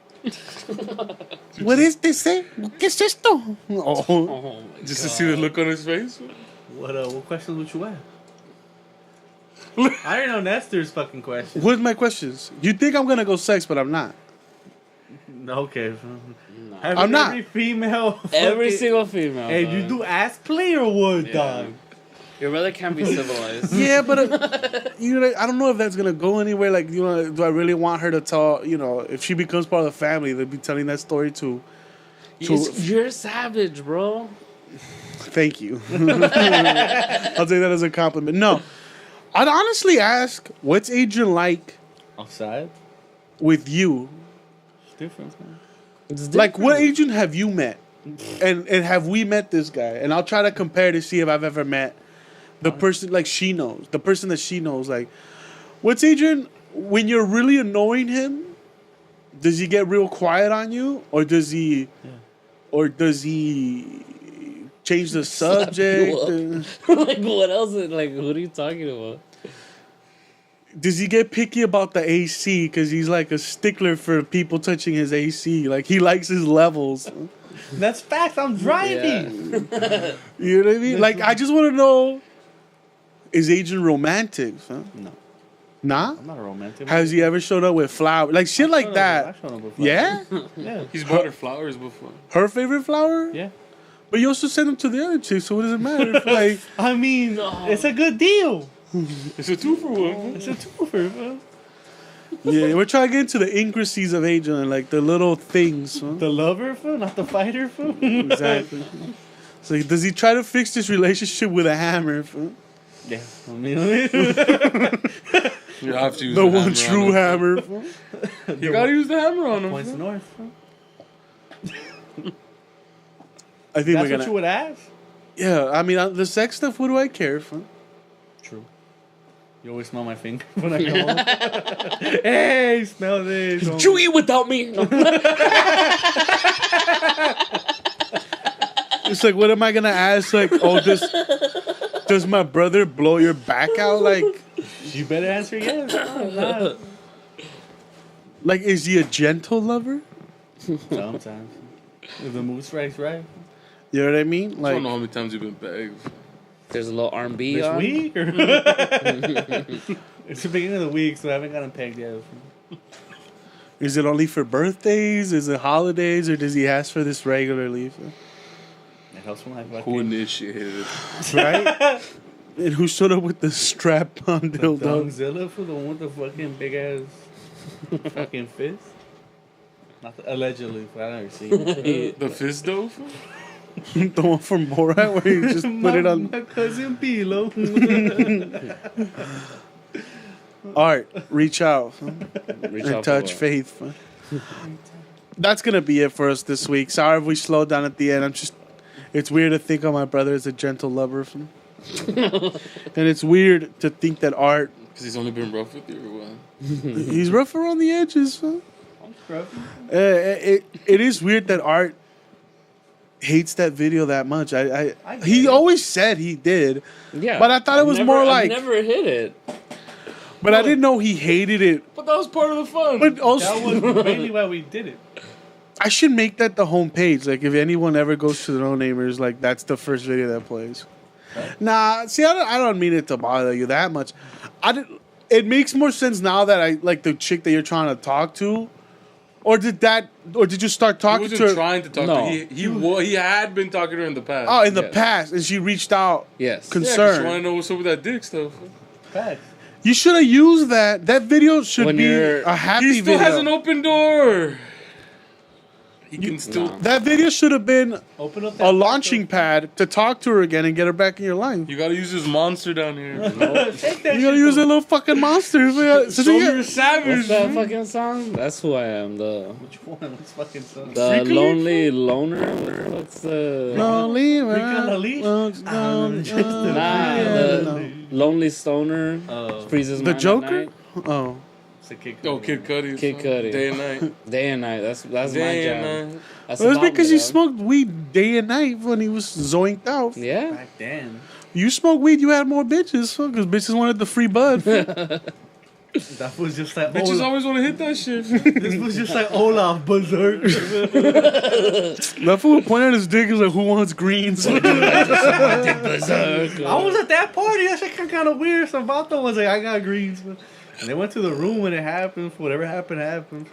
S3: What is this? ¿Qué es esto? Oh,
S4: Oh my
S5: Just to see the look on his face. fool.
S2: What questions would you ask? I already know Nestor's fucking question.
S3: what's my questions? You think I'm gonna go sex, but I'm not.
S2: Okay.
S4: No.
S3: I'm not.
S2: Every female.
S4: Every
S2: fucking-
S4: single female.
S2: Hey,
S4: dog.
S2: you do ass play or what,
S4: Yeah.
S2: dog?
S4: Your brother can't be civilized.
S3: Yeah, but you know, I don't know if that's gonna go anywhere. Like, you know, do I really want her to tell? You know, if she becomes part of the family, they'll be telling that story to.
S4: You're savage, bro.
S3: Thank you. I'll take that as a compliment. No, I'd honestly ask, what's Adrian like
S2: Outside,
S3: with you?
S2: it's different, man.
S4: It's
S3: Like, what
S4: different.
S3: Adrian have you met? And have we met this guy? And I'll try to compare to see if I've ever met the person like she knows. The person that she knows. Like, what's Adrian, when you're really annoying him, does he get real quiet on you? Or does he change the
S4: Slap you
S3: subject?
S4: Like, what else? Like, what are you talking about?
S3: Does he get picky about the AC? Because he's like a stickler for people touching his AC. Like, he likes his levels.
S2: That's facts. I'm driving.
S4: Yeah.
S3: You know what I mean? Like, I just want to know, is Adrian romantic? Huh?
S2: No,
S3: Nah?
S2: I'm not a romantic.
S3: Has he ever showed up with flowers? Like, shit like that.
S2: I've shown up before.
S3: Yeah?
S2: Yeah.
S5: He's bought her flowers before.
S3: Her favorite flower?
S2: Yeah.
S3: But you also send them to the other chick, so what does it matter? If, like,
S2: I mean, it's a good deal.
S5: It's a 2-for-1.
S2: It's a twofer, bro.
S3: yeah, we're trying to get into the intricacies of Adrian, like the little things. Huh?
S2: The lover, fool, not the fighter, fool.
S3: Exactly. So does he try to fix this relationship with a hammer? Fool?
S2: Yeah. I mean,
S5: You have to use
S3: The
S5: the
S3: one
S5: hammer
S3: true
S5: on him.
S3: hammer. Fool?
S5: You gotta use the hammer on him.
S2: points
S5: fool.
S2: north. Fool.
S3: I think
S2: That's
S3: we're
S2: what you
S3: gonna.
S2: would ask.
S3: Yeah, I mean, the sex stuff. What do I care for?
S2: True. You always smell my finger when I come home. Hey, smell this.
S4: Did you eat without me? No.
S3: It's like, what am I gonna ask? Like, oh, does my brother blow your back out?
S2: You better answer yes. No,
S3: Like, is he a gentle lover?
S2: sometimes. If the mood strikes right.
S3: You know what I mean?
S5: I don't
S3: Like,
S5: know how many times you've been begged.
S4: There's a little R&B
S2: This
S4: on.
S2: week? Or it's the beginning of the week, so I haven't gotten pegged yet.
S3: is it only for birthdays? Is it holidays? Or does he ask for this regularly?
S2: It helps when I
S5: Who
S2: fucking...
S5: initiated it?
S3: Right? And who showed up with the strap-on
S2: The
S3: dildo?
S2: Dongzilla for the one with the fucking big ass fucking fist? Not the, allegedly, but I never seen it.
S5: The fist dough? fool?
S3: The one from Borat where you just put it on.
S2: My cousin Pilo.
S3: Art, reach out.
S4: Reach
S3: And
S4: out for
S3: touch
S4: what?
S3: faith. That's going to be it for us this week. Sorry if we slowed down at the end. It's weird to think of my brother as a gentle lover. And it's weird to think that Art,
S5: Because he's only been rough with you or what?
S3: he's rough around the edges. It is weird that Art hates that video that much.
S2: I get
S3: He
S2: it.
S3: always said he did,
S4: Yeah.
S3: but I thought it was more
S4: I
S3: like.
S4: never hit it.
S3: But I didn't know he hated it.
S5: But that was part of the fun.
S3: But
S2: That
S3: also,
S2: was mainly why we did it.
S3: I should make that the homepage. Like, if anyone ever goes to the NoNamers, like, that's the first video that plays. Nah, see, I don't mean it to bother you that much. It makes more sense now that I like the chick that you're trying to talk to. Or did you start
S5: he
S3: talking
S5: wasn't
S3: to her?
S5: trying to talk
S4: No.
S5: to her. He had been talking to her in the past.
S3: Oh, in the
S4: Yes.
S3: past, and she reached out
S4: Yes.
S5: Yeah, 'cause
S3: concerned.
S5: you want to know what's up with that dick stuff.
S2: Facts.
S3: You should have used that. That video should
S4: When
S3: be
S4: you're-
S3: a happy
S5: He still
S3: video.
S5: has an open door. He can still.
S4: Nah.
S3: That video should have been
S2: Open up that
S3: a launching pad to talk to her again and get her back in your life.
S5: You gotta use this monster down here.
S2: Take that
S3: You gotta use a little fucking monster. So
S5: Show
S3: you
S5: me
S3: got-
S5: you're savage.
S4: What's that fucking song? That's who I am.
S2: Which one? Which fucking song?
S4: The
S5: Freak
S4: lonely loner. What's the
S3: Lonely,
S2: Freak on the leash? I'm just a
S4: nah? The lonely stoner freezes
S3: The
S4: mine at
S3: Joker?
S4: night.
S3: Oh.
S2: It's a Kid
S5: Oh,
S2: Cudi.
S5: Kid Cudi.
S4: Kid Cudi.
S5: Day and night.
S4: Day and night. That's my
S5: Day
S4: jam.
S5: and night.
S4: That's
S3: It was
S4: about
S3: because
S4: me,
S3: he
S4: dog.
S3: smoked weed day and night when he was zoinked out.
S4: Yeah.
S2: Back then.
S3: You smoked weed, you had more bitches, because bitches wanted the free bud.
S2: That was just like
S5: Bitches
S2: Olaf.
S5: always want to hit that shit.
S2: This was just like Olaf Berserk.
S3: That fool would point at his dick and was like, who wants greens?
S2: I was at that party. That shit kind of weird. Some vato was like, I got greens. And they went to the room when it happened. Whatever happened, happened.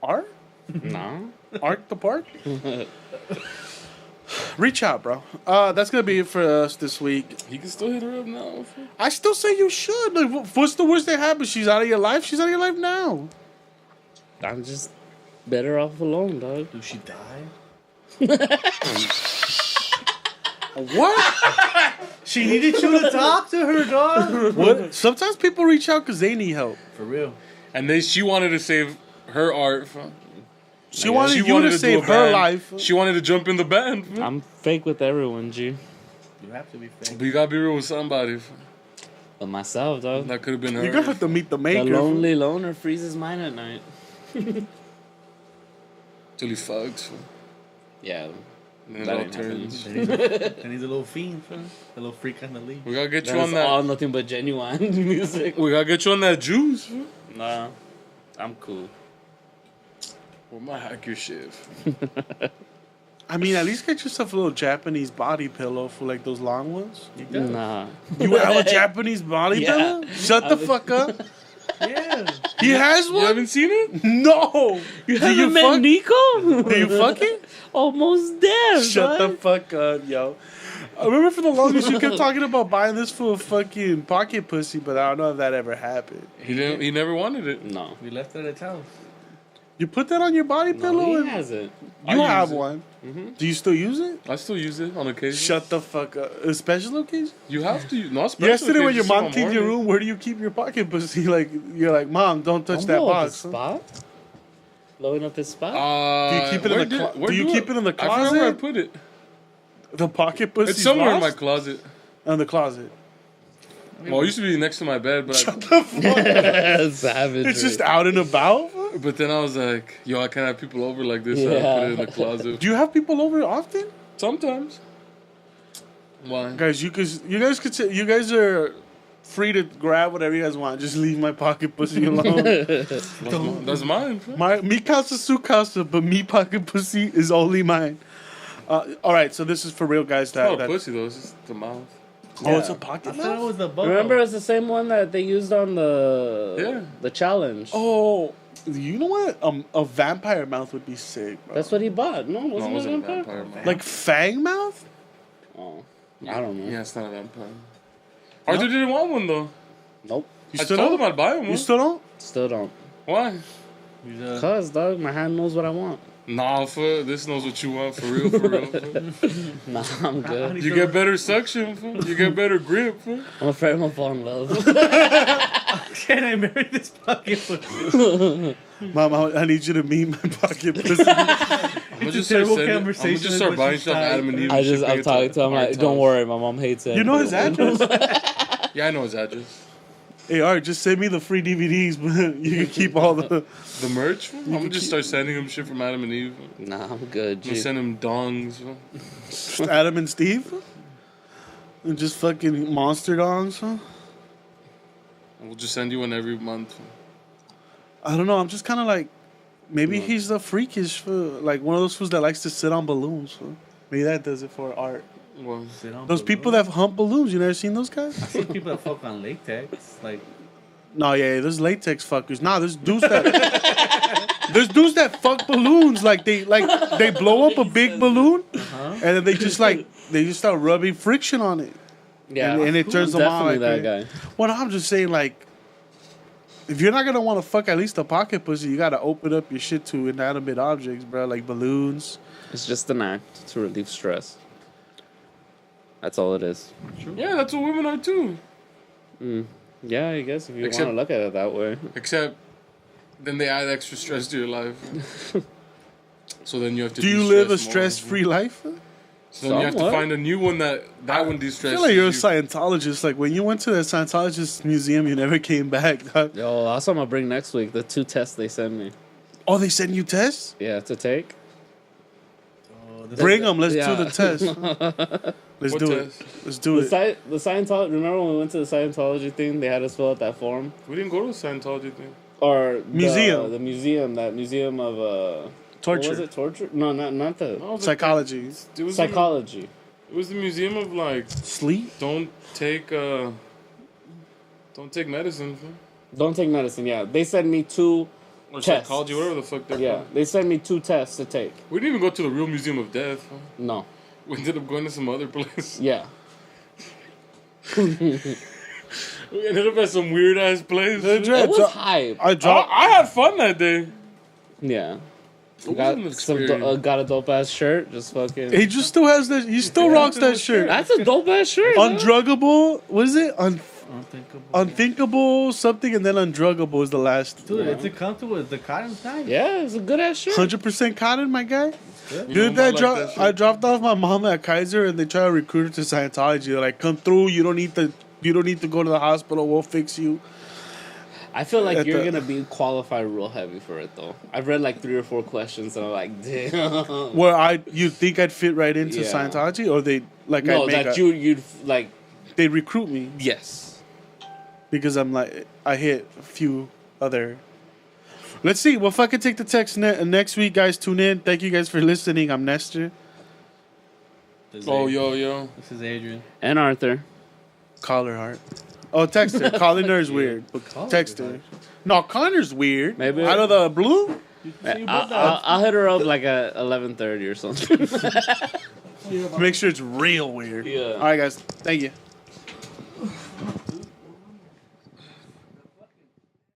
S3: Art?
S4: No.
S3: Art the park? Reach out, bro. That's going to be it for us this week.
S5: He can still hit her up now.
S3: I still say you should. Like, what's the worst that happens? She's out of your life? She's out of your life now.
S4: I'm just better off alone, dog.
S2: Dude, she died.
S3: What?
S2: She needed you to talk to her, dog.
S3: What? Sometimes people reach out because they need help.
S2: For real.
S5: And then she wanted to save her art.
S3: She wanted you to
S5: do
S3: save
S5: a
S3: her
S5: band.
S3: life.
S5: She wanted to jump in the band.
S4: I'm fake with everyone, G.
S2: You have to be fake.
S5: But you gotta be real with somebody.
S4: But myself, dog.
S5: That could have been her.
S3: You're gonna have to meet the
S4: The
S3: maker.
S4: lonely loner freezes mine at night.
S5: Till he fucks.
S4: Yeah.
S5: And then it
S4: That
S5: all
S4: ain't
S5: turns.
S2: And he's a little fiend, fam. A little freak on the league.
S5: We gotta get you
S4: That's
S5: on that.
S4: all nothing but genuine music.
S5: We gotta get you on that juice.
S4: Nah, I'm cool.
S5: We might hack your shit.
S3: I mean, at least get yourself a little Japanese body pillow for like those long ones.
S4: Nah.
S3: You have a Japanese body
S4: Yeah.
S3: pillow? Shut the fuck up.
S2: Yeah.
S3: He has
S5: You
S3: one?
S5: haven't seen it?
S3: No.
S4: You
S3: Do
S4: haven't met
S3: fuck?
S4: Nico?
S3: Do you fuck it?
S4: Almost there,
S3: Shut the
S4: dog.
S3: fuck up, yo. I remember for the longest you kept talking about buying this for a fucking pocket pussy, but I don't know if that ever happened.
S5: He didn't. He never wanted it.
S4: No.
S2: We left it at his house.
S3: You put that on your body pillow?
S4: No,
S3: and-
S4: he hasn't.
S5: I
S3: You
S5: use
S3: have
S5: it.
S3: one.
S4: Mhm.
S3: Do you still use it?
S5: I still use it on occasion.
S3: Shut the fuck up. A special occasion?
S5: You have to. Not special.
S3: Yesterday when your
S5: occasions,
S3: mom
S5: I'm
S3: cleaned your
S5: horny.
S3: room, where do you keep your pocket pussy? Like, you're like, Mom, don't touch
S4: Don't
S3: that
S4: blow up
S3: box.
S4: his
S3: huh?
S4: spot? Blowing up his spot?
S3: Do you keep it in
S5: where
S3: the
S5: did-
S3: clo-
S5: where
S3: do you keep it in the
S5: I forgot where I
S3: closet?
S5: put it.
S3: The pocket pussy
S5: It's somewhere in my closet.
S3: in the closet.
S5: Well, it used to be next to my bed, but
S3: Shut the fuck.
S4: Savage.
S3: It's just out and about.
S5: but then I was like, yo, I can't have people over like this. So I
S4: Yeah.
S5: put it in the closet.
S3: Do you have people over often?
S5: Sometimes. Why?
S3: Guys, you guys are free to grab whatever you guys want. Just leave my pocket pussy alone.
S5: That's mine. Bro.
S3: Mi casa su casa, but me pocket pussy is only mine. All right, so this is for real, guys.
S5: It's not a
S3: That
S5: pussy though. It's just the mouth.
S3: oh, it's a
S2: I
S3: pocket.
S2: thought it
S3: mouth?
S2: was the boat.
S4: Remember, it's the same one that they used on the challenge.
S3: Oh, you know what? A vampire mouth would be sick, bro.
S4: That's what he bought. No,
S5: No, it
S4: wasn't
S5: wasn't
S4: it
S5: a
S4: vampire?
S5: vampire. Man.
S3: Like fang mouth.
S4: Oh, I don't know.
S5: Yeah, it's not a vampire. Arthur didn't want one though.
S4: Nope.
S3: You
S5: I
S3: still
S5: told
S3: don't?
S5: him I'd buy him one.
S3: You still don't?
S4: Still don't.
S5: Why?
S2: He's a-
S4: Cause, dog, my hand knows what I want.
S5: Nah, fool. This knows what you want for real, for real. Fool.
S4: Nah, I'm good.
S5: You get better suction, fool. You get better grip, fool.
S4: I'm afraid I'm gonna fall in love.
S2: Can I marry this pocket pussy?
S3: Mom, I need you to meet my pocket pussy.
S5: I'm gonna just start
S2: terrible
S5: sending. I'm gonna
S2: conversation
S5: just start
S2: with
S5: buying
S2: your
S5: stuff
S2: side.
S5: Adam and Eve.
S4: I
S5: and
S4: just,
S5: shit,
S4: I'm
S5: bring it
S4: talking
S5: to
S4: to him
S5: our
S4: like, don't
S5: house.
S4: worry, my mom hates it.
S3: You know his address?
S5: Yeah, I know his address.
S3: Hey, Art, just send me the free DVDs, but you can keep all the.
S5: The merch? Fool? I'm gonna just start sending him shit from Adam and Eve.
S4: Nah, I'm good,
S5: I'm gonna
S4: G.
S5: send him dongs. Fool.
S3: Adam and Steve? And just fucking monster dogs, huh?
S5: We'll just send you one every month. Fool.
S3: I don't know. I'm just kind of like, maybe he's the freakish fool, like one of those fools that likes to sit on balloons. Fool. Maybe that does it for Art.
S5: Well,
S2: Sit on
S3: Those
S2: balloons.
S3: people that hump balloons, you never seen those guys?
S2: I see people that fuck on latex. Like,
S3: No, yeah, there's latex fuckers. Nah, there's dudes that there's dudes that fuck balloons. Like they blow up a big balloon, and then they just start rubbing friction on it,
S4: Yeah,
S3: and it turns them on.
S4: definitely
S3: Like,
S4: that guy.
S3: well, I'm just saying, like, if you're not gonna want to fuck at least a pocket pussy, you gotta open up your shit to inanimate objects, bro, like balloons.
S4: It's just an act to relieve stress. That's all it is.
S5: yeah, that's what women are too.
S4: Yeah, I guess if you
S5: Except-
S4: want to look at it that way.
S5: Except, then they add extra stress to your life. So then you have to.
S3: Do you live a
S5: de-stress more.
S3: stress-free life?
S5: So then you have to
S4: Somewhat.
S5: find a new one that one
S3: I
S5: de-stresses
S3: feel like you're a
S5: you.
S3: Scientologist. Like when you went to the Scientologist museum, you never came back. Dog.
S4: Yo, that's what I'm gonna bring next week. The 2 tests they send me.
S3: Oh, they send you tests?
S4: Yeah, to take.
S2: oh, this
S3: Bring them. Let's
S4: Yeah.
S3: do the test. Let's
S5: What
S3: do
S5: test?
S3: it. Let's do
S4: The,
S3: it.
S4: the Scientology. Remember when we went to the Scientology thing? They had us fill out that form.
S5: We didn't go to the Scientology thing.
S4: Or
S3: Museum.
S4: The museum. That museum of What was
S3: Torture.
S4: it? Torture? No, not the
S5: No, the-
S3: Psychology.
S5: It was
S4: psychology.
S5: it was the museum of like
S3: Sleep?
S5: don't take medicine. Fool.
S4: Don't take medicine. Yeah, they sent me 2.
S5: Or
S4: Tests.
S5: psychology, whatever the fuck they're
S4: Yeah,
S5: called.
S4: they sent me 2 tests to take.
S5: We didn't even go to the real Museum of Death. Fool.
S4: No.
S5: We ended up going to some other place.
S4: Yeah.
S5: We ended up at some weird ass place.
S3: The
S4: It
S3: dreads.
S4: was hype.
S3: I dropped.
S5: I had fun that day.
S4: Yeah.
S5: It wasn't an experience.
S4: Got a dope ass shirt. Just fucking.
S3: He just still has that. He still rocks that shirt.
S4: That's a dope ass shirt. man.
S3: Undruggable. What is it?
S2: Unthinkable.
S3: Unthinkable something, and then undruggable is the last.
S2: Dude, it's a comfortable. The cotton's nice.
S4: Yeah, it's a good ass shirt.
S3: 100% cotton, my guy.
S2: Good.
S3: Dude,
S5: I like that shit.
S3: I dropped off my mom at Kaiser, and they try to recruit her to Scientology. They're like, "Come through. You don't need to go to the hospital. We'll fix you."
S4: I feel like
S3: At
S4: you're
S3: the-
S4: gonna be qualified real heavy for it though. I've read like 3 or 4 questions, and I'm like, damn.
S3: Where you think I'd fit right into
S4: Yeah.
S3: Scientology, or they like
S4: No,
S3: I'd make
S4: that
S3: a,
S4: you'd like.
S3: they recruit me
S4: Yes.
S3: because I'm like I hit a few other. Let's see. We'll fucking take the text next week, guys. Tune in. Thank you guys for listening. I'm Nestor.
S2: This is
S5: Oh,
S2: Adrian.
S5: yo.
S2: This is Adrian.
S4: And Arthur.
S3: Caller heart. Oh, text her. Calling her is weird. But text her. No, Connor's weird.
S4: Maybe-
S3: out of the blue.
S4: I'll hit her up like at 11:30 or something.
S3: Make sure it's real weird.
S4: Yeah.
S3: All right, guys. Thank you.